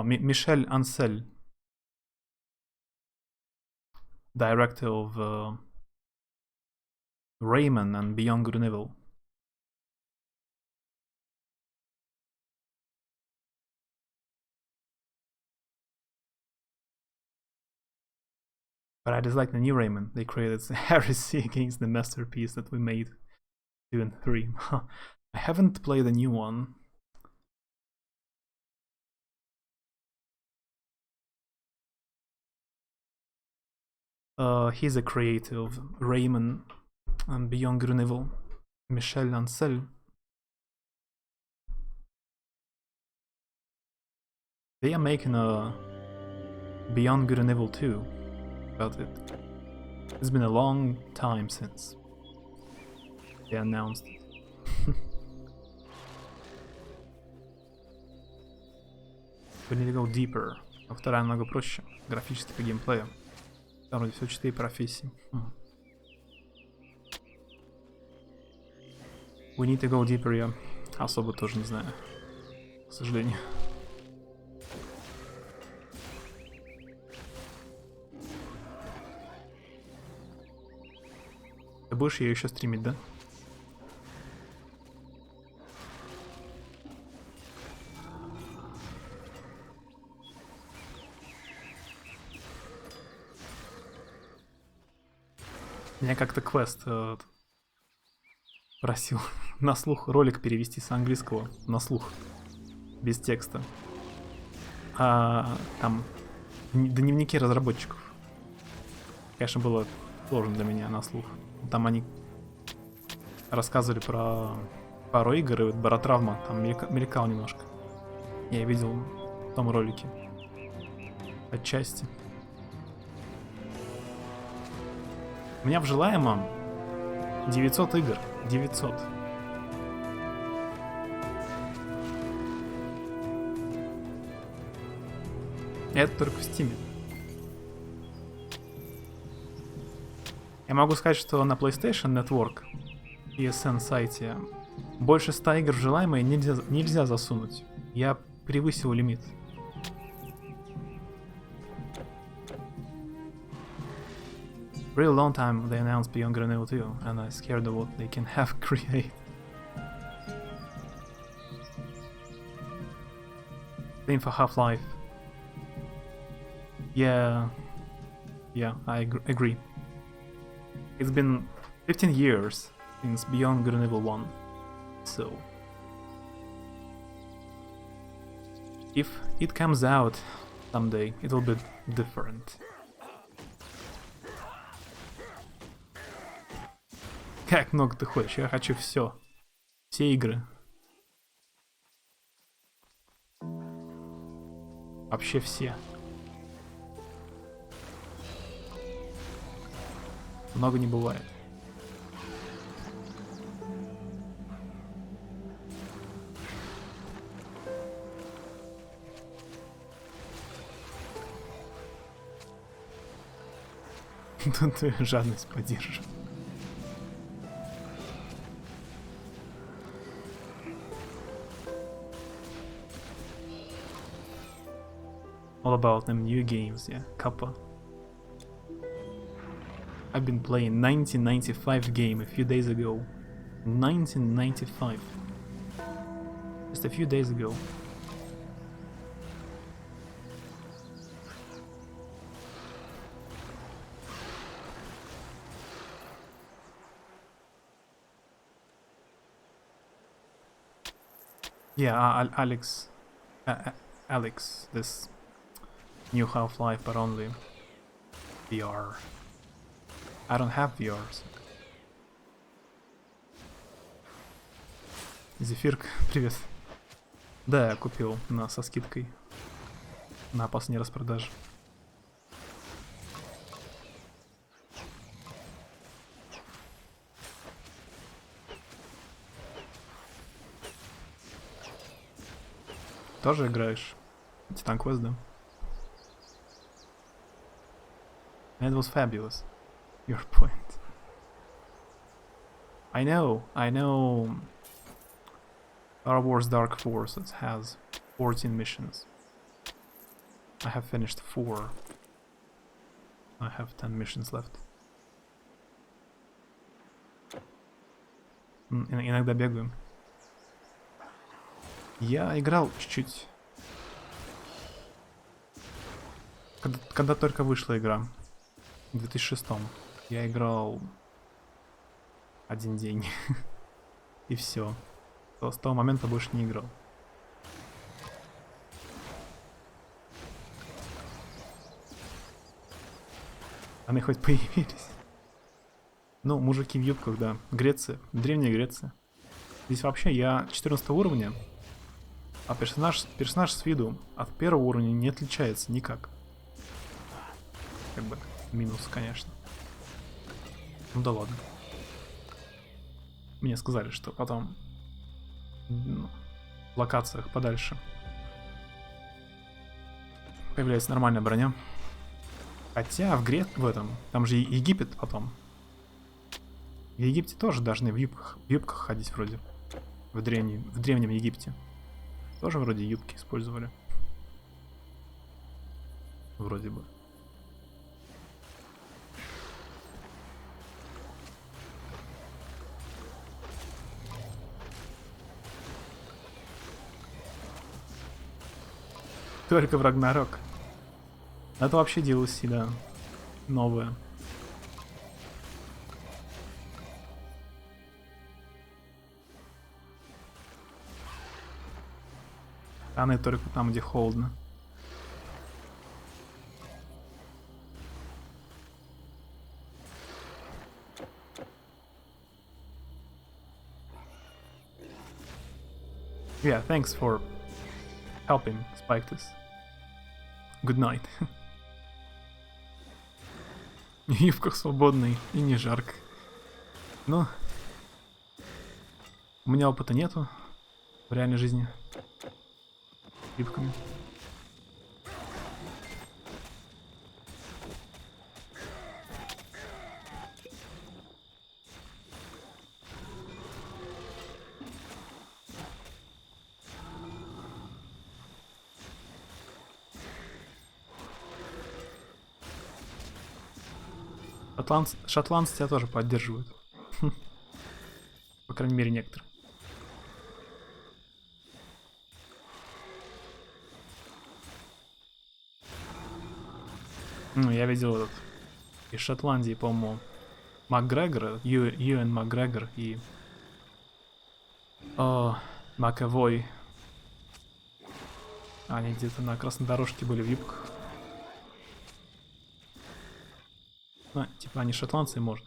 Мишель Ансель, director of Rayman and Beyond Good and Evil. But I dislike the new Rayman. They created heresy against the masterpiece that we made 2 and 3. I haven't played the new one. He's a creator of Rayman and Beyond Good and Evil, Michel Ancel. They are making a Beyond Good and Evil 2, but it's been a long time since they announced it. We need to go deeper. А вторая намного проще, графически по геймплею. Там вроде все 4 профессии. We need to go deeper, я особо тоже не знаю, к сожалению. Ты будешь ее еще стримить, да? Меня как-то квест просил на слух ролик перевести с английского на слух, без текста. Там дневники разработчиков. Конечно, было сложно для меня на слух. Там они рассказывали про пару игр, и вот Баротравма там мелькал немножко. Я видел в том ролике. Отчасти. У меня в желаемом 900 игр. 900. Это только в Steam. Я могу сказать, что на PlayStation Network PSN сайте больше 100 игр в желаемое нельзя засунуть. Я превысил лимит. Really long time they announced Beyond Good and Evil 2, and I'm scared of what they can have create. Same for Half-Life. Yeah, I agree. It's been 15 years since Beyond Good and Evil 1, so if it comes out someday, it will be different. Как много ты хочешь? Я хочу все. Все игры. Вообще все. Много не бывает. Тут жадность поддерживает. All about them new games, yeah, Kappa. I've been playing 1995 game a few days ago. 1995. Just a few days ago. Yeah, Alex, this new Half-Life, but only VR. I don't have VRs. Зефирка, привет. Да, я купил со скидкой на последней распродаже. Тоже играешь? Titan Quest, да? It was fabulous. Your point. I know. Star Wars Dark Forces has 14 missions. I have finished 4. I have 10 missions left. Иногда бегаю. Я играл чуть-чуть. Когда только вышла игра. В 2006 я играл 1 день. И все. С того момента больше не играл. Они хоть появились. Ну, мужики в юбках, да. Греция. Древняя Греция. Здесь вообще я 14 уровня. А персонаж с виду от первого уровня не отличается никак. Как бы минус, конечно. Ну да ладно. Мне сказали, что потом в локациях подальше появляется нормальная броня. Хотя в этом, там же Египет потом. В Египте тоже должны в юбках ходить вроде. В древнем Египте. Тоже вроде юбки использовали. Вроде бы. Только в Рагнарёк. Это вообще DLC, да. Новое. Они только там, где холодно. Yeah, thanks for helping spike this. Good night. Юбка свободный и не жарко. Ну, у меня опыта нету в реальной жизни. Юбками. Шотландцы тебя тоже поддерживают. По крайней мере, некоторые. Ну, я видел этот из Шотландии, по-моему, Макгрегора, Юэн Макгрегор и Маковой. Они где-то на красной дорожке были в юбках. Ну, типа они шотландцы, можно.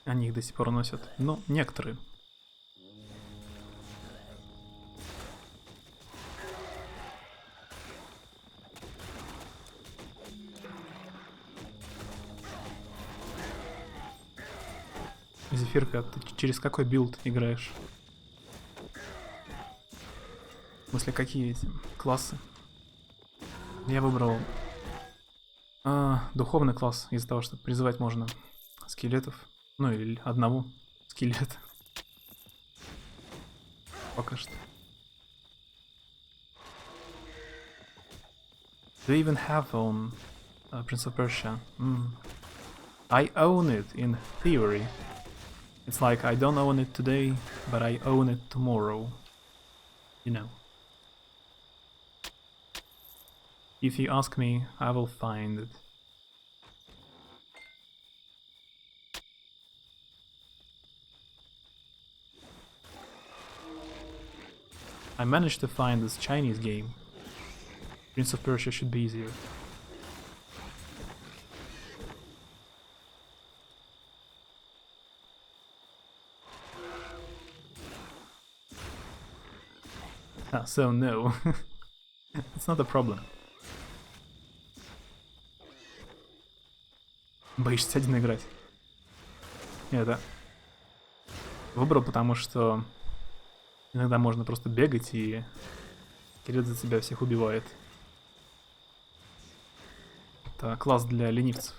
Они их до сих пор носят. Ну, некоторые. Зефирка, ты через какой билд играешь? В смысле, какие эти классы? Я выбрал духовный класс, из-за того, что призывать можно скелетов. Ну или одного скелета. Пока что. Do you even have on Prince of Persia? I own it in theory. It's like I don't own it today, but I own it tomorrow. You know. If you ask me, I will find it. I managed to find this Chinese game. Prince of Persia should be easier. Ah, so no. It's not a problem. Боишься один играть? Это выбрал, потому что иногда можно просто бегать, и Кирилл за тебя всех убивает. Это класс для ленивцев.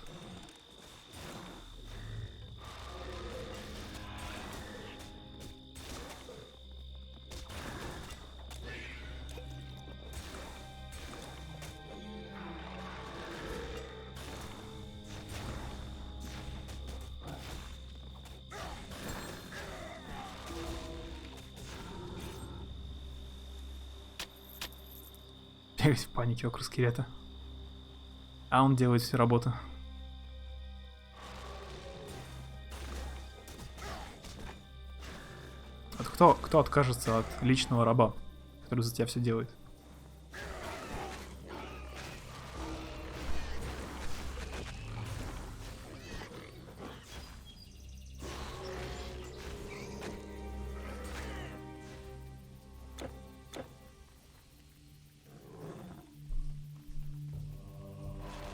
Бегать в панике вокруг скелета. А он делает всю работу. Вот кто откажется от личного раба, который за тебя все делает?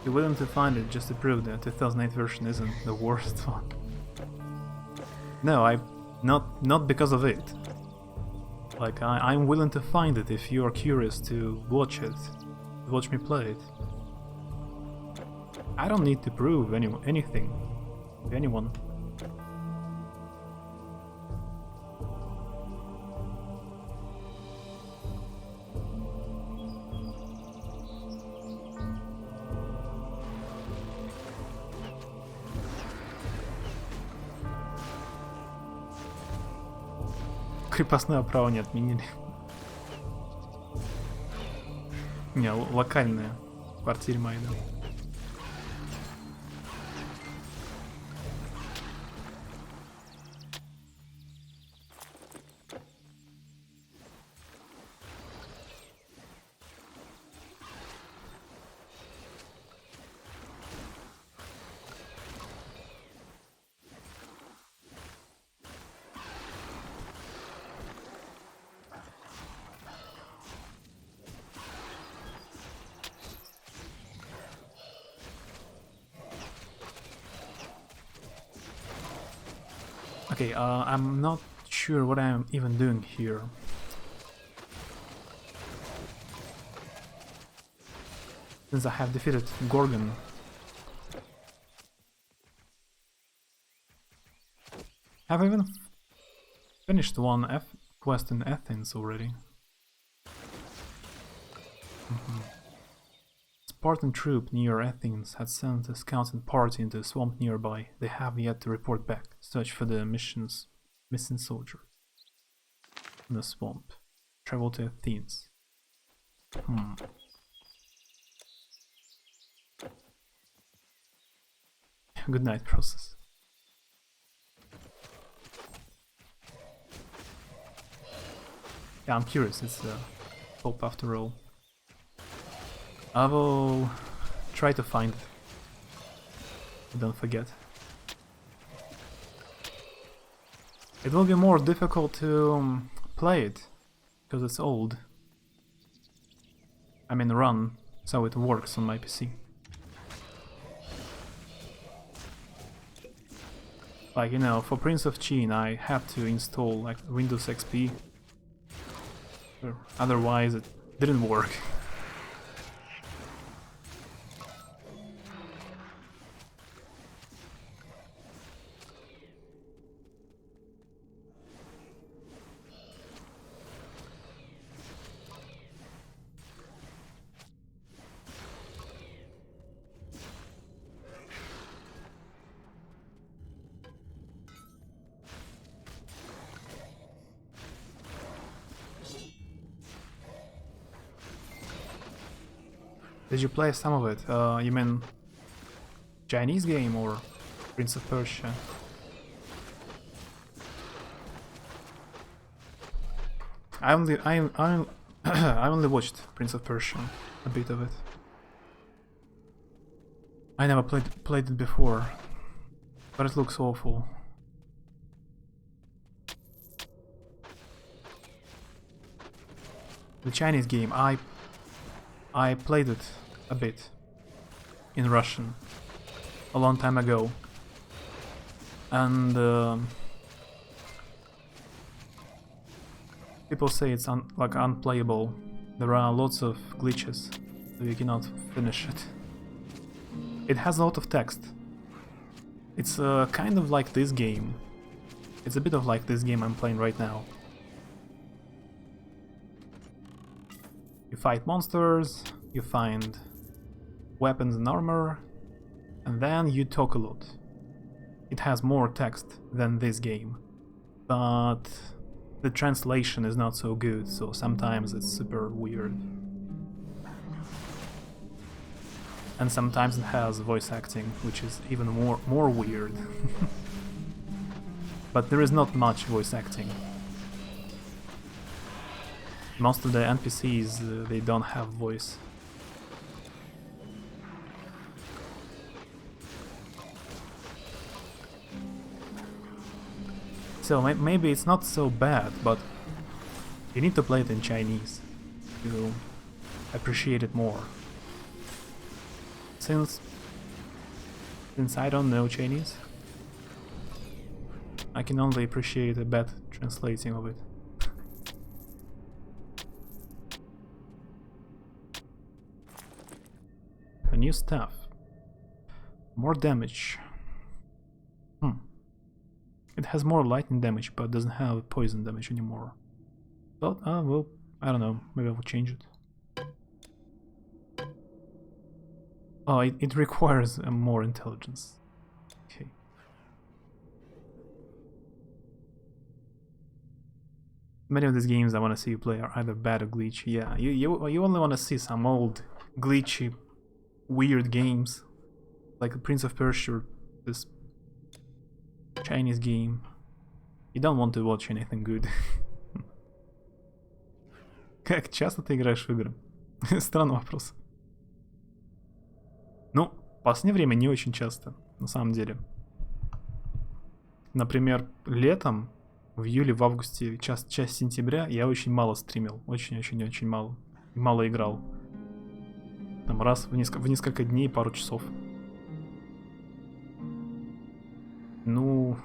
You're willing to find it just to prove that the 2008 version isn't the worst one. No, not because of it. Like, I'm willing to find it if you are curious to watch it, to watch me play it. I don't need to prove anything to anyone. Крепостное право не отменили. Не, локальное. В квартире моей, да. Okay, I'm not sure what I'm even doing here. Since I have defeated Gorgon. Have I even finished one quest in Athens already? Spartan troop near Athens had sent a scouting party into a swamp nearby. They have yet to report back. Search for the mission's missing soldier. In the swamp. Travel to Athens. Good night, process. Yeah, I'm curious. It's a hope after all. I will try to find it. Don't forget. It will be more difficult to play it, because it's old. I mean run, so it works on my PC. Like, you know, for Prince of Chin I had to install like Windows XP. Otherwise it didn't work. Did you play some of it? You mean Chinese game or Prince of Persia? I only watched Prince of Persia, a bit of it. I never played it before, but it looks awful. The Chinese game, I played it a bit in Russian a long time ago, and people say it's like unplayable. There are lots of glitches, so you cannot finish it. It has a lot of text. It's kind of like this game. It's a bit of like this game I'm playing right now. You fight monsters, you find weapons and armor, and then you talk a lot. It has more text than this game, but the translation is not so good, so sometimes it's super weird. And sometimes it has voice acting, which is even more weird. But there is not much voice acting. Most of the NPCs, they don't have voice. So maybe it's not so bad, but you need to play it in Chinese to appreciate it more. Since I don't know Chinese, I can only appreciate a bad translating of it. The new stuff. More damage. It has more lightning damage, but doesn't have poison damage anymore. But, well, I don't know, maybe I will change it. Oh, it requires more intelligence. Okay. Many of these games I want to see you play are either bad or glitchy. Yeah, you only want to see some old, glitchy, weird games. Like Prince of Persia, this Chinese game. You don't want to watch anything good. Как часто ты играешь в игры? Странный вопрос. Ну, в последнее время не очень часто, на самом деле. Например, летом, в июле, в августе, часть сентября я очень мало стримил. Очень-очень-очень мало. И мало играл. Там раз в несколько дней, пару часов. Ну,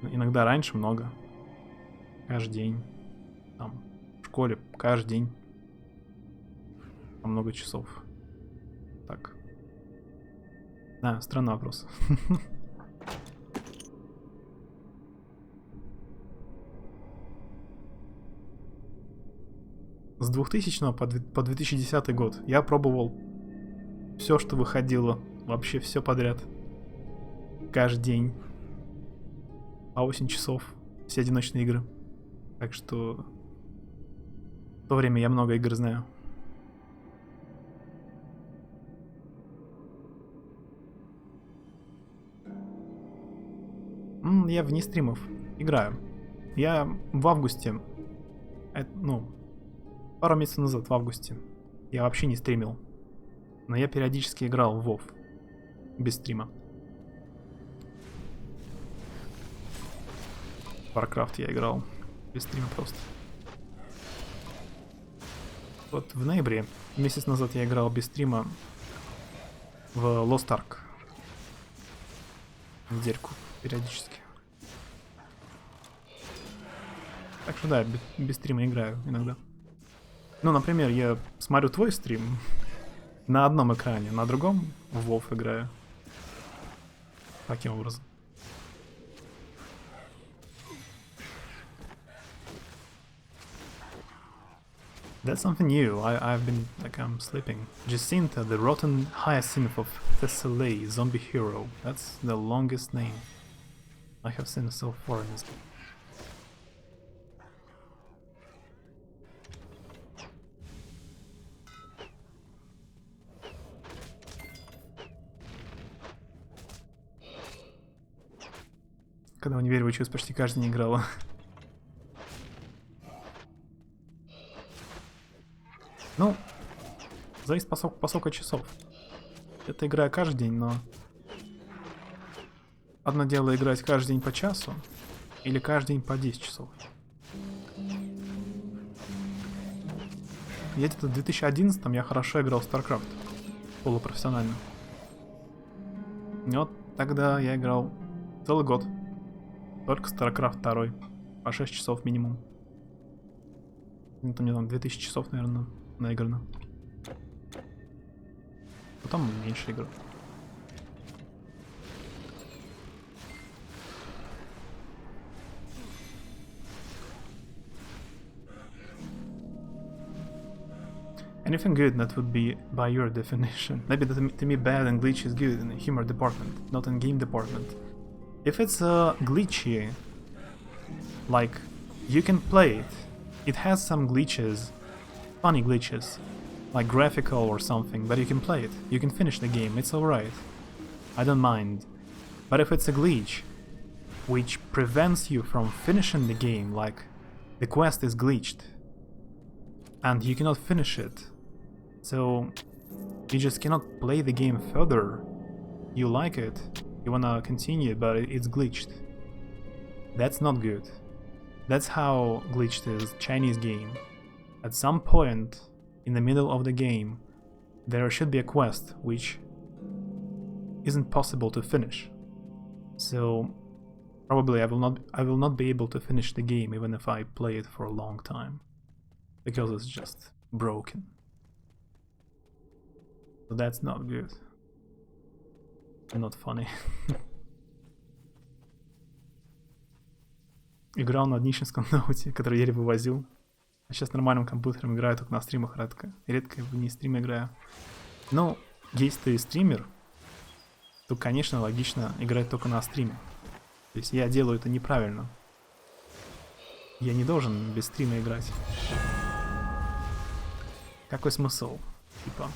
иногда раньше много. Каждый день. Там, в школе каждый день. По много часов. Так. Да, странный вопрос. С 2000 по 2010 год я пробовал все, что выходило. Вообще все подряд. Каждый день. По 8 часов. Все одиночные игры. Так что в то время я много игр знаю. Я вне стримов играю. Я в августе, ну, пару месяцев назад, в августе, я вообще не стримил. Но я периодически играл в WoW. Без стрима. Warcraft я играл. Без стрима просто. Вот в ноябре, месяц назад, я играл без стрима в Lost Ark. Недельку периодически. Так что да, без стрима играю иногда. Ну, например, я смотрю твой стрим на одном экране, на другом в WoW играю. Таким образом. That's something new. I've been, like, I'm sleeping. Jacinta, the rotten hyacinth of Thessaly, zombie hero. That's the longest name I have seen so far in this game. Когда в универе училась, почти каждый день играла. Ну, зависит по сколько часов. Это играю каждый день, но... Одно дело играть каждый день по часу, или каждый день по 10 часов. Где-то в 2011-м я хорошо играл в StarCraft. Полупрофессионально. И вот тогда я играл целый год. Только StarCraft 2. По 6 часов минимум. Это мне там 2000 часов, наверное, наиграно. Потом меньше играл. Anything good that would be by your definition. Maybe to me bad and glitchy is good in the humor department, not in game department. If it's glitchy, like you can play it. It has some glitches, funny glitches, like graphical or something, but you can play it. You can finish the game, it's alright. I don't mind. But if it's a glitch, which prevents you from finishing the game, like the quest is glitched, and you cannot finish it, so you just cannot play the game further. You like it, you wanna continue, but it's glitched. That's not good. That's how glitched is Chinese game. At some point in the middle of the game, there should be a quest which isn't possible to finish. So probably I will not be able to finish the game even if I play it for a long time, because it's just broken. So that's not good. Not funny. Играл на днищенском ноуте, который еле вывозил. А сейчас нормальным компьютером играю, только на стримах редко. Редко вне стрима играю. Но если ты стример, то, конечно, логично играть только на стриме. То есть я делаю это неправильно. Я не должен без стрима играть. Какой смысл? Типа...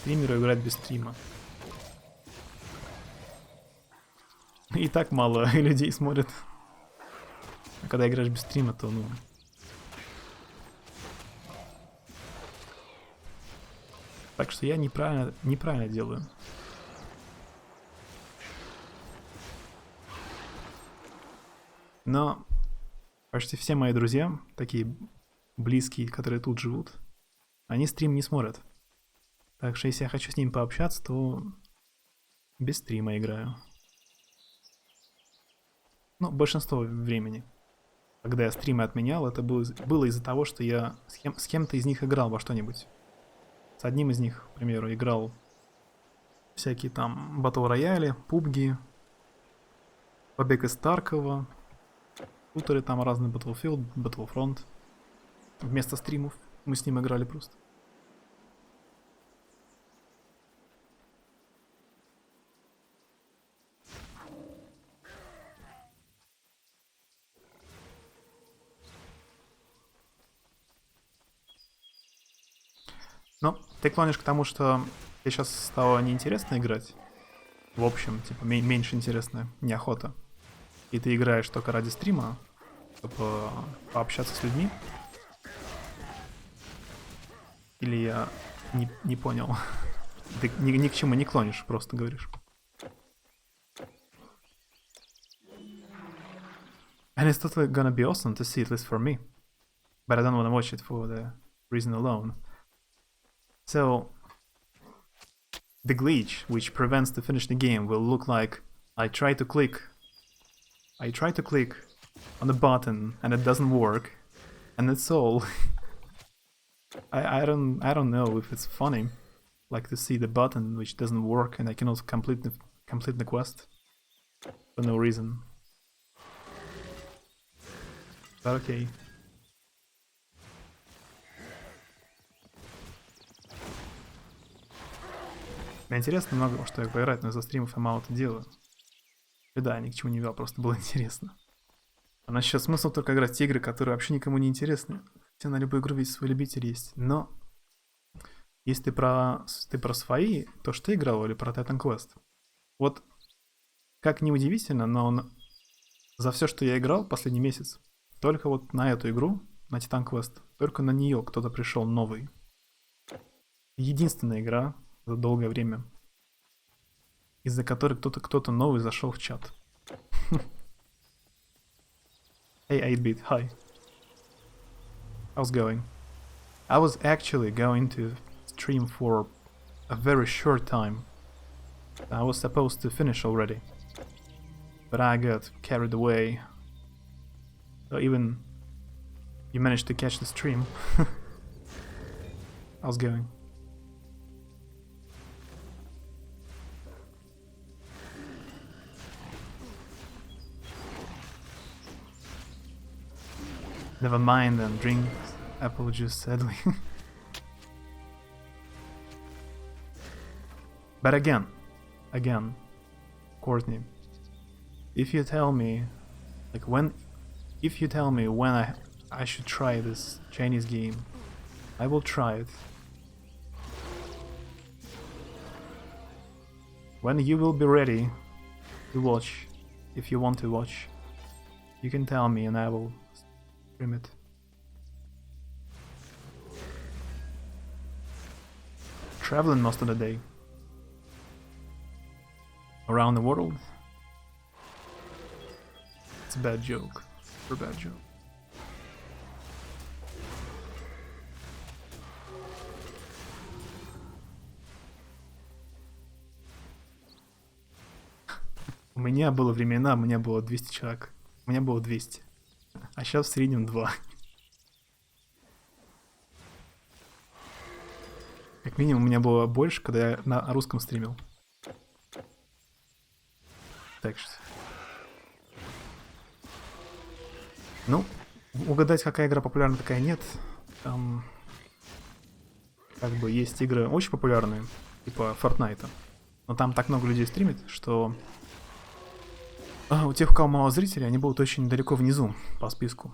Стримеру играть без стрима. И так мало людей смотрят. А когда играешь без стрима, то ну... Так что я неправильно делаю. Но почти все мои друзья, такие близкие, которые тут живут, они стрим не смотрят. Так что если я хочу с ними пообщаться, то без стрима играю. Ну, большинство времени. Когда я стримы отменял, это было из-за того, что я с кем-то из них играл во что-нибудь. С одним из них, к примеру, играл всякие там батл рояли, пубги, Побег из Таркова, шутеры там разные, Battlefield, Battlefront. Вместо стримов мы с ним играли просто. Ну, ты клонишь к тому, что тебе сейчас стало неинтересно играть? В общем, типа, меньше интересно, неохота. И ты играешь только ради стрима, чтобы пообщаться с людьми? Или я не понял? Ты ни к чему не клонишь, просто говоришь. And it's totally gonna be awesome to see, at least for me. But I don't wanna watch it for the reason alone. So, the glitch, which prevents to finish the game, will look like I try to click on a button and it doesn't work, and that's all. I don't know if it's funny, like to see the button which doesn't work and I cannot complete the quest for no reason. But okay. Мне интересно много что я поиграть, но из-за стримов я мало это делаю. И да, ни к чему не вел, просто было интересно. А насчет смысла только играть в игры, которые вообще никому не интересны. Хотя на любую игру ведь свой любитель есть. Но если ты про свои, то что ты играл или про Titan Quest? Вот как ни удивительно, но за все, что я играл последний месяц, только вот на эту игру, на Titan Quest, только на нее кто-то пришел новый. Единственная игра за долгое время, из-за которой кто-то новый зашел в чат. Hey 8-bit, hi. How's going? I was actually going to stream for a very short time. I was supposed to finish already, but I got carried away. So even you managed to catch the stream. How's going? Never mind then, drink apple juice sadly. But again, Courtney, if you tell me when I should try this Chinese game, I will try it. When you will be ready to watch, if you want to watch, you can tell me and I will stream it. Traveling most of the day. Around the world? It's a bad joke. Super bad joke. У меня было времена, у меня было 200 человек. У меня было 200. А сейчас в среднем 2. Как минимум у меня было больше, когда я на русском стримил. Так что... Ну, угадать, какая игра популярна, такая нет. Там... Как бы есть игры очень популярные, типа Fortnite. Но там так много людей стримит, что... у тех, у кого мало зрителей, они будут очень далеко внизу по списку.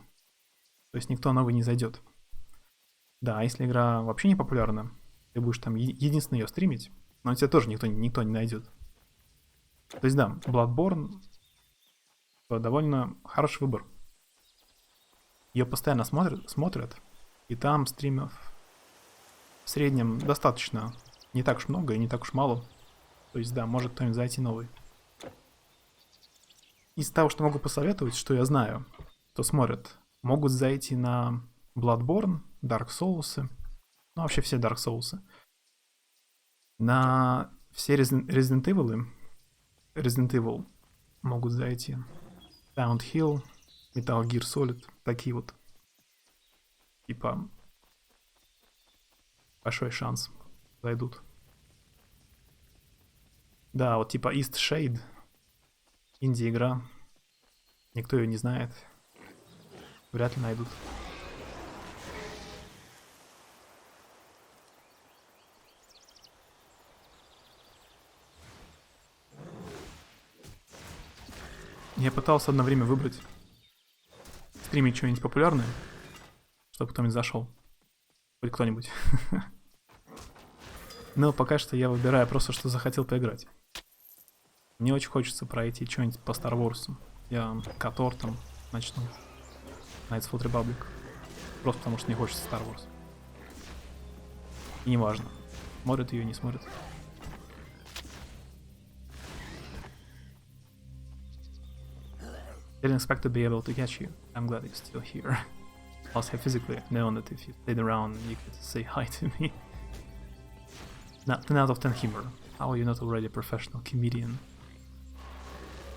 То есть никто новый не зайдет. Да, а если игра вообще не популярна, ты будешь там единственный ее стримить, но тебя тоже никто не найдет. То есть да, Bloodborne довольно хороший выбор. Ее постоянно смотрят, и там стримов в среднем достаточно. Не так уж много и не так уж мало. То есть да, может кто-нибудь зайти новый. Из того, что могу посоветовать, что я знаю, кто смотрит, могут зайти на Bloodborne, Dark Souls, ну вообще все Dark Souls, на все Resident Evil могут зайти, Silent Hill, Metal Gear Solid, такие вот, типа, большой шанс зайдут. Да, вот типа East Shade, инди-игра, никто ее не знает, вряд ли найдут. Я пытался одно время выбрать, стримить что-нибудь популярное, чтобы кто-нибудь зашел. Хоть кто-нибудь. Но пока что я выбираю просто, что захотел поиграть. Мне очень хочется пройти что-нибудь по Star Wars. Я Котор там начну. Knights of the Republic. Просто потому что мне хочется Star Wars. И неважно, смотрят ее, не смотрят. Didn't expect to be able to catch you. I'm glad you're still here. Plus, I physically known that if you stayed around, you could say hi to me. Not 10 out of 10 humor. How are you not already a professional comedian?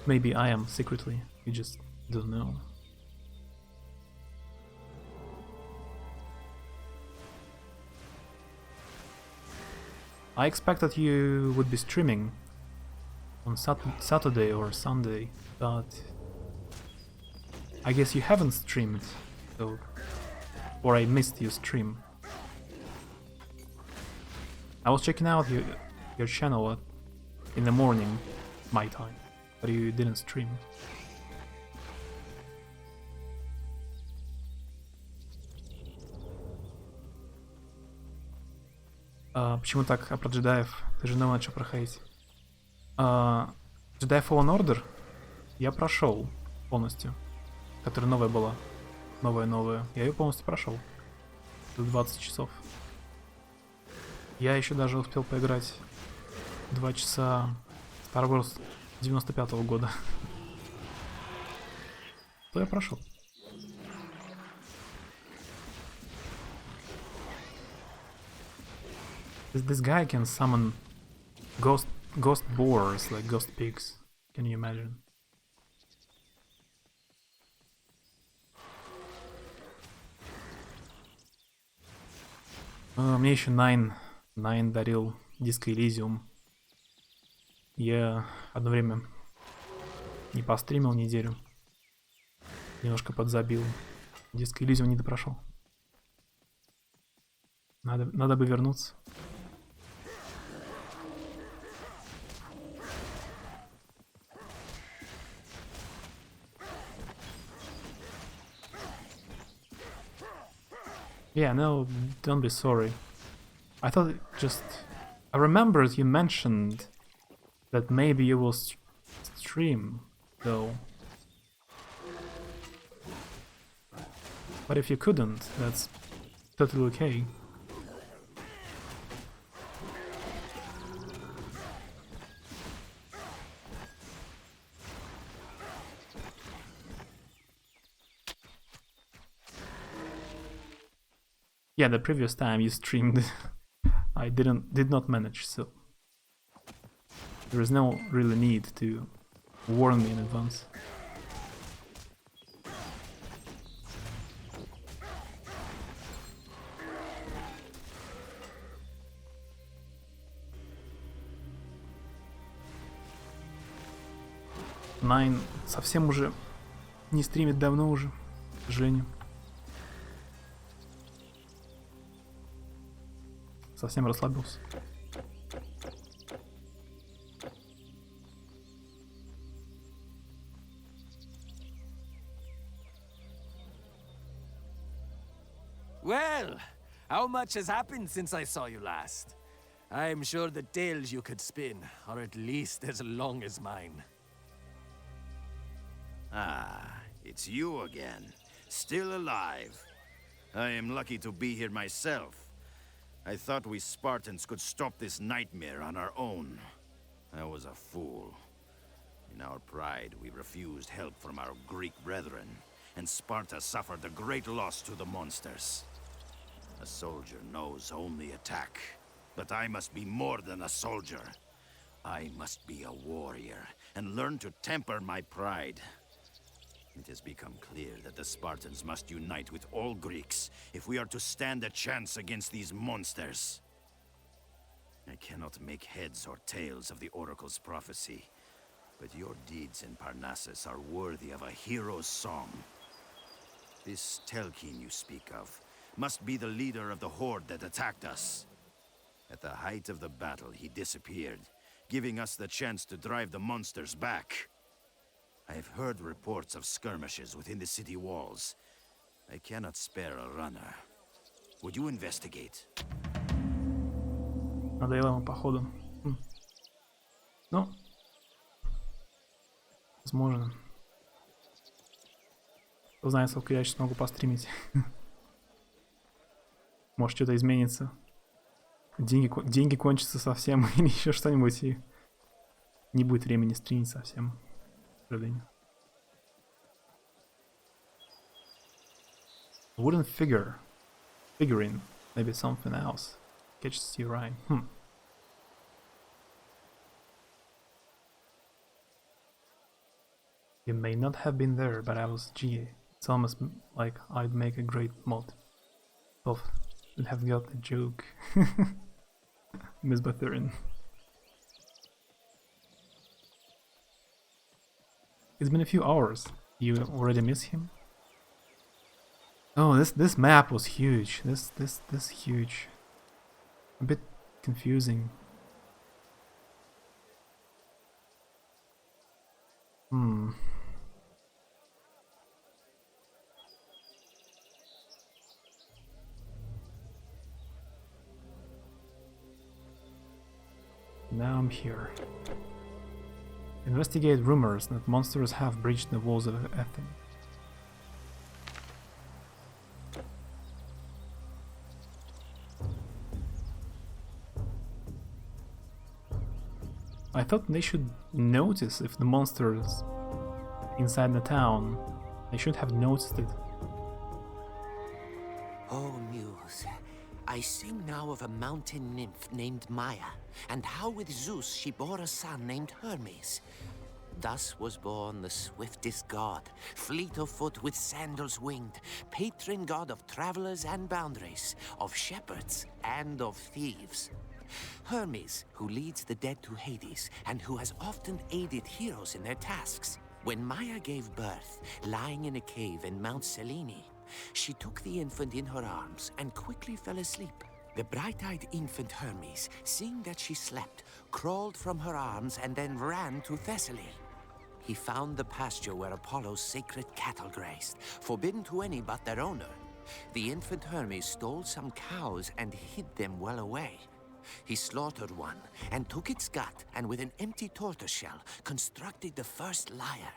Maybe I am secretly. You just don't know. I expected you would be streaming on Saturday or Sunday, but I guess you haven't streamed, so, or I missed your stream. I was checking out your channel in the morning, my time, but you didn't stream. Почему так про джедаев? Ты же начал проходить. Jedi Fallen Order я прошел полностью. Которая новая была. Новая. Я ее полностью прошел. За 20 часов. Я еще даже успел поиграть 2 часа Star Wars 95-го года. То я прошел. This guy can summon ghost boars, like ghost pigs. Can you imagine? Мне еще Nine дарил Disco Elysium. Я одно время не постримил неделю. Немножко подзабил. Disco Elysium не допрошел. Надо бы вернуться. Yeah, no, don't be sorry. I thought I remembered you mentioned that maybe you will stream, though. But if you couldn't, that's totally okay. Yeah, the previous time you streamed, I did not manage, so there is no really need to warn me in advance. Nine совсем уже не стримит давно уже, к сожалению. Совсем расслабился. Well, how much has happened since I saw you last? I'm sure the tales you could spin are at least as long as mine. Ah, it's you again. Still alive. I am lucky to be here myself. I thought we Spartans could stop this nightmare on our own. I was a fool. In our pride, we refused help from our Greek brethren, and Sparta suffered a great loss to the monsters. A soldier knows only attack, but I must be more than a soldier. I must be a warrior, and learn to temper my pride. It has become clear that the Spartans must unite with all Greeks if we are to stand a chance against these monsters. I cannot make heads or tails of the Oracle's prophecy, but your deeds in Parnassus are worthy of a hero's song. This Telkin you speak of must be the leader of the horde that attacked us. At the height of the battle, he disappeared, giving us the chance to drive the monsters back. I have heard reports of skirmishes within the city walls. I cannot spare a runner. Would you investigate? Надоело ему, походу. Ну, возможно. Кто знает, сколько я сейчас могу постримить. Может, что-то изменится. Деньги кончатся совсем или еще что-нибудь, и не будет времени стримить совсем. Wooden figurine, maybe something else. Catches you right. You may not have been there, but I was GA. It's almost like I'd make a great mod. Both would have got the joke. Miss Bathurin. It's been a few hours. You already miss him? Oh, this map was huge. This huge. A bit confusing. Now I'm here. Investigate rumors that monsters have breached the walls of Athens. I thought they should notice if the monsters inside the town. They should have noticed it. Oh, Muse, I sing now of a mountain nymph named Maya, and how with Zeus she bore a son named Hermes. Thus was born the swiftest god, fleet of foot with sandals winged, patron god of travelers and boundaries, of shepherds and of thieves. Hermes, who leads the dead to Hades, and who has often aided heroes in their tasks. When Maya gave birth, lying in a cave in Mount Selene, she took the infant in her arms and quickly fell asleep. The bright-eyed infant Hermes, seeing that she slept, crawled from her arms and then ran to Thessaly. He found the pasture where Apollo's sacred cattle grazed, forbidden to any but their owner. The infant Hermes stole some cows and hid them well away. He slaughtered one and took its gut, and with an empty tortoiseshell constructed the first lyre.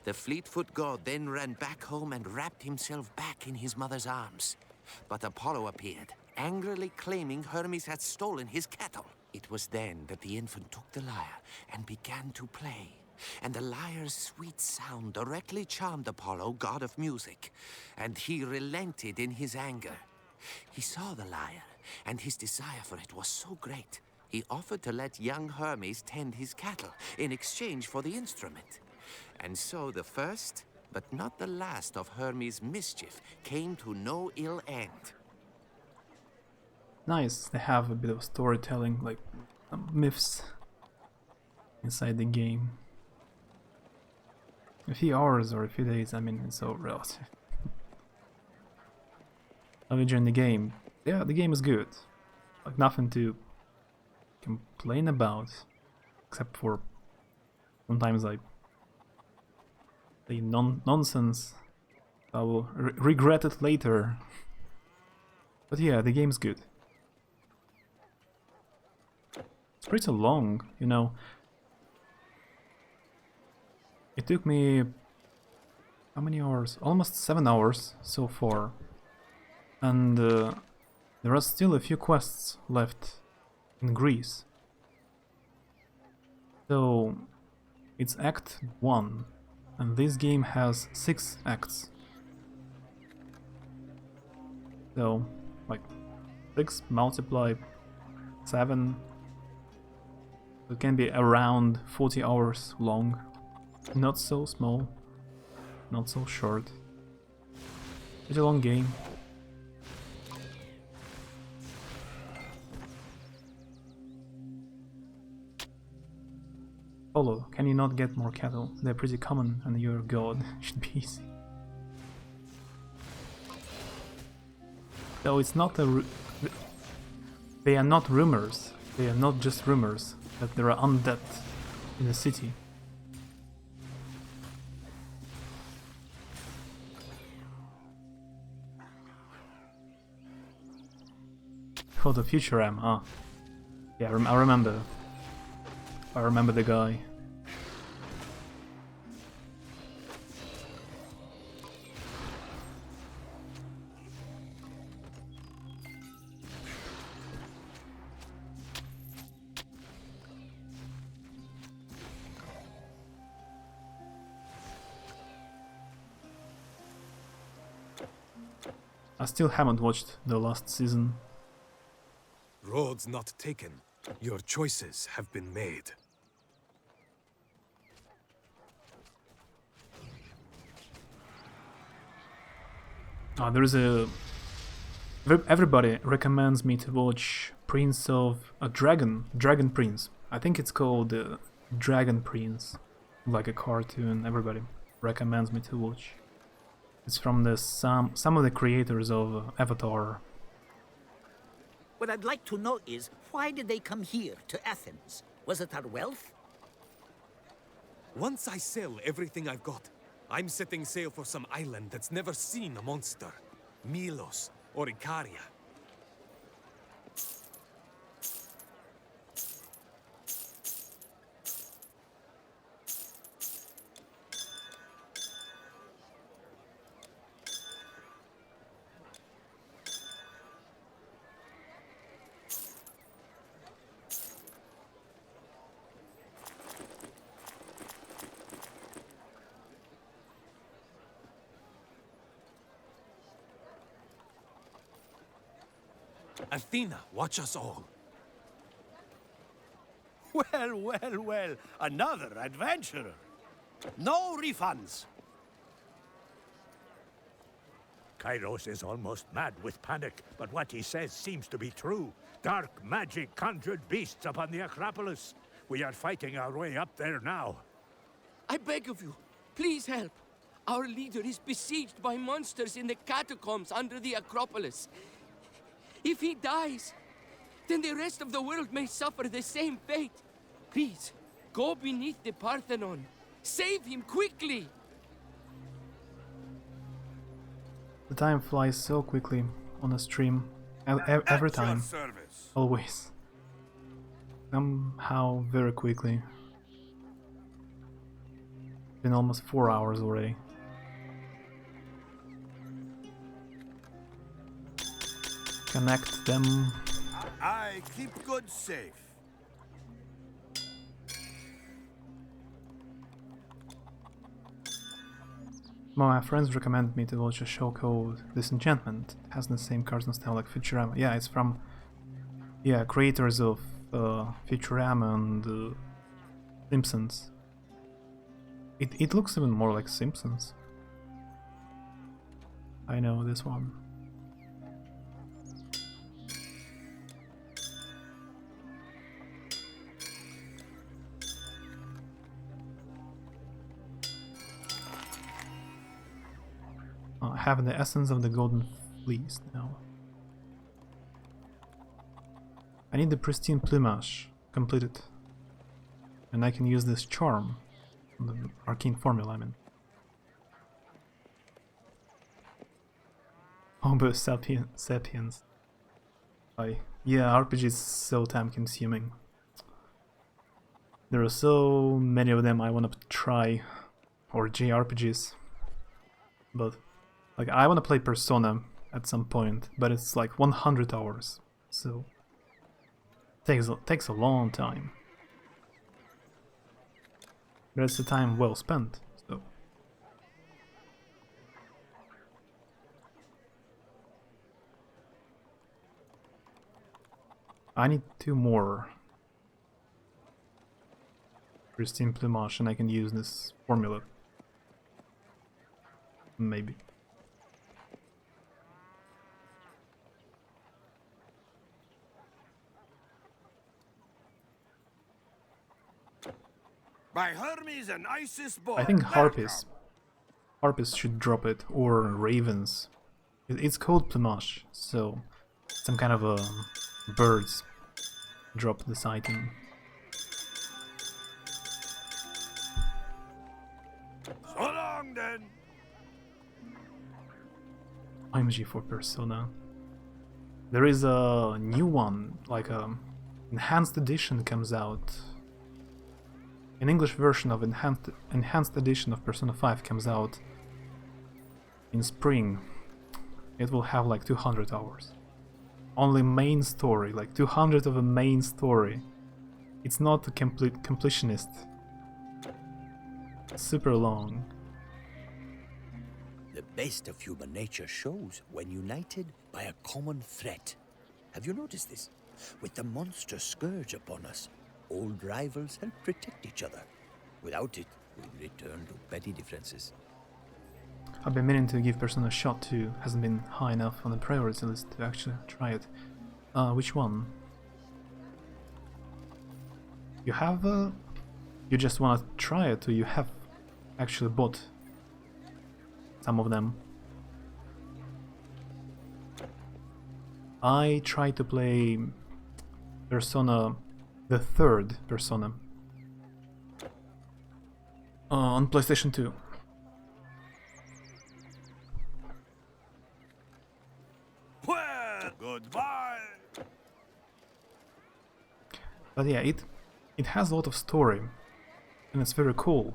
The fleet-foot god then ran back home and wrapped himself back in his mother's arms. But Apollo appeared, angrily claiming Hermes had stolen his cattle. It was then that the infant took the lyre and began to play. And the lyre's sweet sound directly charmed Apollo, god of music, and he relented in his anger. He saw the lyre, and his desire for it was so great, he offered to let young Hermes tend his cattle in exchange for the instrument. And so the first, but not the last of Hermes' mischief came to no ill end. Nice, they have a bit of storytelling, like myths inside the game. A few hours or a few days, I mean, it's so relative. I've enjoyed the game. Yeah, the game is good. Like, nothing to complain about, except for sometimes like the nonsense. I will regret it later. But yeah, the game's good. It's pretty long, you know. It took me how many hours? Almost 7 hours so far. And there are still a few quests left in Greece. So it's Act 1, and this game has 6 acts. So, like, 6 multiplied 7, it can be around 40 hours long. Not so small, not so short. It's a long game. Apollo, can you not get more cattle? They're pretty common and you're god. Should be easy. So it's not a... They are not rumors. They are not just rumors that there are undead in the city. For the future am, yeah, I remember. I remember the guy. I still haven't watched the last season. Roads not taken. Your choices have been made. There's a... Everybody recommends me to watch Prince of... Dragon Prince. I think it's called Dragon Prince. Like a cartoon, everybody recommends me to watch. It's from the some of the creators of Avatar. What I'd like to know is, why did they come here, to Athens? Was it our wealth? Once I sell everything I've got, I'm setting sail for some island that's never seen a monster. Milos or Icaria. Athena, watch us all. Well, well, well. Another adventurer. No refunds. Kairos is almost mad with panic, but what he says seems to be true. Dark magic conjured beasts upon the Acropolis. We are fighting our way up there now. I beg of you, please help. Our leader is besieged by monsters in the catacombs under the Acropolis. If he dies, then the rest of the world may suffer the same fate. Please, go beneath the Parthenon. Save him quickly! The time flies so quickly on a stream. Every time. Always. Somehow very quickly. Been almost 4 hours already. Connect them. I keep goods safe. My friends recommended me to watch a show called Disenchantment. It has the same cartoon style like Futurama. Yeah, it's from creators of Futurama and Simpsons. It looks even more like Simpsons. I know this one. I have the essence of the golden fleece now. I need the pristine plumage completed. And I can use this charm. The arcane formula, I mean. Homo sapiens. Yeah, RPG is so time consuming. There are so many of them I want to try. Or JRPGs. But like, I want to play Persona at some point, but it's like 100 hours, so takes a long time. But it's a time well spent, so. I need 2 more pristine plumage and I can use this formula. Maybe. By Hermes and Isis boy. I think Harpies should drop it, or Ravens. It's called plumage, so some kind of birds drop this item. So long then. IMG for Persona. There is a new one, like a enhanced edition comes out. An English version of enhanced edition of Persona 5 comes out in spring. It will have like 200 hours. Only main story, like 200 of a main story. It's not a complete completionist. Super long. The best of human nature shows when united by a common threat. Have you noticed this? With the monster scourge upon us, old rivals help protect each other. Without it, we return to petty differences. I've been meaning to give Persona a shot too. Hasn't been high enough on the priority list to actually try it. Which one? You have you just want to try it, or you have actually bought some of them? I tried to play Persona, the third Persona, on PlayStation 2. Well, goodbye. But yeah, it has a lot of story, and it's very cool.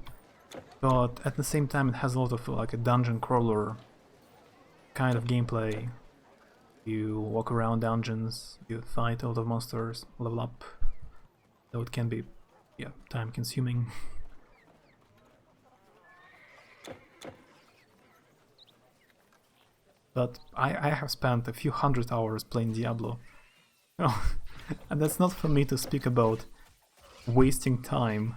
But at the same time, it has a lot of like a dungeon crawler kind of gameplay. You walk around dungeons, you fight a lot of monsters, level up. So it can be, yeah, time consuming. But I have spent a few hundred hours playing Diablo, Oh, and that's not for me to speak about wasting time.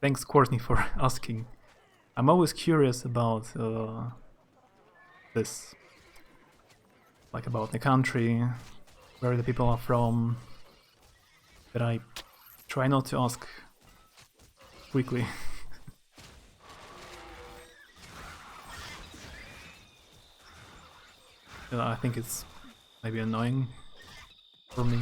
Thanks, Courtney, for asking. I'm always curious about this. Like about the country, where the people are from, but I try not to ask quickly. I think it's maybe annoying for me.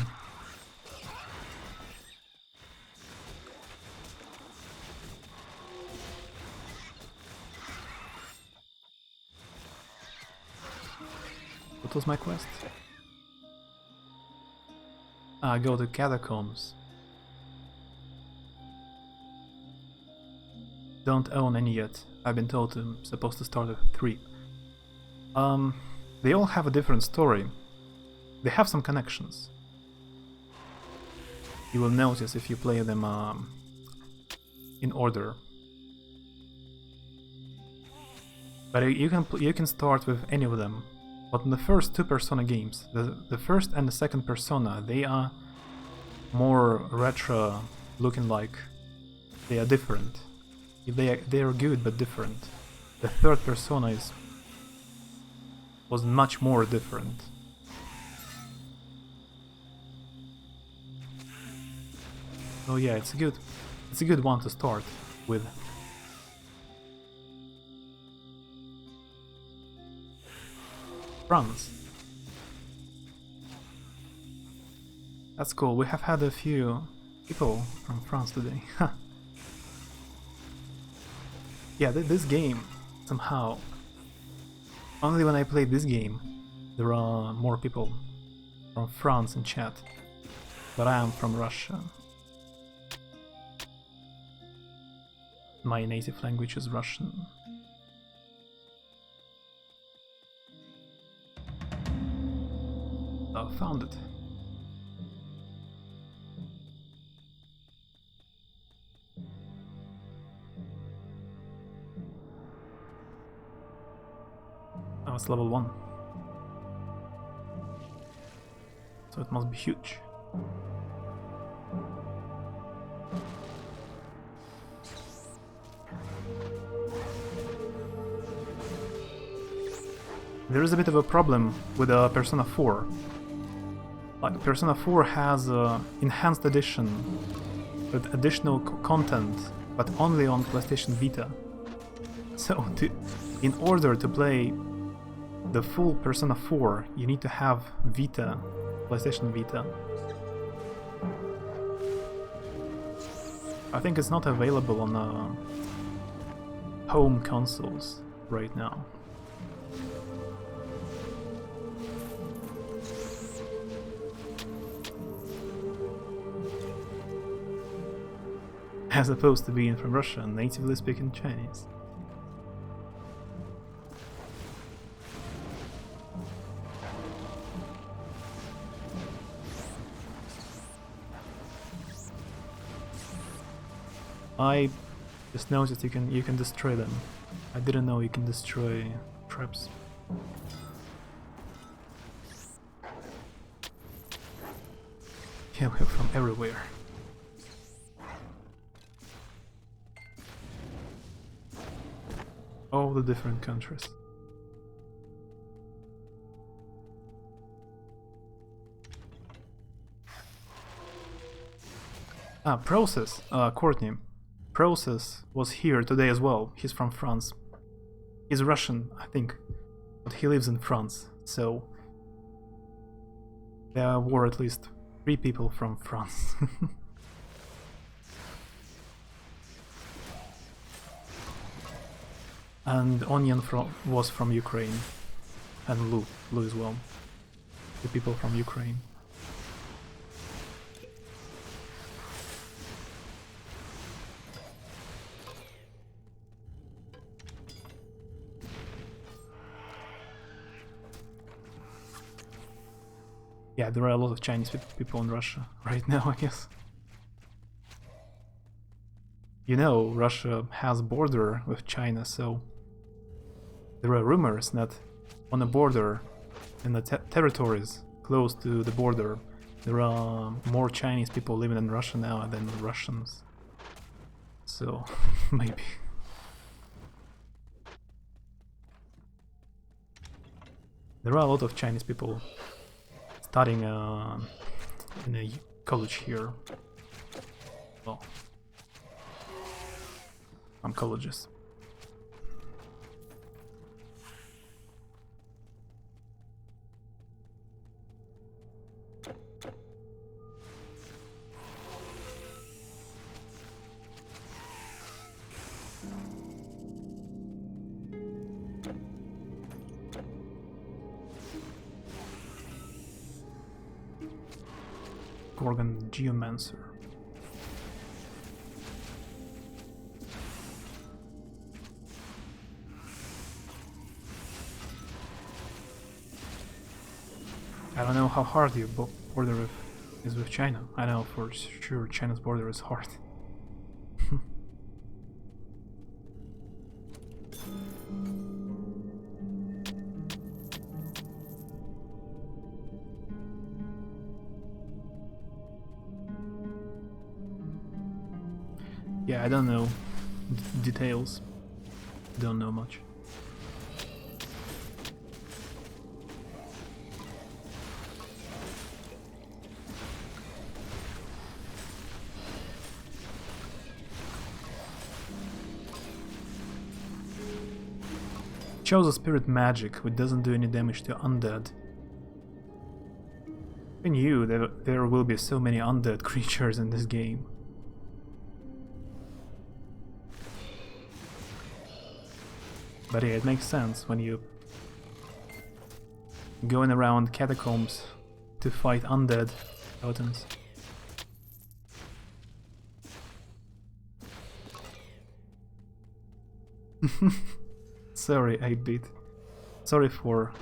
What was my quest? Go to catacombs. Don't own any yet. I've been told I'm supposed to start with 3. They all have a different story. They have some connections. You will notice if you play them in order. But you can start with any of them. But in the first 2 Persona games, the first and the second Persona, they are more retro looking like. They are different. They are good but different. The third Persona was much more different. So yeah, it's a good one to start with. France. That's cool. We have had a few people from France today. Yeah, this game, somehow, only when I play this game, there are more people from France in chat. But I am from Russia. My native language is Russian. Found it. Oh, it's level 1. So it must be huge. There is a bit of a problem with Persona 4. Like, Persona 4 has enhanced edition with additional content, but only on PlayStation Vita. So, in order to play the full Persona 4, you need to have Vita, PlayStation Vita. I think it's not available on home consoles right now. As opposed to being from Russia and natively speaking Chinese. I just noticed you can destroy them. I didn't know you can destroy traps. Yeah, we're from everywhere. All the different countries. Process, Courtney. Process was here today as well. He's from France. He's Russian, I think, but he lives in France, so there were at least 3 people from France. And Onion was from Ukraine, and Lou as well. 2 people from Ukraine. Yeah, there are a lot of Chinese people in Russia right now, I guess. You know, Russia has border with China, so there are rumors that on the border, in the territories close to the border, there are more Chinese people living in Russia now than Russians. So, maybe. There are a lot of Chinese people studying in a college here. Well, some colleges. Gorgon Geomancer. I don't know how hard your border is with China. I know for sure China's border is hard. Yeah, I don't know details. Don't know much. Chose a spirit magic which doesn't do any damage to undead. I knew there will be so many undead creatures in this game. But yeah, it makes sense when you going around catacombs to fight undead skeletons. Sorry, 8-bit. Sorry for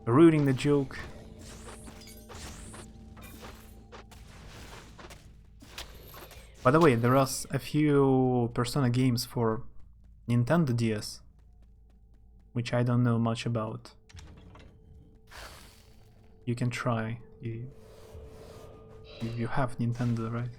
ruining the joke. By the way, there are a few Persona games for Nintendo DS, which I don't know much about. You can try. You have Nintendo, right?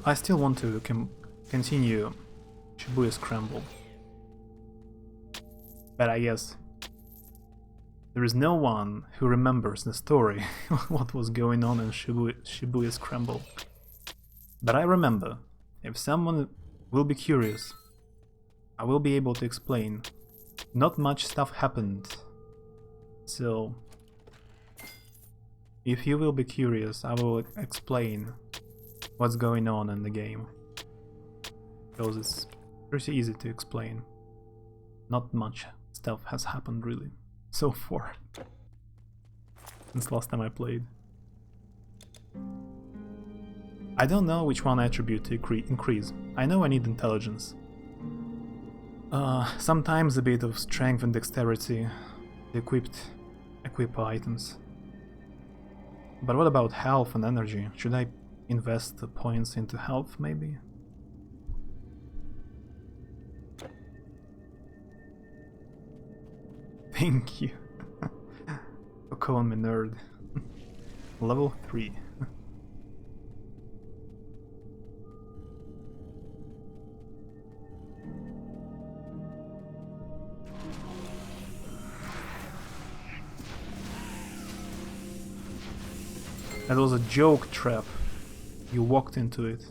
I still want to continue Shibuya Scramble, but I guess there is no one who remembers the story what was going on in Shibuya Scramble. But I remember, if someone will be curious, I will be able to explain. Not much stuff happened, so if you will be curious, I will explain what's going on in the game, because it's pretty easy to explain. Not much stuff has happened really so far since last time I played. I don't know which one attribute to increase. I know I need intelligence. Sometimes a bit of strength and dexterity to equip items. But what about health and energy? Should I invest the points into health, maybe? Thank you for calling me nerd. Level 3. That was a joke trap. You walked into it.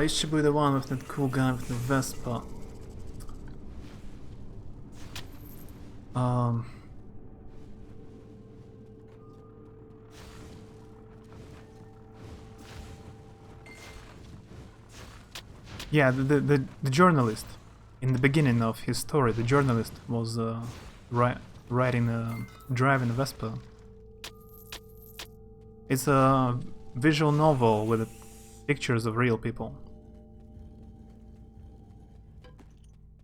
It should be the one with that cool guy with the Vespa. Yeah, the journalist. In the beginning of his story, the journalist was driving a Vespa. It's a visual novel with pictures of real people.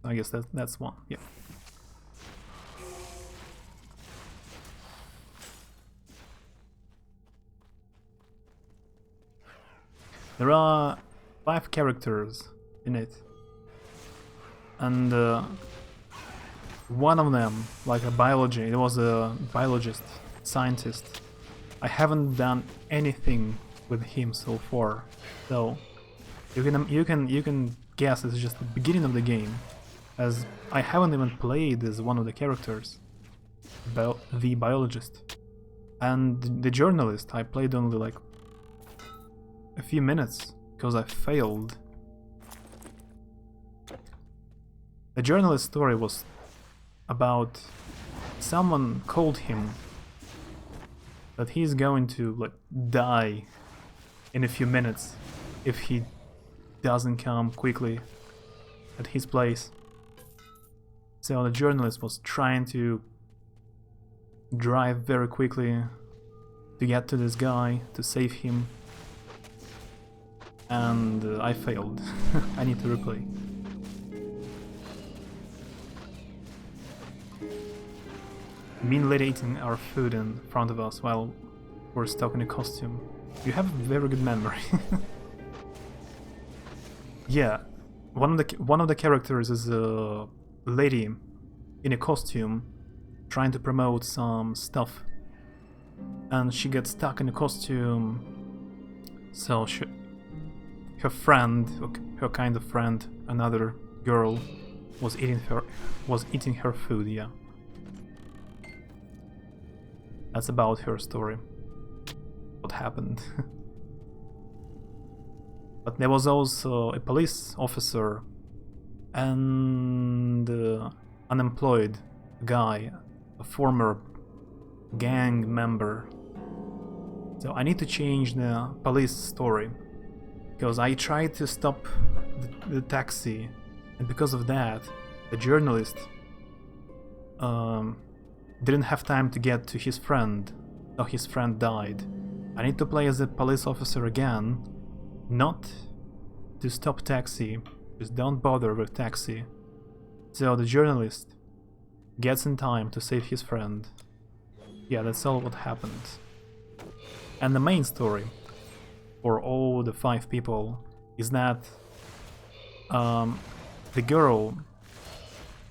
I guess that's one, yeah. There are 5 characters in it. And one of them, like it was a biologist, scientist. I haven't done anything with him so far, so you can guess it's just the beginning of the game, as I haven't even played as one of the characters, the biologist. And the journalist, I played only like a few minutes because I failed. The journalist story was about someone called him that he's going to like die in a few minutes if he doesn't come quickly at his place. So the journalist was trying to drive very quickly to get to this guy, to save him, and I failed. I need to replay. Mean lady eating our food in front of us while we're stuck in a costume. You have a very good memory. Yeah, one of the characters is a lady in a costume trying to promote some stuff, and she gets stuck in a costume. So her friend, her kind of friend, another girl, was eating her food. Yeah. That's about her story. What happened. But there was also a police officer and unemployed guy, a former gang member. So I need to change the police story, because I tried to stop the taxi, and because of that, the journalist didn't have time to get to his friend, so his friend died. I need to play as a police officer again, not to stop taxi, just don't bother with taxi. So the journalist gets in time to save his friend. Yeah, that's all what happened. And the main story for all the 5 people is that the girl,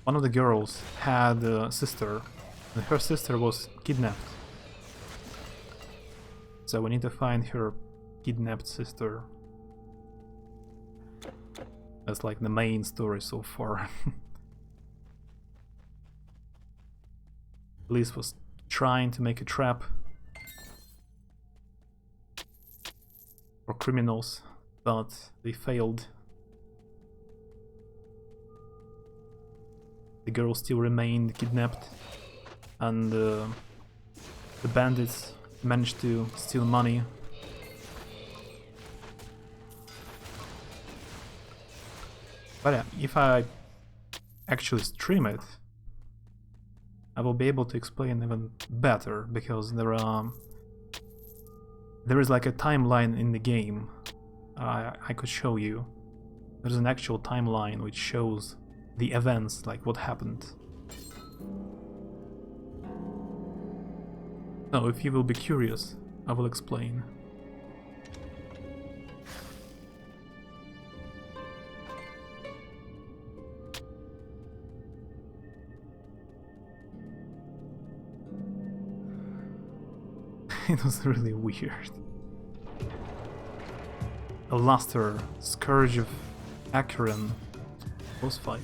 one of the girls, had a sister, and her sister was kidnapped. So we need to find her kidnapped sister. That's like the main story so far. Police was trying to make a trap for criminals, but they failed. The girl still remained kidnapped, and the bandits managed to steal money. But if I actually stream it, I will be able to explain even better, because there is like a timeline in the game. I could show you. There's an actual timeline which shows the events, like what happened. So if you will be curious, I will explain. It was really weird. A Luster, Scourge of Acheron boss fight.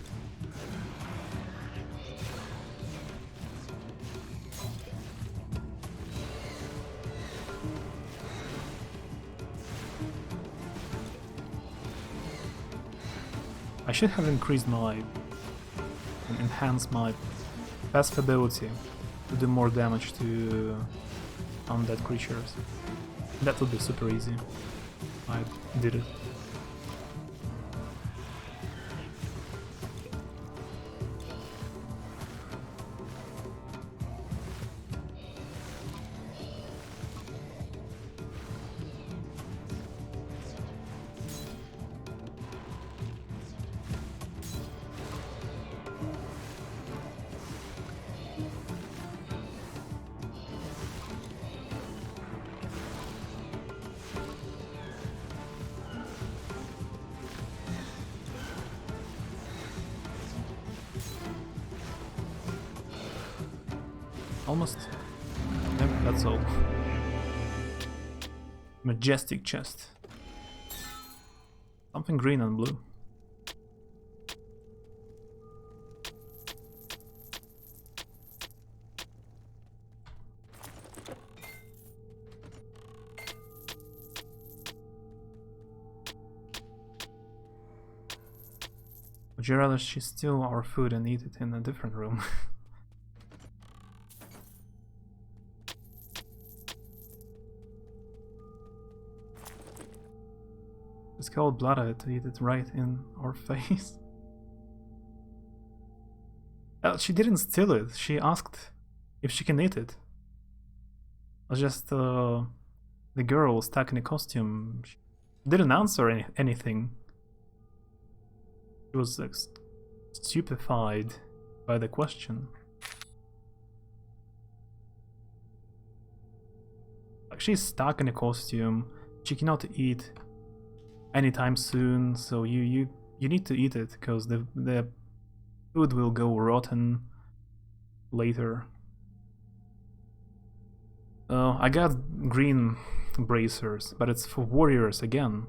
I should have increased my and enhanced my passive ability to do more damage to undead creatures. That would be super easy. I did it. Almost. Yep, that's all. Majestic chest. Something green and blue. Would you rather she steal our food and eat it in a different room? It's cold blooded to eat it right in our face. She didn't steal it, she asked if she can eat it. It was just the girl stuck in a costume. She didn't answer anything. She was stupefied by the question. Like, she's stuck in a costume, she cannot eat anytime soon, so you need to eat it because the food will go rotten later. I got green bracers, but it's for warriors again.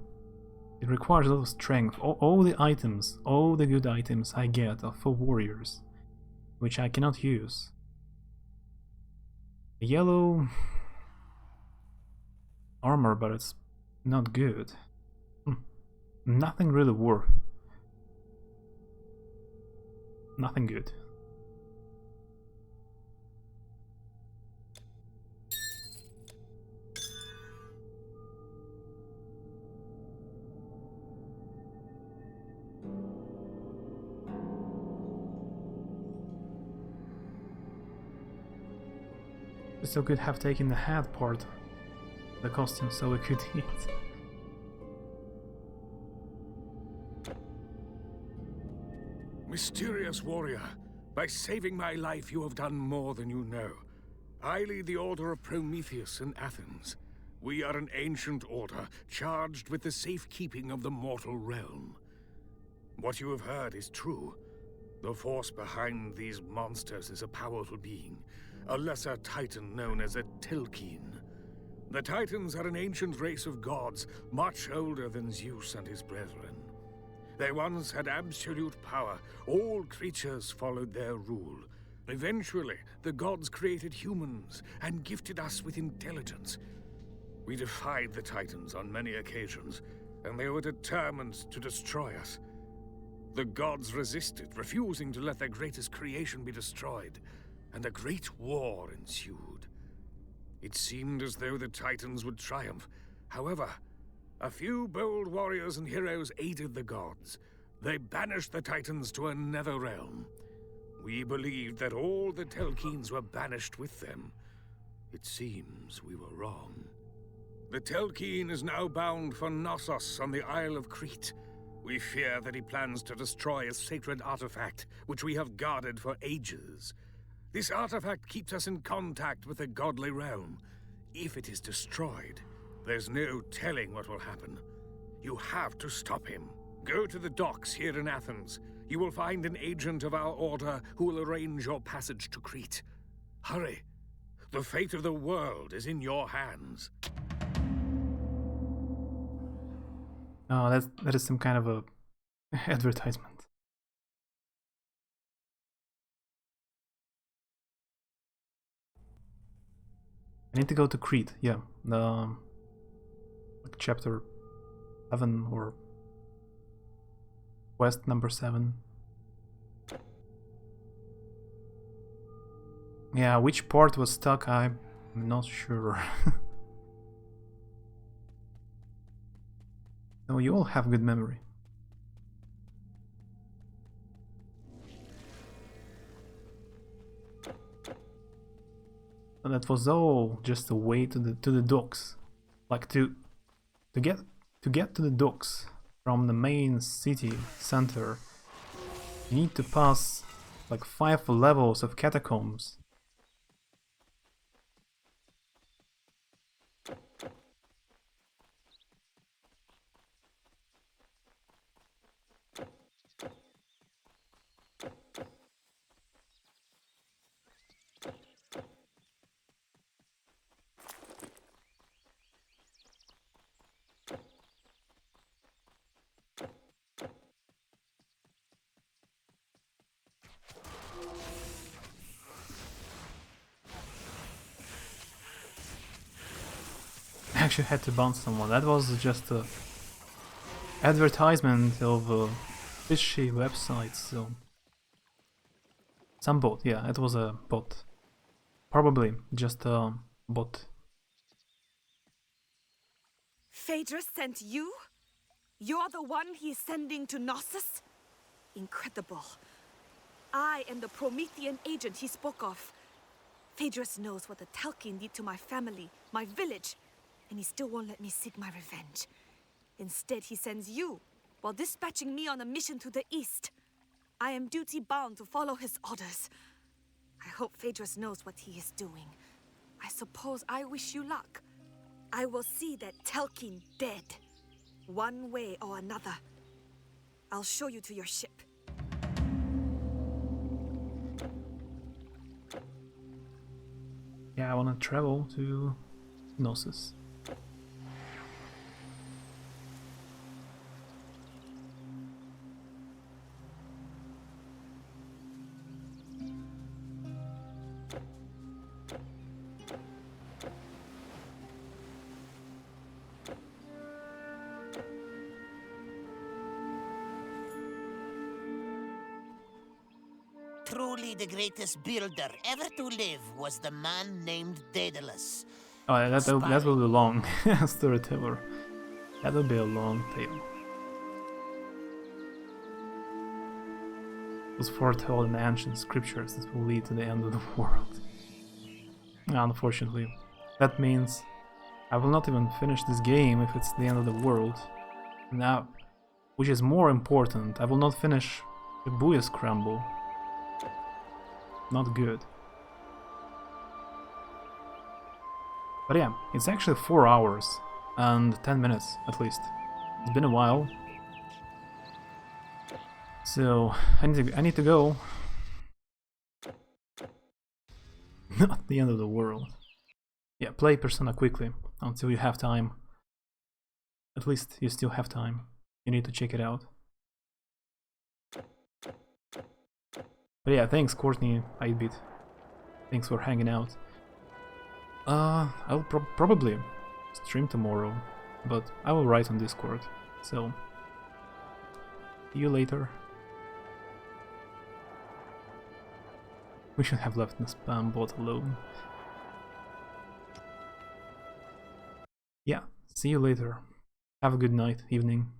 It requires a lot of strength. All the items, all the good items I get are for warriors, which I cannot use. Yellow armor, but it's not good. Nothing really worth. Nothing good. We still could have taken the head part of the costume so we could eat. Mysterious warrior, by saving my life you have done more than you know. I lead the Order of Prometheus in Athens. We are an ancient order, charged with the safekeeping of the mortal realm. What you have heard is true. The force behind these monsters is a powerful being, a lesser titan known as a Telkine. The Titans are an ancient race of gods, much older than Zeus and his brethren. They once had absolute power. All creatures followed their rule. Eventually, the gods created humans and gifted us with intelligence. We defied the Titans on many occasions, and they were determined to destroy us. The gods resisted, refusing to let their greatest creation be destroyed, and a great war ensued. It seemed as though the Titans would triumph. However, a few bold warriors and heroes aided the gods. They banished the Titans to a nether realm. We believed that all the Telkines were banished with them. It seems we were wrong. The Telkine is now bound for Knossos on the Isle of Crete. We fear that he plans to destroy a sacred artifact, which we have guarded for ages. This artifact keeps us in contact with the godly realm. If it is destroyed, there's no telling what will happen. You have to stop him. Go to the docks here in Athens. You will find an agent of our order who will arrange your passage to Crete. Hurry. The fate of the world is in your hands. Oh, that is some kind of a advertisement. I need to go to Crete, yeah. Like chapter 7 or quest number 7. Yeah, which part was stuck, I'm not sure. So you all have good memory. And that was all just a way to the docks. Like to get to the docks from the main city center, you need to pass like 5 levels of catacombs. I actually had to bounce someone. That was just a advertisement of a fishy website, so... Some bot, yeah, it was a bot. Probably just a bot. Phaedrus sent you? You're the one he is sending to Knossos? Incredible. I am the Promethean agent he spoke of. Phaedrus knows what the Telkin did to my family, my village, and he still won't let me seek my revenge. Instead, he sends you, while dispatching me on a mission to the east. I am duty-bound to follow his orders. I hope Phaedrus knows what he is doing. I suppose I wish you luck. I will see that Telkin dead, one way or another. I'll show you to your ship. Yeah, I wanna travel to Knossos. Truly the greatest builder ever to live was the man named Daedalus. Oh, that will be long. Storyteller. That will be a long tale. It was foretold in the ancient scriptures that will lead to the end of the world. Unfortunately. That means I will not even finish this game if it's the end of the world. Now, which is more important, I will not finish the Booyah Scramble. Not good. But yeah, it's actually 4 hours and 10 minutes at least. It's been a while. So I need to go. Not the end of the world. Yeah, play Persona quickly until you have time. At least you still have time. You need to check it out. But yeah, thanks Courtney 8-bit. Thanks for hanging out. I'll probably stream tomorrow, but I will write on Discord, so see you later. We should have left the spam bot alone. Yeah, see you later. Have a good night, evening.